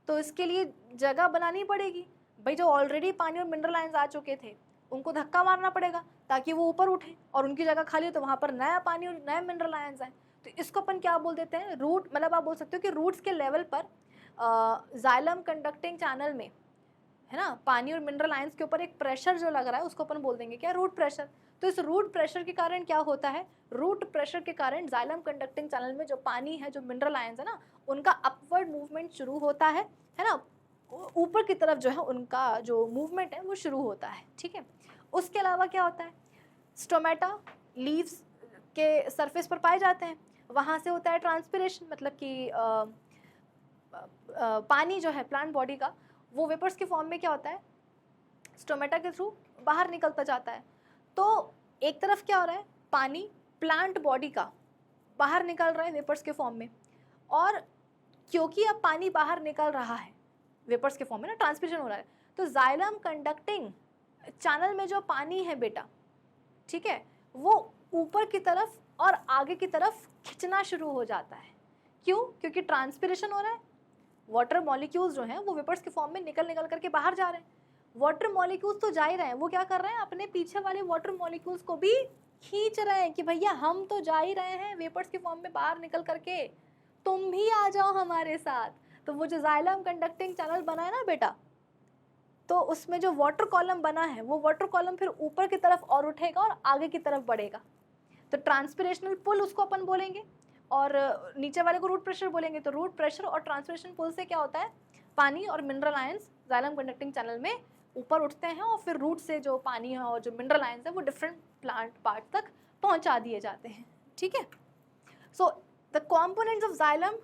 तो इसके लिए जगह बनानी पड़ेगी भाई, जो ऑलरेडी पानी और मिनरल आयंस आ चुके थे उनको धक्का मारना पड़ेगा ताकि वो ऊपर उठे, और उनकी जगह खाली हो तो वहाँ पर नया पानी और नए मिनरल आयंस आए। तो इसको अपन क्या बोल देते हैं, रूट, मतलब आप बोल सकते हो कि रूट्स के लेवल पर जाइलम कंडक्टिंग चैनल में, है ना, पानी और मिनरल आयंस के ऊपर एक प्रेशर जो लग रहा है उसको अपन बोल देंगे क्या, रूट प्रेशर। तो इस रूट प्रेशर के कारण क्या होता है, रूट प्रेशर के कारण जाइलम कंडक्टिंग चैनल में जो पानी है, जो मिनरल आयंस है ना, उनका अपवर्ड मूवमेंट शुरू होता है ना, ऊपर की तरफ जो है उनका जो मूवमेंट है वो शुरू होता है। ठीक है, उसके अलावा क्या होता है, स्टोमेटा लीव्स के सरफेस पर पाए जाते हैं, वहाँ से होता है ट्रांसपिरेशन, मतलब कि पानी जो है प्लांट बॉडी का वो वेपर्स के फॉर्म में क्या होता है, स्टोमेटा के थ्रू बाहर निकलता जाता है। तो एक तरफ क्या हो रहा है, पानी प्लांट बॉडी का बाहर निकल रहा है वेपर्स के फॉर्म में, और क्योंकि अब पानी बाहर निकल रहा है वेपर्स के फॉर्म में ना, ट्रांसपिरेशन हो रहा है, तो जाइलम कंडक्टिंग चैनल में जो पानी है बेटा, ठीक है, वो ऊपर की तरफ और आगे की तरफ खिंचना शुरू हो जाता है। क्यों, क्योंकि ट्रांसपिरेशन हो रहा है, वाटर मॉलिक्यूल्स जो हैं वो वेपर्स के फॉर्म में निकल निकल करके बाहर जा रहे हैं। वाटर मॉलिक्यूल्स तो जा ही रहे हैं, वो क्या कर रहे हैं, अपने पीछे वाले वाटर मॉलिक्यूल्स को भी खींच रहे हैं कि भैया हम तो जा ही रहे हैं वेपर्स के फॉर्म में बाहर निकल करके, तुम भी आ जाओ हमारे साथ। तो वो जो जाइलम कंडक्टिंग चैनल बना है ना बेटा, तो उसमें जो वाटर कॉलम बना है वो वाटर कॉलम फिर ऊपर की तरफ और उठेगा और आगे की तरफ बढ़ेगा। तो ट्रांसपिरेशनल पुल उसको अपन बोलेंगे, और नीचे वाले को रूट प्रेशर बोलेंगे। तो रूट प्रेशर और ट्रांसपिरेशन पुल से क्या होता है, पानी और mineral ions xylem conducting channel में ऊपर उठते हैं, और फिर रूट से जो पानी है और जो मिनरल आयंस है वो डिफरेंट प्लांट पार्ट तक पहुंचा दिए जाते हैं। ठीक है, so the components of xylem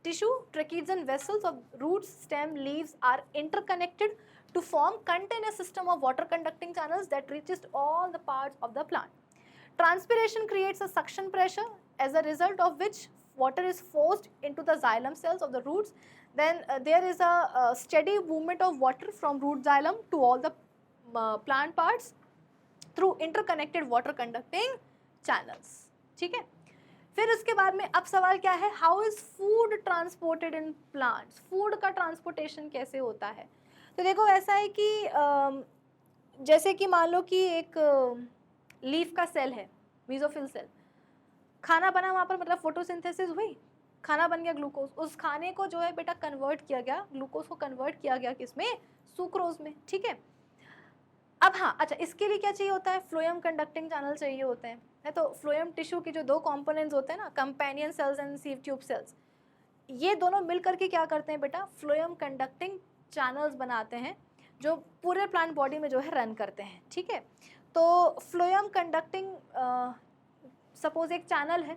tissue, tracheids and vessels of roots, stem, leaves are interconnected to form continuous system of water conducting channels that reaches all the parts of the plant. Transpiration creates a suction pressure, as a result of which water is forced into the xylem cells of the roots. Then there is a steady movement of water from root xylem to all the plant parts through interconnected water conducting channels. ठीक है, फिर उसके बाद में अब सवाल क्या है, how is food transported in plants, food का ट्रांसपोर्टेशन कैसे होता है। तो देखो ऐसा है कि जैसे कि मान लो कि एक लीफ का सेल है, मीजोफिल सेल, खाना बना वहाँ पर, मतलब फोटोसिंथेसिस हुई, खाना बन गया ग्लूकोज, उस खाने को जो है बेटा कन्वर्ट किया गया, ग्लूकोज को कन्वर्ट किया गया किसमें, सुक्रोज में। ठीक है, अब हाँ अच्छा, इसके लिए क्या चाहिए होता है, फ्लोएम कंडक्टिंग चैनल चाहिए होते हैं, है। तो फ्लोएम टिश्यू के जो दो कंपोनेंट्स होते हैं ना, companion cells and सीव tube sales, ये दोनों मिल करके क्या करते हैं बेटा, फ्लोएम कंडक्टिंग चैनल्स बनाते हैं जो पूरे प्लांट बॉडी में जो है रन करते हैं। ठीक है, तो फ्लोएम कंडक्टिंग सपोज एक चैनल है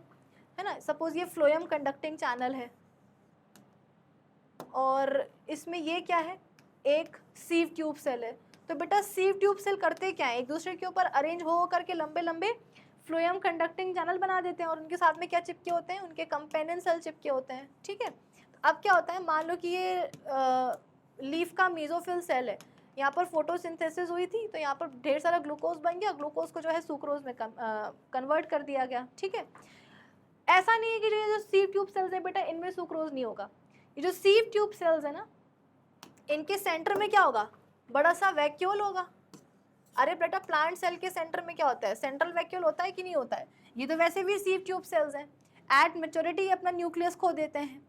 ना, सपोज ये फ्लोएम कंडक्टिंग चैनल है, और इसमें ये क्या है, एक सीव ट्यूब सेल है। तो बेटा सीव ट्यूब सेल करते क्या है, एक दूसरे के ऊपर अरेंज हो करके लंबे लंबे फ्लोएम कंडक्टिंग चैनल बना देते हैं, और उनके साथ में क्या चिपके होते हैं, उनके कंपेनियन सेल चिपके होते हैं। ठीक है, तो अब क्या होता है, मान लो कि ये लीफ का मीजोफिल सेल है, यहाँ पर फोटोसिंथेसिस हुई थी, तो यहाँ पर ढेर सारा ग्लूकोज बन गया, ग्लूकोज को जो है सुक्रोज में कन्वर्ट कर दिया गया। ठीक है, ऐसा नहीं है कि जो सीव ट्यूब सेल्स है बेटा इनमें सुक्रोज नहीं होगा। ये जो सीव ट्यूब सेल्स है ना, इनके सेंटर में क्या होगा, बड़ा सा वैक्यूल होगा। अरे बेटा प्लांट सेल के सेंटर में क्या होता है, सेंट्रल वैक्यूल होता है कि नहीं होता है। ये तो वैसे भी सीव ट्यूब सेल्स हैं। एट मेच्योरिटी अपना न्यूक्लियस खो देते हैं।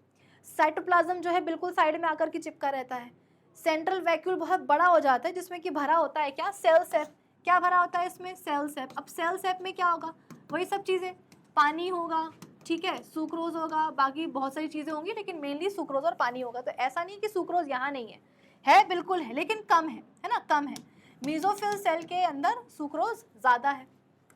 साइटोप्लाज्म जो है बिल्कुल साइड में आकर के चिपका रहता है। सेंट्रल वैक्यूल बहुत बड़ा हो जाता है जिसमें कि भरा होता है क्या, सेल सेप। क्या भरा होता है इसमें, सेल सेप। अब सेल सेप में क्या होगा, वही सब चीज़ें, पानी होगा, ठीक है, सुक्रोज होगा, बाकी बहुत सारी चीज़ें होंगी, लेकिन मेनली सुक्रोज और पानी होगा। तो ऐसा नहीं कि सुक्रोज यहाँ नहीं है बिल्कुल है, लेकिन कम है ना, कम है। मीजोफिल सेल के अंदर सुक्रोज ज़्यादा है,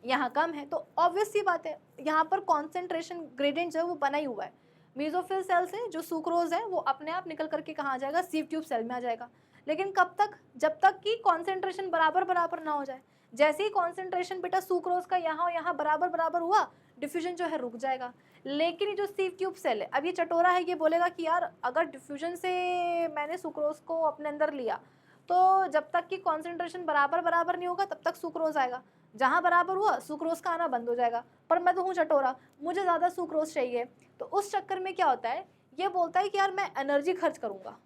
यहाँ कम है। तो ऑब्वियस सी बात है, यहाँ पर कॉन्सेंट्रेशन ग्रेडियंट जो है वो बना ही हुआ है। मीजोफिल सेल से जो सुक्रोज है वो अपने आप निकल करके कहाँ आ जाएगा, सीव ट्यूब सेल में आ जाएगा। लेकिन कब तक, जब तक कि कॉन्सेंट्रेशन बराबर बराबर ना हो जाए। जैसे ही कॉन्सेंट्रेशन बेटा सुक्रोज का यहाँ और यहाँ बराबर बराबर हुआ, डिफ्यूजन जो है रुक जाएगा। लेकिन ये जो सीव ट्यूब सेल है, अब ये चटोरा है, ये बोलेगा कि यार अगर डिफ्यूजन से मैंने सुक्रोज को अपने अंदर लिया, तो जब तक कि कॉन्सेंट्रेशन बराबर बराबर नहीं होगा तब तक सुक्रोज आएगा। जहाँ बराबर हुआ सुक्रोज का आना बंद हो जाएगा। पर मैं तो हूँ चटोरा, मुझे ज़्यादा सुक्रोज चाहिए। तो उस चक्कर में क्या होता है, ये बोलता है कि यार मैं एनर्जी खर्च करूँगा।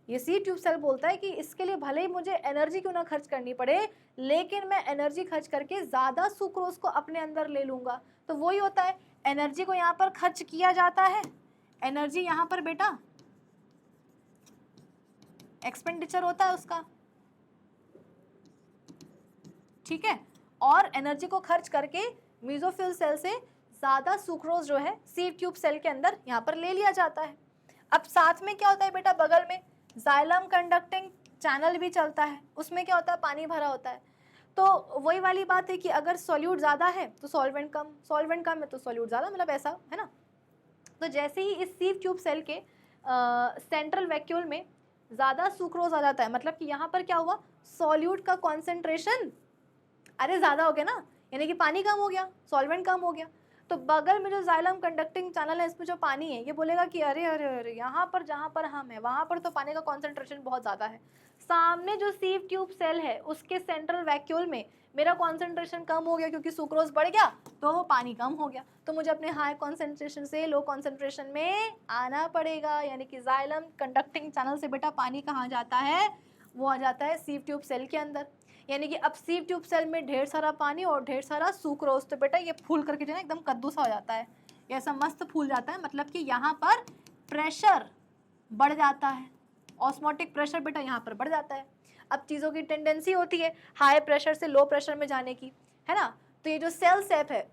ये सीव ट्यूब सेल बोलता है कि इसके लिए भले ही मुझे एनर्जी क्यों ना खर्च करनी पड़े, लेकिन मैं एनर्जी खर्च करके ज़्यादा सुक्रोज को अपने अंदर ले लूँगा। तो वही होता है, एनर्जी को यहाँ पर खर्च किया जाता है। एनर्जी यहाँ पर बेटा एक्सपेंडिचर होता है उसका, ठीक है। और एनर्जी को खर्च करके मीजोफिल सेल से ज़्यादा सुक्रोज जो है सीव ट्यूब सेल के अंदर यहाँ पर ले लिया जाता है। अब साथ में क्या होता है बेटा, बगल में जाइलम कंडक्टिंग चैनल भी चलता है, उसमें क्या होता है, पानी भरा होता है। तो वही वाली बात है कि अगर सॉल्यूट ज़्यादा है तो सॉल्वेंट कम, सॉल्वेंट कम है तो सॉल्यूट ज़्यादा, मतलब ऐसा है ना। तो जैसे ही इस सीव ट्यूब सेल के सेंट्रल वैक्यूल में ज़्यादा सुक्रोज आ जाता है, मतलब कि यहाँ पर क्या हुआ, सॉल्यूट का कॉन्सेंट्रेशन अरे ज़्यादा हो गया ना, यानी कि पानी कम हो गया, सॉल्वेंट कम हो गया। तो बगल में जो जाइलम कंडक्टिंग चैनल है, इसमें जो पानी है, ये बोलेगा कि अरे अरे अरे यहाँ पर जहाँ पर हम है वहाँ पर तो पानी का कॉन्सेंट्रेशन बहुत ज़्यादा है। सामने जो सीव ट्यूब सेल है उसके सेंट्रल वैक्यूल में मेरा कॉन्सेंट्रेशन कम हो गया क्योंकि सुक्रोज बढ़ गया तो पानी कम हो गया। तो मुझे अपने हाई कॉन्सेंट्रेशन से लो कॉन्सेंट्रेशन में आना पड़ेगा। यानी कि जाइलम कंडक्टिंग चैनल से बेटा पानी कहाँ जाता है, वो आ जाता है सीव ट्यूब सेल के अंदर। यानी कि अब सीव ट्यूब सेल में ढेर सारा पानी और ढेर सारा सुक्रोज, तो बेटा ये फूल करके जो है एकदम कद्दू सा हो जाता है, ऐसा मस्त फूल जाता है। मतलब कि यहाँ पर प्रेशर बढ़ जाता है, ऑस्मोटिक प्रेशर बेटा यहाँ पर बढ़ जाता है। अब चीज़ों की टेंडेंसी होती है हाई प्रेशर से लो प्रेशर में जाने की, है ना। तो ये जो सेल सेप है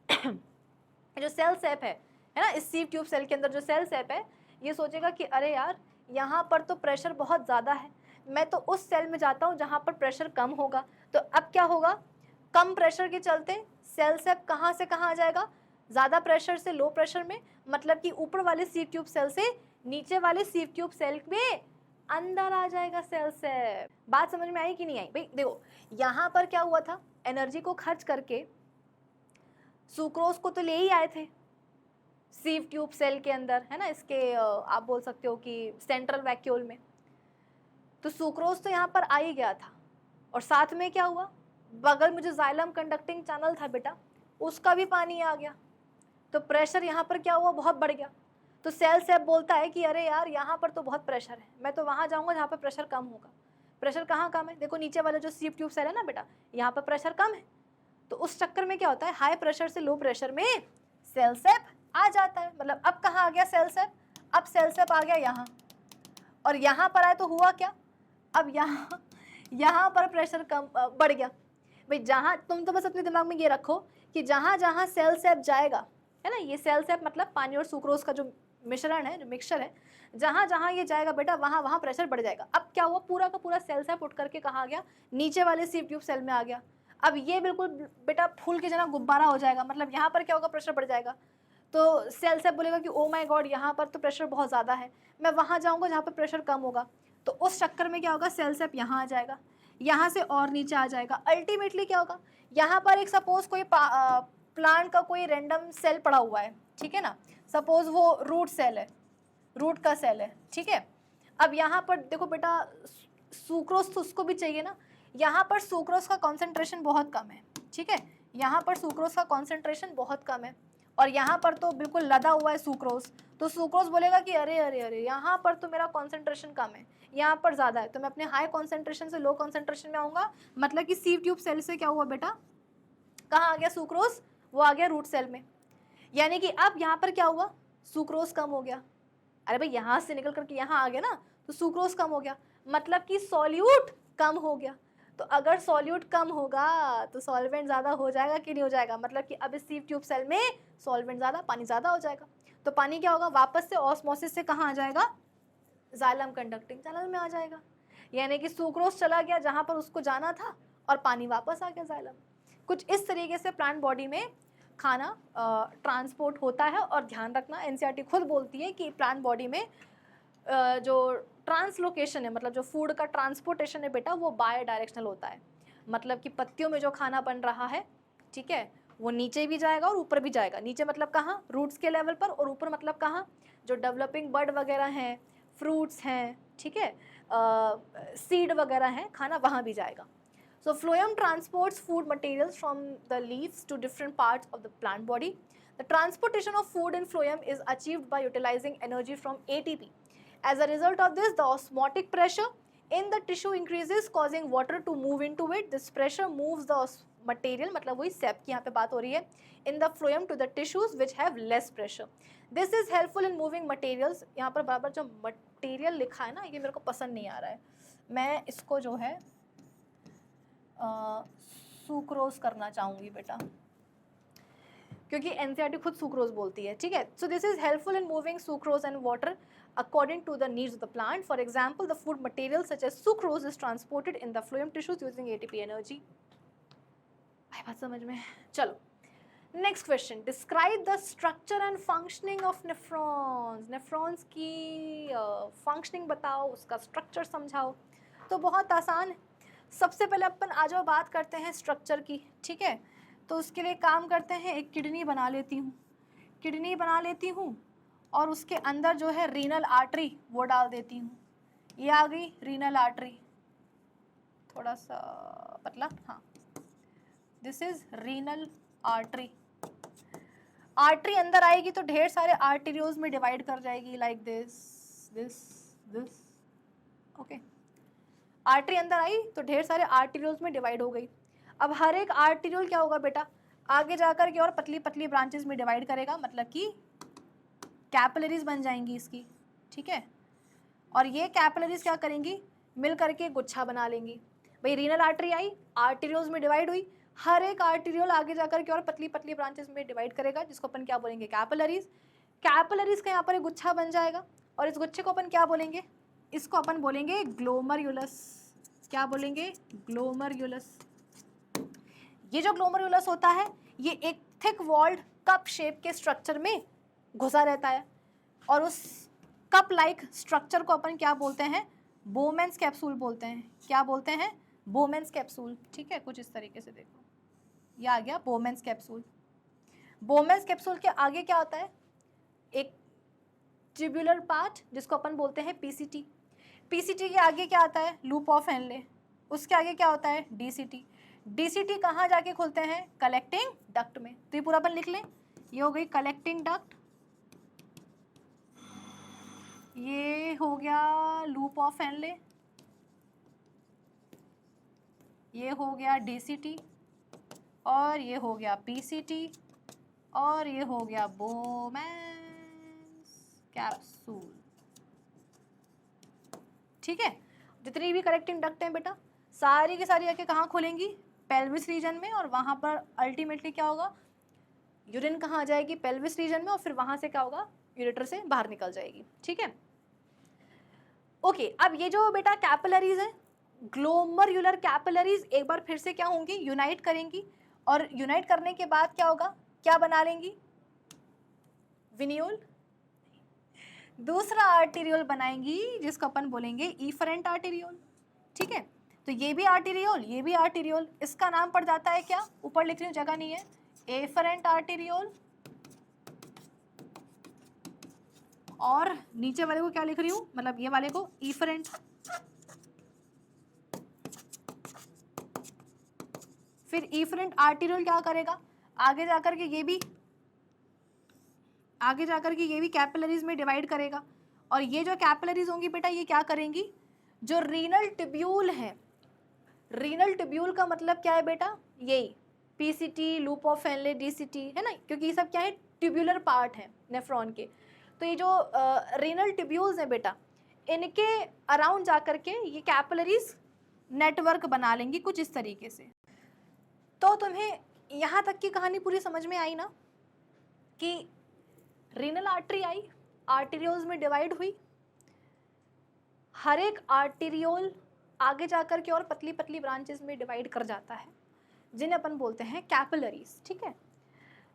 ये जो सेल सेप है ना, इस सीव ट्यूब सेल के अंदर जो सेल सेप है, ये सोचेगा कि अरे यार यहाँ पर तो प्रेशर बहुत ज़्यादा है, मैं तो उस सेल में जाता हूँ जहाँ पर प्रेशर कम होगा। तो अब क्या होगा, कम प्रेशर के चलते सेल सेप कहाँ से कहाँ आ जाएगा, ज़्यादा प्रेशर से लो प्रेशर में, मतलब कि ऊपर वाले सीव ट्यूब सेल से नीचे वाले सीव ट्यूब सेल में अंदर आ जाएगा सेल सेप। बात समझ में आई कि नहीं आई भाई। देखो यहाँ पर क्या हुआ था, एनर्जी को खर्च करके सुक्रोज को तो ले ही आए थे सीव ट्यूब सेल के अंदर, है ना, इसके आप बोल सकते हो कि सेंट्रल वैक्यूल में। तो सुक्रोज तो यहाँ पर आ ही गया था, और साथ में क्या हुआ, बगल में जो जाइलम कंडक्टिंग चैनल था बेटा उसका भी पानी आ गया। तो प्रेशर यहाँ पर क्या हुआ, बहुत बढ़ गया। तो सेल सेप बोलता है कि अरे यार यहाँ पर तो बहुत प्रेशर है, मैं तो वहाँ जाऊँगा जहाँ पर प्रेशर कम होगा। प्रेशर कहाँ कम है, देखो नीचे वाला जो सीव ट्यूब सेल है ना बेटा, यहाँ पर प्रेशर कम है। तो उस चक्कर में क्या होता है, हाई प्रेशर से लो प्रेशर में सेल सेप आ जाता है। मतलब अब कहाँ आ गया सेल सेप, अब सेल सेप आ गया यहाँ, और यहाँ पर आए तो हुआ क्या, अब यहाँ पर प्रेशर कम बढ़ गया। भाई जहाँ, तुम तो बस अपने दिमाग में ये रखो कि जहाँ जहाँ सेल सेप जाएगा, है ना, ये सेल सेप मतलब पानी और सुक्रोज का जो मिश्रण है, जो मिक्सचर है, जहाँ जहाँ ये जाएगा बेटा वहाँ वहाँ प्रेशर बढ़ जाएगा। अब क्या हुआ, पूरा का पूरा सेल सेप उठ करके कहाँ आ गया, नीचे वाले सीव ट्यूब सेल में आ गया। अब ये बिल्कुल बेटा फूल की जना गुब्बारा हो जाएगा। मतलब यहाँ पर क्या होगा, प्रेशर बढ़ जाएगा। तो सेल सेप बोलेगा कि ओ माय गॉड यहाँ पर तो प्रेशर बहुत ज़्यादा है, मैं वहाँ जाऊँगा जहाँ पर प्रेशर कम होगा। तो उस चक्कर में क्या होगा, सेल सेप यहाँ आ जाएगा, यहाँ से और नीचे आ जाएगा। अल्टीमेटली क्या होगा, यहाँ पर एक सपोज कोई प्लांट का कोई रैंडम सेल पड़ा हुआ है, ठीक है ना, सपोज वो रूट सेल है, रूट का सेल है, ठीक है। अब यहाँ पर देखो बेटा सुक्रोज तो उसको भी चाहिए ना, यहाँ पर सुक्रोज का कॉन्सेंट्रेशन बहुत कम है, ठीक है, यहाँ पर सुक्रोज का कॉन्सेंट्रेशन बहुत कम है, और यहाँ पर तो बिल्कुल लदा हुआ है सुक्रोज, तो सुक्रोज बोलेगा कि अरे अरे अरे यहाँ पर तो मेरा कॉन्सेंट्रेशन कम है, यहाँ पर ज़्यादा है, तो मैं अपने हाई कॉन्सेंट्रेशन से लो कॉन्सेंट्रेशन में आऊँगा। मतलब कि सीव ट्यूब सेल से क्या हुआ बेटा, कहाँ आ गया सुक्रोज, वो आ गया रूट सेल में। यानी कि अब यहाँ पर क्या हुआ, सुक्रोज कम हो गया। अरे भाई यहाँ से निकल करके यहाँ आ गया ना, तो सुक्रोज कम हो गया, मतलब कि सॉल्यूट कम हो गया। तो अगर सॉल्यूट कम होगा तो सॉल्वेंट ज़्यादा हो जाएगा कि नहीं हो जाएगा, मतलब कि अब इस सीव ट्यूब सेल में सॉल्वेंट ज़्यादा, पानी ज़्यादा हो जाएगा। तो पानी क्या होगा, वापस से ऑस्मोसिस से कहाँ आ जाएगा, जाइलम कंडक्टिंग चैनल में आ जाएगा। यानी कि सुक्रोज चला गया जहाँ पर उसको जाना था और पानी वापस आ गया जाइलम। कुछ इस तरीके से प्लांट बॉडी में खाना ट्रांसपोर्ट होता है। और ध्यान रखना, एनसीईआरटी खुद बोलती है कि प्लांट बॉडी में जो ट्रांसलोकेशन है, मतलब जो फूड का ट्रांसपोर्टेशन है बेटा, वो बाय डायरेक्शनल होता है। मतलब कि पत्तियों में जो खाना बन रहा है, ठीक है, वो नीचे भी जाएगा और ऊपर भी जाएगा। नीचे मतलब कहाँ, रूट्स के लेवल पर, और ऊपर मतलब कहाँ, जो डेवलपिंग बर्ड वगैरह हैं, फ्रूट्स हैं, ठीक है, सीड वगैरह हैं, खाना वहाँ भी जाएगा। So phloem transports food materials from the leaves to different parts of the plant body. The transportation of food in phloem is achieved by utilizing energy from ATP. As a result of this, the osmotic pressure in the tissue increases, causing water to move into it. This pressure moves the material, मतलब वही sap की यहाँ पे बात हो रही है, in the phloem to the tissues which have less pressure. This is helpful in moving materials. यहाँ पर बराबर जो material लिखा है ना, ये मेरे को पसंद नहीं आ रहा है, मैं इसको जो है सुक्रोज करना चाहूँगी बेटा, क्योंकि एनसीईआरटी खुद सुक्रोज बोलती है, ठीक है। So this is helpful in moving sucrose and water according to the needs of the plant. For example, the food material such as sucrose is transported in the phloem tissues using ATP energy. आई बात समझ में? चलो next question, describe the structure and functioning of nephrons. Nephrons की functioning बताओ, उसका structure समझाओ। तो बहुत आसान है। सबसे पहले अपन आ जाओ बात करते हैं स्ट्रक्चर की, ठीक है। तो उसके लिए काम करते हैं, एक किडनी बना लेती हूँ, किडनी बना लेती हूँ, और उसके अंदर जो है रीनल आर्टरी वो डाल देती हूँ। ये आ गई रीनल आर्टरी, थोड़ा सा पतला, हाँ, this is renal artery. Artery अंदर आएगी तो ढेर सारे आर्टेरियोज में डिवाइड कर जाएगी, like this this this, okay. Artery अंदर आई तो ढेर सारे आर्टेरियोल्स में डिवाइड हो गई। अब हर एक आर्टेरियोल क्या होगा बेटा, आगे जाकर के और पतली पतली ब्रांचेस में डिवाइड करेगा, मतलब कि कैपिलरीज बन जाएंगी इसकी, ठीक है। और ये कैपिलरीज क्या करेंगी, मिल करके गुच्छा बना लेंगी। भाई रीनल आर्टरी आई, आर्टेरियोल्स में डिवाइड हुई, हर एक आर्टेरियोल आगे जाकर के और पतली पतली ब्रांचेस में डिवाइड करेगा, जिसको अपन क्या बोलेंगे, कैपिलरीज। कैपिलरीज का यहाँ पर एक गुच्छा बन जाएगा, और इस गुच्छे को अपन क्या बोलेंगे, इसको अपन बोलेंगे ग्लोमरुलस। क्या बोलेंगे, ग्लोमरुलस। ये जो ग्लोमरुलस होता है, ये एक थिक वॉल्ड कप शेप के स्ट्रक्चर में घुसा रहता है, और उस कप लाइक स्ट्रक्चर को अपन क्या बोलते हैं, बोमेंस कैप्सूल बोलते हैं। क्या बोलते हैं, बोमेंस कैप्सूल, ठीक है। कुछ इस तरीके से देखो, ये आ गया बोमेंस कैप्सूल। बोमेंस कैप्सूल के आगे क्या होता है, एक ट्यूबुलर पार्ट जिसको अपन बोलते हैं पीसीटी। पीसीटी के आगे क्या आता है, लूप ऑफ हेनले। उसके आगे क्या होता है, डीसीटी। डीसीटी कहाँ जाके खुलते हैं, कलेक्टिंग डक्ट में। तो ये पूरा अपन लिख लें, ये हो गई कलेक्टिंग डक्ट, ये हो गया लूप ऑफ हेनले, ये हो गया डीसीटी, और ये हो गया पीसीटी, और ये हो गया बोमेंस कैप्सूल, ठीक है। जितनी भी कलेक्टिंग डक्ट हैं बेटा, सारी की सारी आके कहाँ खुलेंगी, पेल्विस रीजन में, और वहाँ पर अल्टीमेटली क्या होगा, यूरिन कहाँ आ जाएगी, पेल्विस रीजन में, और फिर वहाँ से क्या होगा, यूरेटर से बाहर निकल जाएगी, ठीक है। ओके, अब ये जो बेटा कैपिलरीज है, ग्लोमरुलर कैपिलरीज एक बार फिर से क्या होंगी, यूनाइट करेंगी, और यूनाइट करने के बाद क्या होगा, क्या बना लेंगी, विनियोल। दूसरा आर्टेरियोल बनाएंगी जिसको अपन बोलेंगे इफरेंट आर्टेरियोल, ठीक है। तो ये भी आर्टेरियोल, ये भी आर्टेरियोल, इसका नाम पड़ जाता है क्या, ऊपर लिख रही हूँ, जगह नहीं है, एफरेंट आर्टेरियोल। और नीचे वाले को क्या लिख रही हूँ, मतलब ये वाले को इफरेंट। फिर इफरेंट आर्टेरियोल क्या करेगा, आगे जाकर के ये भी आगे जाकर के ये भी कैपिलरीज में डिवाइड करेगा, और ये जो कैपिलरीज होंगी बेटा ये क्या करेंगी, जो रीनल ट्यूब्यूल है, रीनल ट्यूब्यूल का मतलब क्या है बेटा, यही पीसीटी, लूप ऑफ फेनले, डीसीटी, है ना, क्योंकि ये सब क्या है, ट्यूब्यूलर पार्ट है नेफ्रॉन के। तो ये जो रीनल ट्यूब्यूल्स हैं बेटा, इनके अराउंड जाकर के ये कैपिलरीज नेटवर्क बना लेंगी कुछ इस तरीके से। तो तुम्हें यहाँ तक की कहानी पूरी समझ में आई ना, कि रीनल आर्टरी आई, आर्टेरियोल्स में डिवाइड हुई, हर एक आर्टेरियोल आगे जाकर के और पतली पतली ब्रांचेस में डिवाइड कर जाता है, जिन्हें अपन बोलते हैं कैपिलरीज। ठीक है,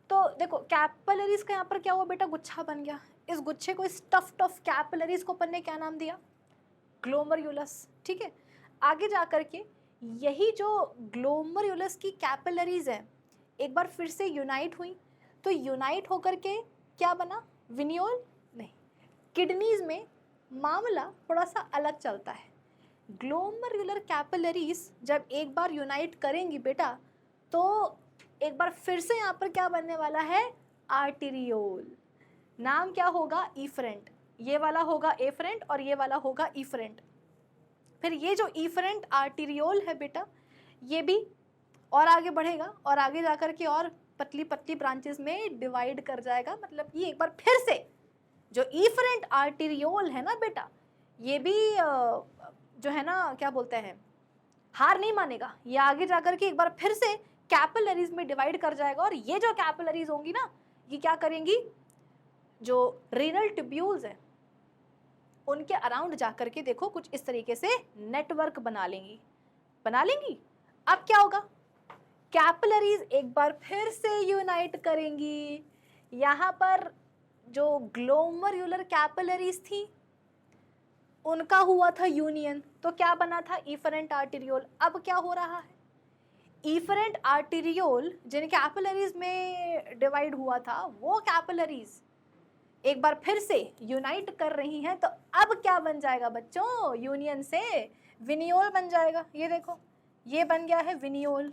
तो देखो कैपिलरीज का यहाँ पर क्या हुआ बेटा, गुच्छा बन गया। इस गुच्छे को, स्टफ्ड ऑफ कैपिलरीज को अपन ने क्या नाम दिया, ग्लोमरुलस। ठीक है, आगे जाकर के यही जो ग्लोमरुलस की कैपिलरीज है एक बार फिर से यूनाइट हुई, तो यूनाइट होकर के क्या बना, विनियोल नहीं। किडनीज में मामला थोड़ा सा अलग चलता है। ग्लोमरुलर कैपिलरीज जब एक बार यूनाइट करेंगी बेटा, तो एक बार फिर से यहाँ पर क्या बनने वाला है, आर्टेरियोल। नाम क्या होगा, इफरेंट। ये वाला होगा एफरेंट और ये वाला होगा इफरेंट। फिर ये जो इफरेंट आर्टेरियोल है बेटा, ये भी और आगे बढ़ेगा और आगे जाकर के और पतली पतली ब्रांचेस में डिवाइड कर जाएगा। मतलब ये एक बार फिर से जो इफरेंट आर्टेरियोल है ना बेटा, ये भी जो है ना क्या बोलते हैं, हार नहीं मानेगा। ये आगे जाकर के एक बार फिर से कैपिलरीज में डिवाइड कर जाएगा, और ये जो कैपिलरीज होंगी ना, ये क्या करेंगी, जो रीनल ट्यूब्यूल्स है उनके अराउंड जाकर के देखो कुछ इस तरीके से नेटवर्क बना लेंगी। अब क्या होगा, कैपिलरीज एक बार फिर से यूनाइट करेंगी। यहाँ पर जो ग्लोमरुलर कैपिलरीज थी उनका हुआ था यूनियन, तो क्या बना था, इफरेंट आर्टेरियोल। अब क्या हो रहा है, इफरेंट आर्टेरियोल जिन कैपिलरीज में डिवाइड हुआ था, वो कैपिलरीज एक बार फिर से यूनाइट कर रही हैं। तो अब क्या बन जाएगा बच्चों, यूनियन से विनियोल बन जाएगा। ये देखो, ये बन गया है विनियोल,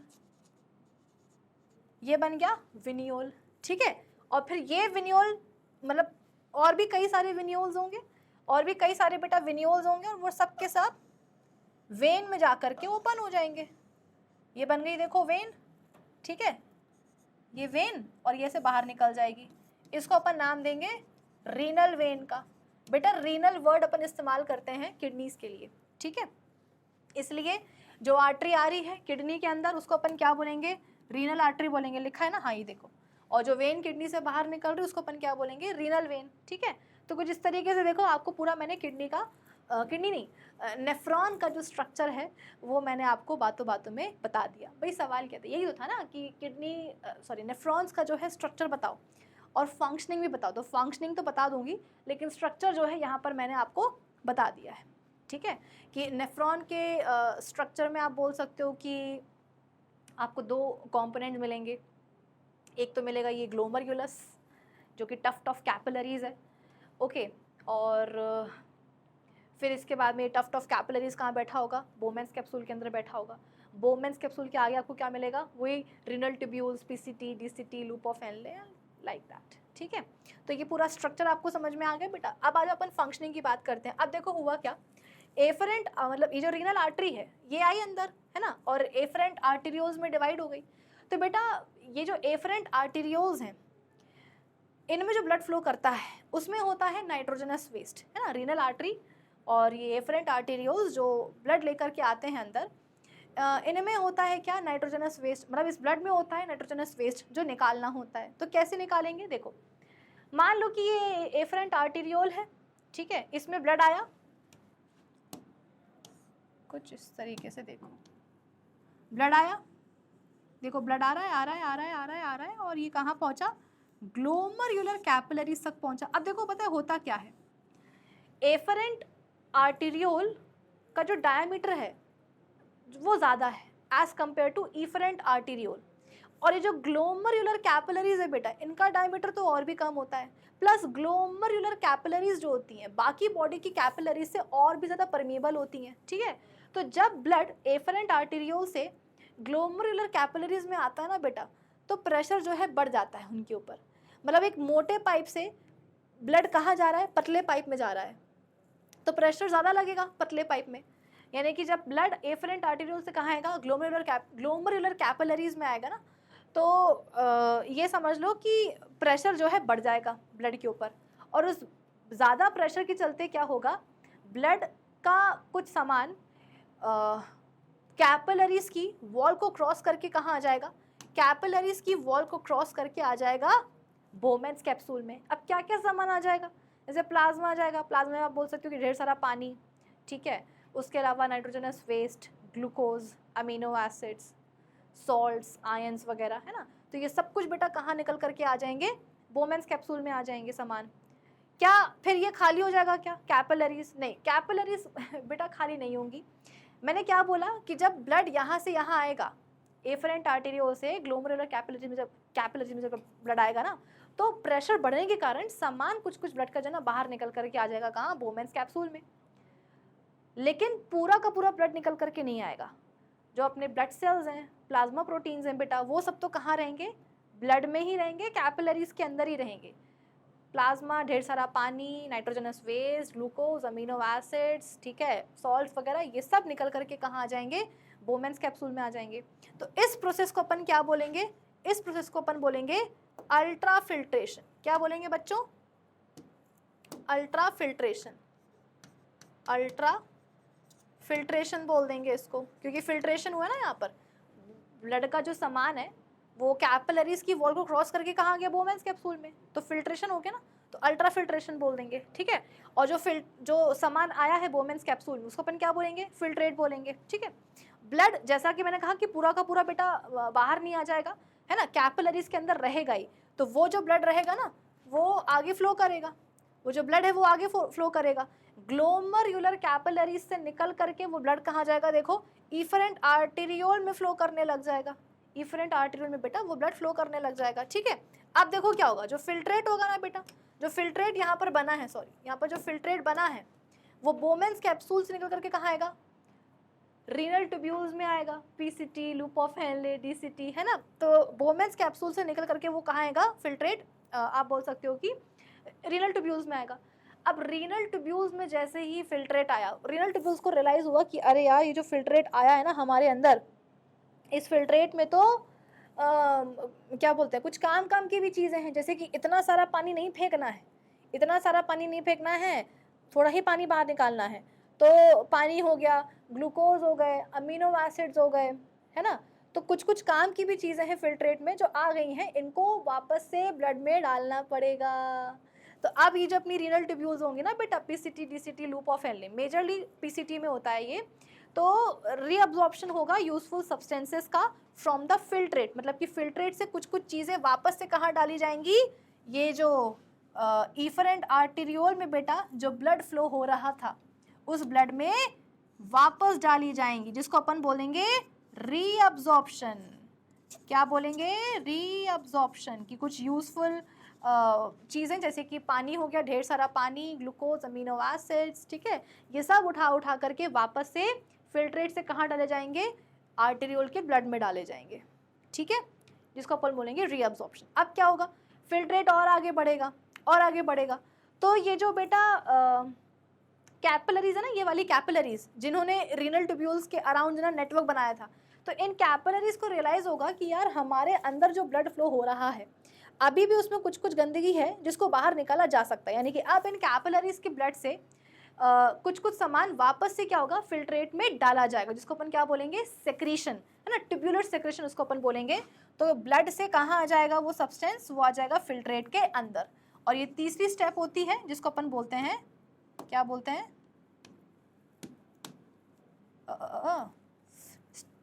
ये बन गया विनियोल। ठीक है, और फिर ये विनियोल, मतलब और भी कई सारे विनियोल्स होंगे, और भी कई सारे बेटा विनियोल्स होंगे, और वो सब के सब वेन में जाकर के ओपन हो जाएंगे। ये बन गई देखो वेन। ठीक है, ये वेन, और ये से बाहर निकल जाएगी। इसको अपन नाम देंगे रीनल वेन का। बेटा रीनल वर्ड अपन इस्तेमाल करते हैं किडनीज के लिए। ठीक है, इसलिए जो आर्टरी आ रही है किडनी के अंदर, उसको अपन क्या बोलेंगे, रीनल आर्टरी बोलेंगे। लिखा है ना, हाँ ये देखो। और जो वेन किडनी से बाहर निकल रही है उसको अपन क्या बोलेंगे, रीनल वेन। ठीक है, तो कुछ इस तरीके से देखो, आपको पूरा मैंने किडनी का किडनी नहीं, नेफ्रॉन का जो स्ट्रक्चर है वो मैंने आपको बातों बातों में बता दिया। भाई सवाल क्या था, यही तो था ना कि किडनी नेफ्रॉन्स का जो है स्ट्रक्चर बताओ और फंक्शनिंग भी बताओ। तो फंक्शनिंग तो बता दूंगी, लेकिन स्ट्रक्चर जो है यहाँ पर मैंने आपको बता दिया है। ठीक है, कि नेफ्रॉन के स्ट्रक्चर में आप बोल सकते हो कि आपको दो कंपोनेंट मिलेंगे। एक तो मिलेगा ये ग्लोमरुलस जो कि टफ्ट ऑफ कैपिलरीज है। ओके, और फिर इसके बाद में टफ्ट ऑफ कैपिलरीज कहाँ बैठा होगा, बोमेंस कैप्सूल के अंदर बैठा होगा। बोमेंस कैप्सूल के आगे आपको क्या मिलेगा, वही renal tubules, PCT, DCT, loop of Henle, like that. ठीक है, तो ये पूरा स्ट्रक्चर आपको समझ में आ गया बेटा। अब आज अपन फंक्शनिंग की बात करते हैं। अब देखो हुआ क्या, एफरेंट मतलब ये जो रीनल आर्टरी है ये आई अंदर, है ना, और एफरेंट आर्टेरियोल्स में डिवाइड हो गई। तो बेटा ये जो एफरेंट आर्टेरियोल्स हैं, इनमें जो ब्लड फ्लो करता है उसमें होता है नाइट्रोजनस वेस्ट, है ना। रीनल आर्टरी और ये एफरेंट आर्टेरियोल्स जो ब्लड लेकर के आते हैं अंदर, इनमें होता है क्या, नाइट्रोजनस वेस्ट। मतलब इस ब्लड में होता है नाइट्रोजनस वेस्ट जो निकालना होता है। तो कैसे निकालेंगे, देखो मान लो कि ये एफरेंट आर्टेरियोल है, ठीक है, इसमें ब्लड आया कुछ इस तरीके से, देखो ब्लड आया, देखो ब्लड आ रहा है, आ रहा है, आ रहा है, आ रहा है, आ रहा है, और ये कहाँ पहुंचा, ग्लोमरुलर कैपिलरीज तक पहुंचा। अब देखो पता है होता क्या है, एफरेंट आर्टेरियोल का जो डायमीटर है वो ज़्यादा है as compare to efferent arteriole, और ये जो ग्लोमरुलर कैपिलरीज है बेटा, इनका डायमीटर तो और भी कम होता है। प्लस ग्लोमरुलर कैपिलरीज जो होती हैं बाकी बॉडी की कैपिलरीज से और भी ज़्यादा परमेबल होती हैं। ठीक है, तो जब ब्लड एफरेंट आर्टेरियोल से ग्लोमरुलर कैपिलरीज में आता है ना बेटा, तो प्रेशर जो है बढ़ जाता है उनके ऊपर। मतलब एक मोटे पाइप से ब्लड कहाँ जा रहा है, पतले पाइप में जा रहा है, तो प्रेशर ज़्यादा लगेगा पतले पाइप में। यानी कि जब ब्लड एफरेंट आर्टेरियोल से कहाँ आएगा, ग्लोमेरुलर कैपिलरीज में आएगा ना, तो ये समझ लो कि प्रेशर जो है बढ़ जाएगा ब्लड के ऊपर। और उस ज़्यादा प्रेशर के चलते क्या होगा, ब्लड का कुछ सामान कैपिलरीज की वॉल को क्रॉस करके कहाँ आ जाएगा, कैपिलरीज की वॉल को क्रॉस करके आ जाएगा बोमेन्स कैप्सूल में। अब क्या क्या सामान आ जाएगा, जैसे प्लाज्मा आ जाएगा, प्लाज्मा में आप बोल सकते हो कि ढेर सारा पानी, ठीक है, उसके अलावा nitrogenous waste, glucose, amino acids, salts, ions वगैरह, है ना। तो ये सब कुछ बेटा कहाँ निकल करके आ जाएंगे, बोमेन्स कैप्सूल में आ जाएंगे सामान। क्या फिर ये खाली हो जाएगा क्या, कैपिलरीज? नहीं, कैपिलरीज बेटा खाली नहीं होंगी। मैंने क्या बोला कि जब ब्लड यहाँ से यहाँ आएगा, एफरेंट आर्टेरियोल से ग्लोमेरुलर कैपिलरी में जब ब्लड आएगा ना, तो प्रेशर बढ़ने के कारण सामान कुछ ब्लड का जो ना बाहर निकल करके आ जाएगा, कहाँ, बोमेन्स कैप्सूल में। लेकिन पूरा का पूरा ब्लड निकल करके नहीं आएगा। जो अपने ब्लड सेल्स हैं, प्लाज्मा प्रोटीन्स हैं बेटा, वो सब तो कहाँ रहेंगे, ब्लड में ही रहेंगे, कैपिलरीज के अंदर ही रहेंगे। प्लाज्मा, ढेर सारा पानी, nitrogenous waste, glucose, amino acids, ठीक है, सॉल्ट वगैरह, ये सब निकल करके कहाँ आ जाएंगे, बोमेन्स कैप्सूल में आ जाएंगे। तो इस प्रोसेस को अपन क्या बोलेंगे, इस प्रोसेस को अपन बोलेंगे अल्ट्रा फिल्ट्रेशन। क्या बोलेंगे बच्चों, अल्ट्रा फिल्ट्रेशन। अल्ट्रा फिल्ट्रेशन बोल देंगे इसको, क्योंकि फिल्ट्रेशन हुआ ना यहाँ पर, ब्लड का जो सामान है वो कैपिलरीज की वॉल को क्रॉस करके कहाँ गया, बोमेन्स कैप्सूल में, तो फिल्ट्रेशन हो गया ना, तो अल्ट्रा फिल्ट्रेशन बोल देंगे, ठीक है। और जो सामान आया है बोमेन्स कैप्सूल में, उसको अपन क्या बोलेंगे, फिल्ट्रेट बोलेंगे, ठीक है। ब्लड, जैसा कि मैंने कहा कि पूरा का पूरा बेटा बाहर नहीं आ जाएगा, है ना, कैपिलरीज के अंदर रहेगा ही, तो वो जो ब्लड रहेगा ना वो आगे फ्लो करेगा, वो जो ब्लड है वो आगे फ्लो करेगा। ग्लोमेरुलर कैपिलरीज से निकल करके वो ब्लड कहाँ जाएगा, देखो, इफरेंट आर्टेरियोल में फ्लो करने लग जाएगा, इफरेंट आर्टेरियोल में बेटा वो ब्लड फ्लो करने लग जाएगा, ठीक है। अब देखो क्या होगा, जो फिल्ट्रेट होगा ना बेटा, जो फिल्ट्रेट यहाँ पर बना है, सॉरी, यहाँ पर जो फिल्ट्रेट बना है वो बोमेन्स कैप्सूल से निकल करके कहाँ आएगा, रीनल ट्यूब्यूल्स में आएगा, PCT, loop of Henle, DCT, है ना। तो बोमेन्स कैप्सूल से निकल करके वो कहाँ आएगा, फिल्ट्रेट, आप बोल सकते हो कि रीनल ट्यूब्यूल्स में आएगा। अब रीनल ट्यूब्यूल्स में जैसे ही फिल्ट्रेट आया, रीनल ट्यूब्यूल्स को रियलाइज हुआ कि अरे यार, ये जो फिल्ट्रेट आया है ना हमारे अंदर, इस फिल्ट्रेट में तो क्या बोलते हैं, कुछ काम की भी चीज़ें हैं, जैसे कि इतना सारा पानी नहीं फेंकना है, इतना सारा पानी नहीं फेंकना है, थोड़ा ही पानी बाहर निकालना है। तो पानी हो गया, ग्लूकोज हो गए, अमीनो एसिड्स हो गए, है ना। तो कुछ काम की भी चीज़ें हैं फिल्ट्रेट में जो आ गई हैं, इनको वापस से ब्लड में डालना पड़ेगा। तो अब ये जो अपनी रीनल ट्यूब्यूल्स होंगी ना बेटा, PCT, DCT, loop of Henle, majorly PCT में होता है ये, तो रीअब्जॉर्प्शन होगा यूजफुल सब्सटेंसेस का फ्रॉम द फिल्ट्रेट, मतलब कि फिल्ट्रेट से कुछ चीज़ें वापस से कहाँ डाली जाएंगी, ये जो इफरेंट आर्टेरियोल में बेटा जो ब्लड फ्लो हो रहा था उस ब्लड में वापस डाली जाएंगी, जिसको अपन बोलेंगे रीअब्जॉर्प्शन। क्या बोलेंगे, रीअब्जॉर्प्शन की कुछ यूजफुल चीज़ें, जैसे कि पानी हो गया, ढेर सारा पानी, ग्लूकोज, अमीनो एसिड्स, ठीक है, ये सब उठा करके वापस से फिल्ट्रेट से कहाँ डाले जाएंगे, आर्टेरियोल के ब्लड में डाले जाएंगे, ठीक है, जिसको अपन बोलेंगे रीअब्जॉर्प्शन। अब क्या होगा, फिल्ट्रेट और आगे बढ़ेगा और आगे बढ़ेगा, तो ये जो बेटा कैपिलरीज है ना, ये वाली कैपिलरीज जिन्होंने रीनल ट्यूब्यूल्स के अराउंड जो ना नेटवर्क बनाया था, तो इन कैपिलरीज को रियलाइज होगा कि यार हमारे अंदर जो ब्लड फ्लो हो रहा है अभी भी उसमें कुछ गंदगी है जिसको बाहर निकाला जा सकता है, यानी कि अब इन कैपिलरीज के ब्लड से कुछ सामान वापस से क्या होगा, फिल्ट्रेट में डाला जाएगा, जिसको अपन क्या बोलेंगे, सेक्रीशन, है ना, ट्यूब्यूलर सेक्रेशन उसको अपन बोलेंगे। तो ब्लड से कहाँ आ जाएगा वो सब्सटेंस, वो आ जाएगा फिल्ट्रेट के अंदर। और ये तीसरी स्टेप होती है जिसको अपन बोलते हैं, क्या बोलते हैं,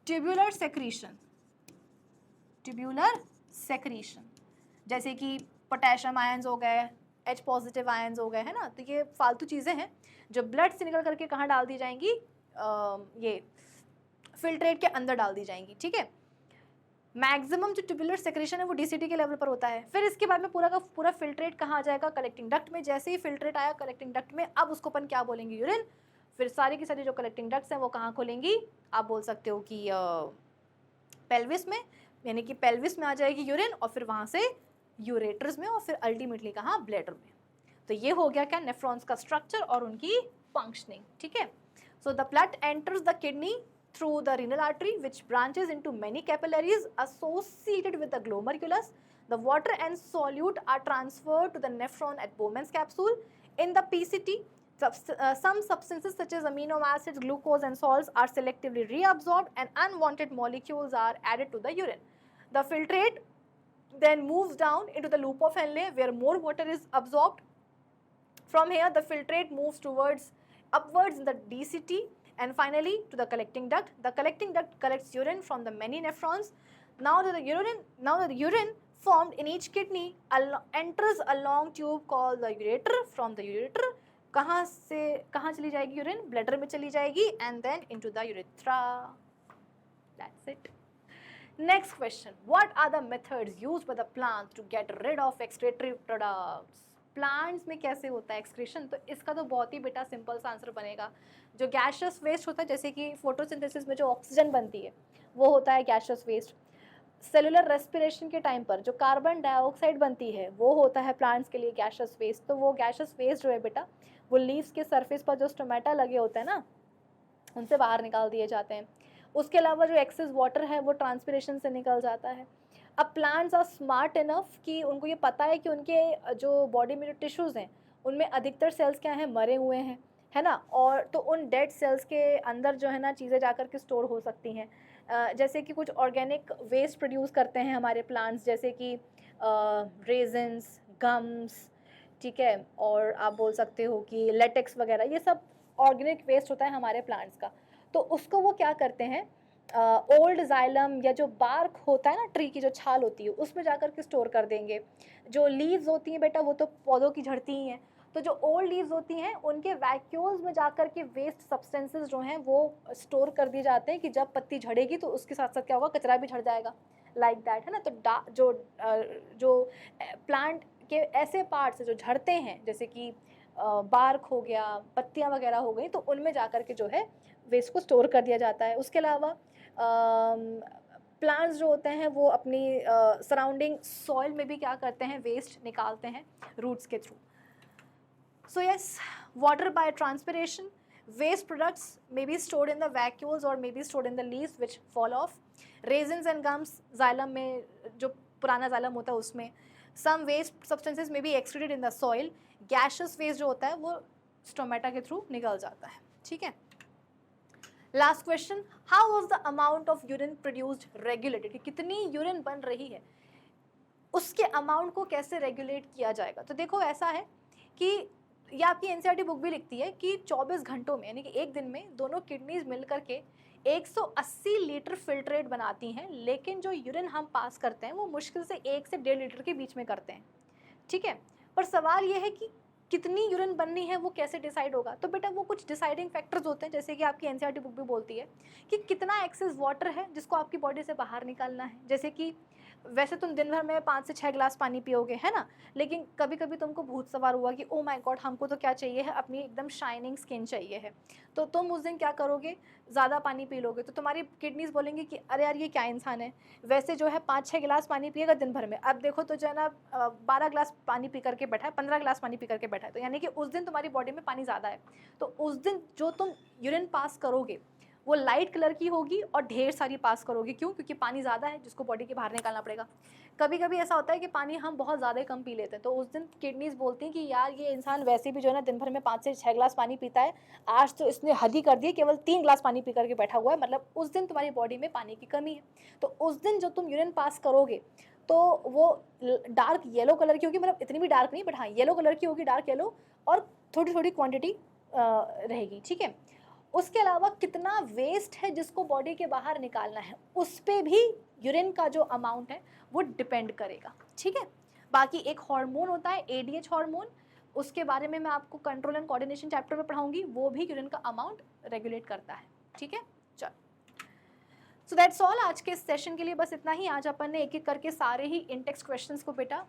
ट्यूब्यूलर सेक्रीशन, ट्यूब्यूलर सेक्रीशन, जैसे कि पोटेशियम आयंस हो गए, H पॉजिटिव आयंस हो गए, है ना। तो ये फालतू चीज़ें हैं जो ब्लड से निकल करके कहाँ डाल दी जाएंगी, ये फिल्ट्रेट के अंदर डाल दी जाएंगी, ठीक है। मैक्सिमम जो ट्यूबुलर सेक्रेशन है वो डीसीटी के लेवल पर होता है। फिर इसके बाद में पूरा का पूरा फिल्ट्रेट कहाँ आ जाएगा, कलेक्टिंग डक्ट में। जैसे ही फिल्ट्रेट आया कलेक्टिंग डक्ट में, अब उसको अपन क्या बोलेंगे, यूरिन। फिर सारी की सारी जो कलेक्टिंग डक्ट्स हैं वो कहाँ खोलेंगी, आप बोल सकते हो कि पेल्विस में, यानी कि पेल्विस में आ जाएगी यूरिन, और फिर वहाँ से यूरेटर्स में और फिर अल्टीमेटली कहाँ, ब्लैडर में। तो ये हो गया क्या, नेफ्रॉन्स का स्ट्रक्चर और उनकी फंक्शनिंग, ठीक है। So the blood enters the kidney through the renal artery, which branches into many capillaries associated with the glomerulus. The water and solute are transferred to the nephron at Bowman's capsule. In the PCT, some substances such as amino acids, glucose and salts are selectively reabsorbed and unwanted molecules are added to the urine. The filtrate then moves down into the loop of Henle where more water is absorbed. From here, the filtrate moves upwards in the DCT and finally to the collecting duct. The collecting duct collects urine from the many nephrons. Now the urine formed in each kidney enters a long tube called the ureter. From the ureter, कहाँ से कहाँ चली जाएगी urine, bladder में चली जाएगी and then into the urethra. That's it. Next question, what are the methods used by the plants to get rid of excretory products? Plants में कैसे होता है एक्सक्रीशन, तो इसका तो बहुत ही बेटा सिंपल सा आंसर बनेगा। जो गैशियस वेस्ट होता है, जैसे कि फोटोसिंथेसिस में जो ऑक्सीजन बनती है वो होता है गैशियस वेस्ट। सेलुलर रेस्पिरेशन के टाइम पर जो कार्बन डाइऑक्साइड बनती है वो होता है प्लांट्स के लिए गैशियस वेस्ट। तो वो गैशियस वेस्ट जो है बेटा वो लीव्स के सरफेस पर जो स्टोमेटा लगे होते हैं ना, उनसे बाहर निकाल दिए जाते हैं। उसके अलावा जो एक्सेस वाटर है वो ट्रांसपिरेशन से निकल जाता है। अब प्लांट्स आर स्मार्ट इनफ कि उनको ये पता है कि उनके जो बॉडी में जो टिश्यूज़ हैं उनमें अधिकतर सेल्स क्या हैं, मरे हुए हैं, है ना। और तो उन डेड सेल्स के अंदर जो है ना चीज़ें जाकर के स्टोर हो सकती हैं। जैसे कि कुछ ऑर्गेनिक वेस्ट प्रोड्यूस करते हैं हमारे प्लांट्स, जैसे कि रेजन्स, गम्स, ठीक है, और आप बोल सकते हो कि लेटेक्स वगैरह, ये सब ऑर्गेनिक वेस्ट होता है हमारे प्लांट्स का। तो उसको वो क्या करते हैं, ओल्ड जाइलम या जो बार्क होता है ना, ट्री की जो छाल होती है उसमें जाकर के स्टोर कर देंगे। जो लीव्स होती हैं बेटा वो तो पौधों की झड़ती ही हैं, तो जो ओल्ड लीव्स होती हैं उनके वैक्यूल्स में जाकर के वेस्ट सब्सटेंसेस जो हैं वो स्टोर कर दिए जाते हैं कि जब पत्ती झड़ेगी तो उसके साथ साथ क्या होगा, कचरा भी झड़ जाएगा, लाइक दैट, है ना। तो जो प्लांट के ऐसे पार्ट्स जो झड़ते हैं, जैसे कि बार्क हो गया, पत्तियाँ वगैरह हो गई, तो उनमें जाकर के जो है वेस्ट को स्टोर कर दिया जाता है। उसके अलावा प्लांट्स जो होते हैं वो अपनी सराउंडिंग सॉइल में भी क्या करते हैं, वेस्ट निकालते हैं रूट्स के through. So yes, water bye transpiration, waste products may be stored in the vacuoles or may be stored in the leaves which fall off. Raisins and gums, xylem में जो पुराना xylem होता है उसमें, some waste substances may be excreted in the soil. Gaseous waste जो होता है वो स्टोमेटा के थ्रू निकल जाता है, ठीक है। Last question, how was the amount of urine produced regulated, कितनी यूरिन बन रही है उसके अमाउंट को कैसे रेगुलेट किया जाएगा। तो देखो ऐसा है कि ये आपकी एनसीईआरटी बुक भी लिखती है कि 24 घंटों में, यानी कि एक दिन में दोनों किडनीज मिलकर के 180 लीटर फिल्ट्रेट बनाती हैं, लेकिन जो यूरिन हम पास करते हैं वो मुश्किल से 1 से 1.5 लीटर के बीच में करते हैं, ठीक है। पर सवाल ये है कि कितनी यूरिन बननी है वो कैसे डिसाइड होगा। तो बेटा वो कुछ डिसाइडिंग फैक्टर्स होते हैं, जैसे कि आपकी एनसीईआरटी बुक भी बोलती है कि कितना एक्सेस वाटर है जिसको आपकी बॉडी से बाहर निकालना है। जैसे कि वैसे तुम दिन भर में 5 से 6 ग्लास पानी पियोगे, है ना, लेकिन कभी कभी तुमको भूत सवार हुआ कि ओ माय गॉड, हमको तो क्या चाहिए है, अपनी एकदम शाइनिंग स्किन चाहिए है, तो तुम उस दिन क्या करोगे, ज़्यादा पानी पी लोगे। तो तुम्हारी किडनीज बोलेंगे कि अरे यार ये क्या इंसान है, वैसे जो है 5-6 गिलास पानी पिएगा दिन भर में, अब देखो तो जो है ना 12 ग्लास पानी पी करके बैठा है, 15 ग्लास पानी पी करके बैठा है, तो यानी कि उस दिन तुम्हारी बॉडी में पानी ज़्यादा है। तो उस दिन जो तुम यूरिन पास करोगे वो लाइट कलर की होगी और ढेर सारी पास करोगे। क्यों? क्योंकि पानी ज़्यादा है जिसको बॉडी के बाहर निकालना पड़ेगा। कभी कभी ऐसा होता है कि पानी हम बहुत ज़्यादा ही कम पी लेते हैं, तो उस दिन किडनीज बोलती हैं कि यार ये इंसान वैसे भी जो है ना दिन भर में 5 से 6 ग्लास पानी पीता है, आज तो इसने हद ही कर दी, केवल 3 ग्लास पानी पी करके बैठा हुआ है, मतलब उस दिन तुम्हारी बॉडी में पानी की कमी है। तो उस दिन जो तुम यूरिन पास करोगे तो वो डार्क येलो कलर की होगी, मतलब इतनी भी डार्क नहीं, बट हाँ येलो कलर की होगी, डार्क येलो, और थोड़ी थोड़ी क्वांटिटी रहेगी, ठीक है। उसके अलावा कितना वेस्ट है जिसको बॉडी के बाहर निकालना है उस पर भी यूरिन का जो अमाउंट है वो डिपेंड करेगा, ठीक है। बाकी एक हार्मोन होता है एडीएच हार्मोन, उसके बारे में मैं आपको कंट्रोल एंड कोऑर्डिनेशन चैप्टर में पढ़ाऊंगी, वो भी यूरिन का अमाउंट रेगुलेट करता है, ठीक है। चल, सो दैट्स ऑल आज के इस सेशन के लिए बस इतना ही। आज अपन ने एक एक करके सारे ही इंटेक्स्ट क्वेश्चंस को बेटा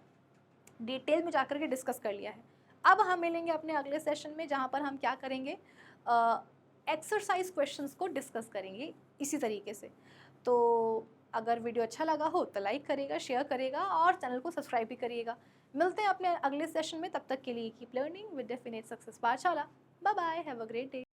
डिटेल में जाकर के डिस्कस कर लिया है। अब हम मिलेंगे अपने अगले सेशन में, जहाँ पर हम क्या करेंगे, एक्सरसाइज क्वेश्चंस को डिस्कस करेंगे इसी तरीके से। तो अगर वीडियो अच्छा लगा हो तो लाइक करेगा, शेयर करेगा और चैनल को सब्सक्राइब भी करिएगा। मिलते हैं अपने अगले सेशन में, तब तक के लिए keep learning with definite success Pathshala. Bye bye, have a great day.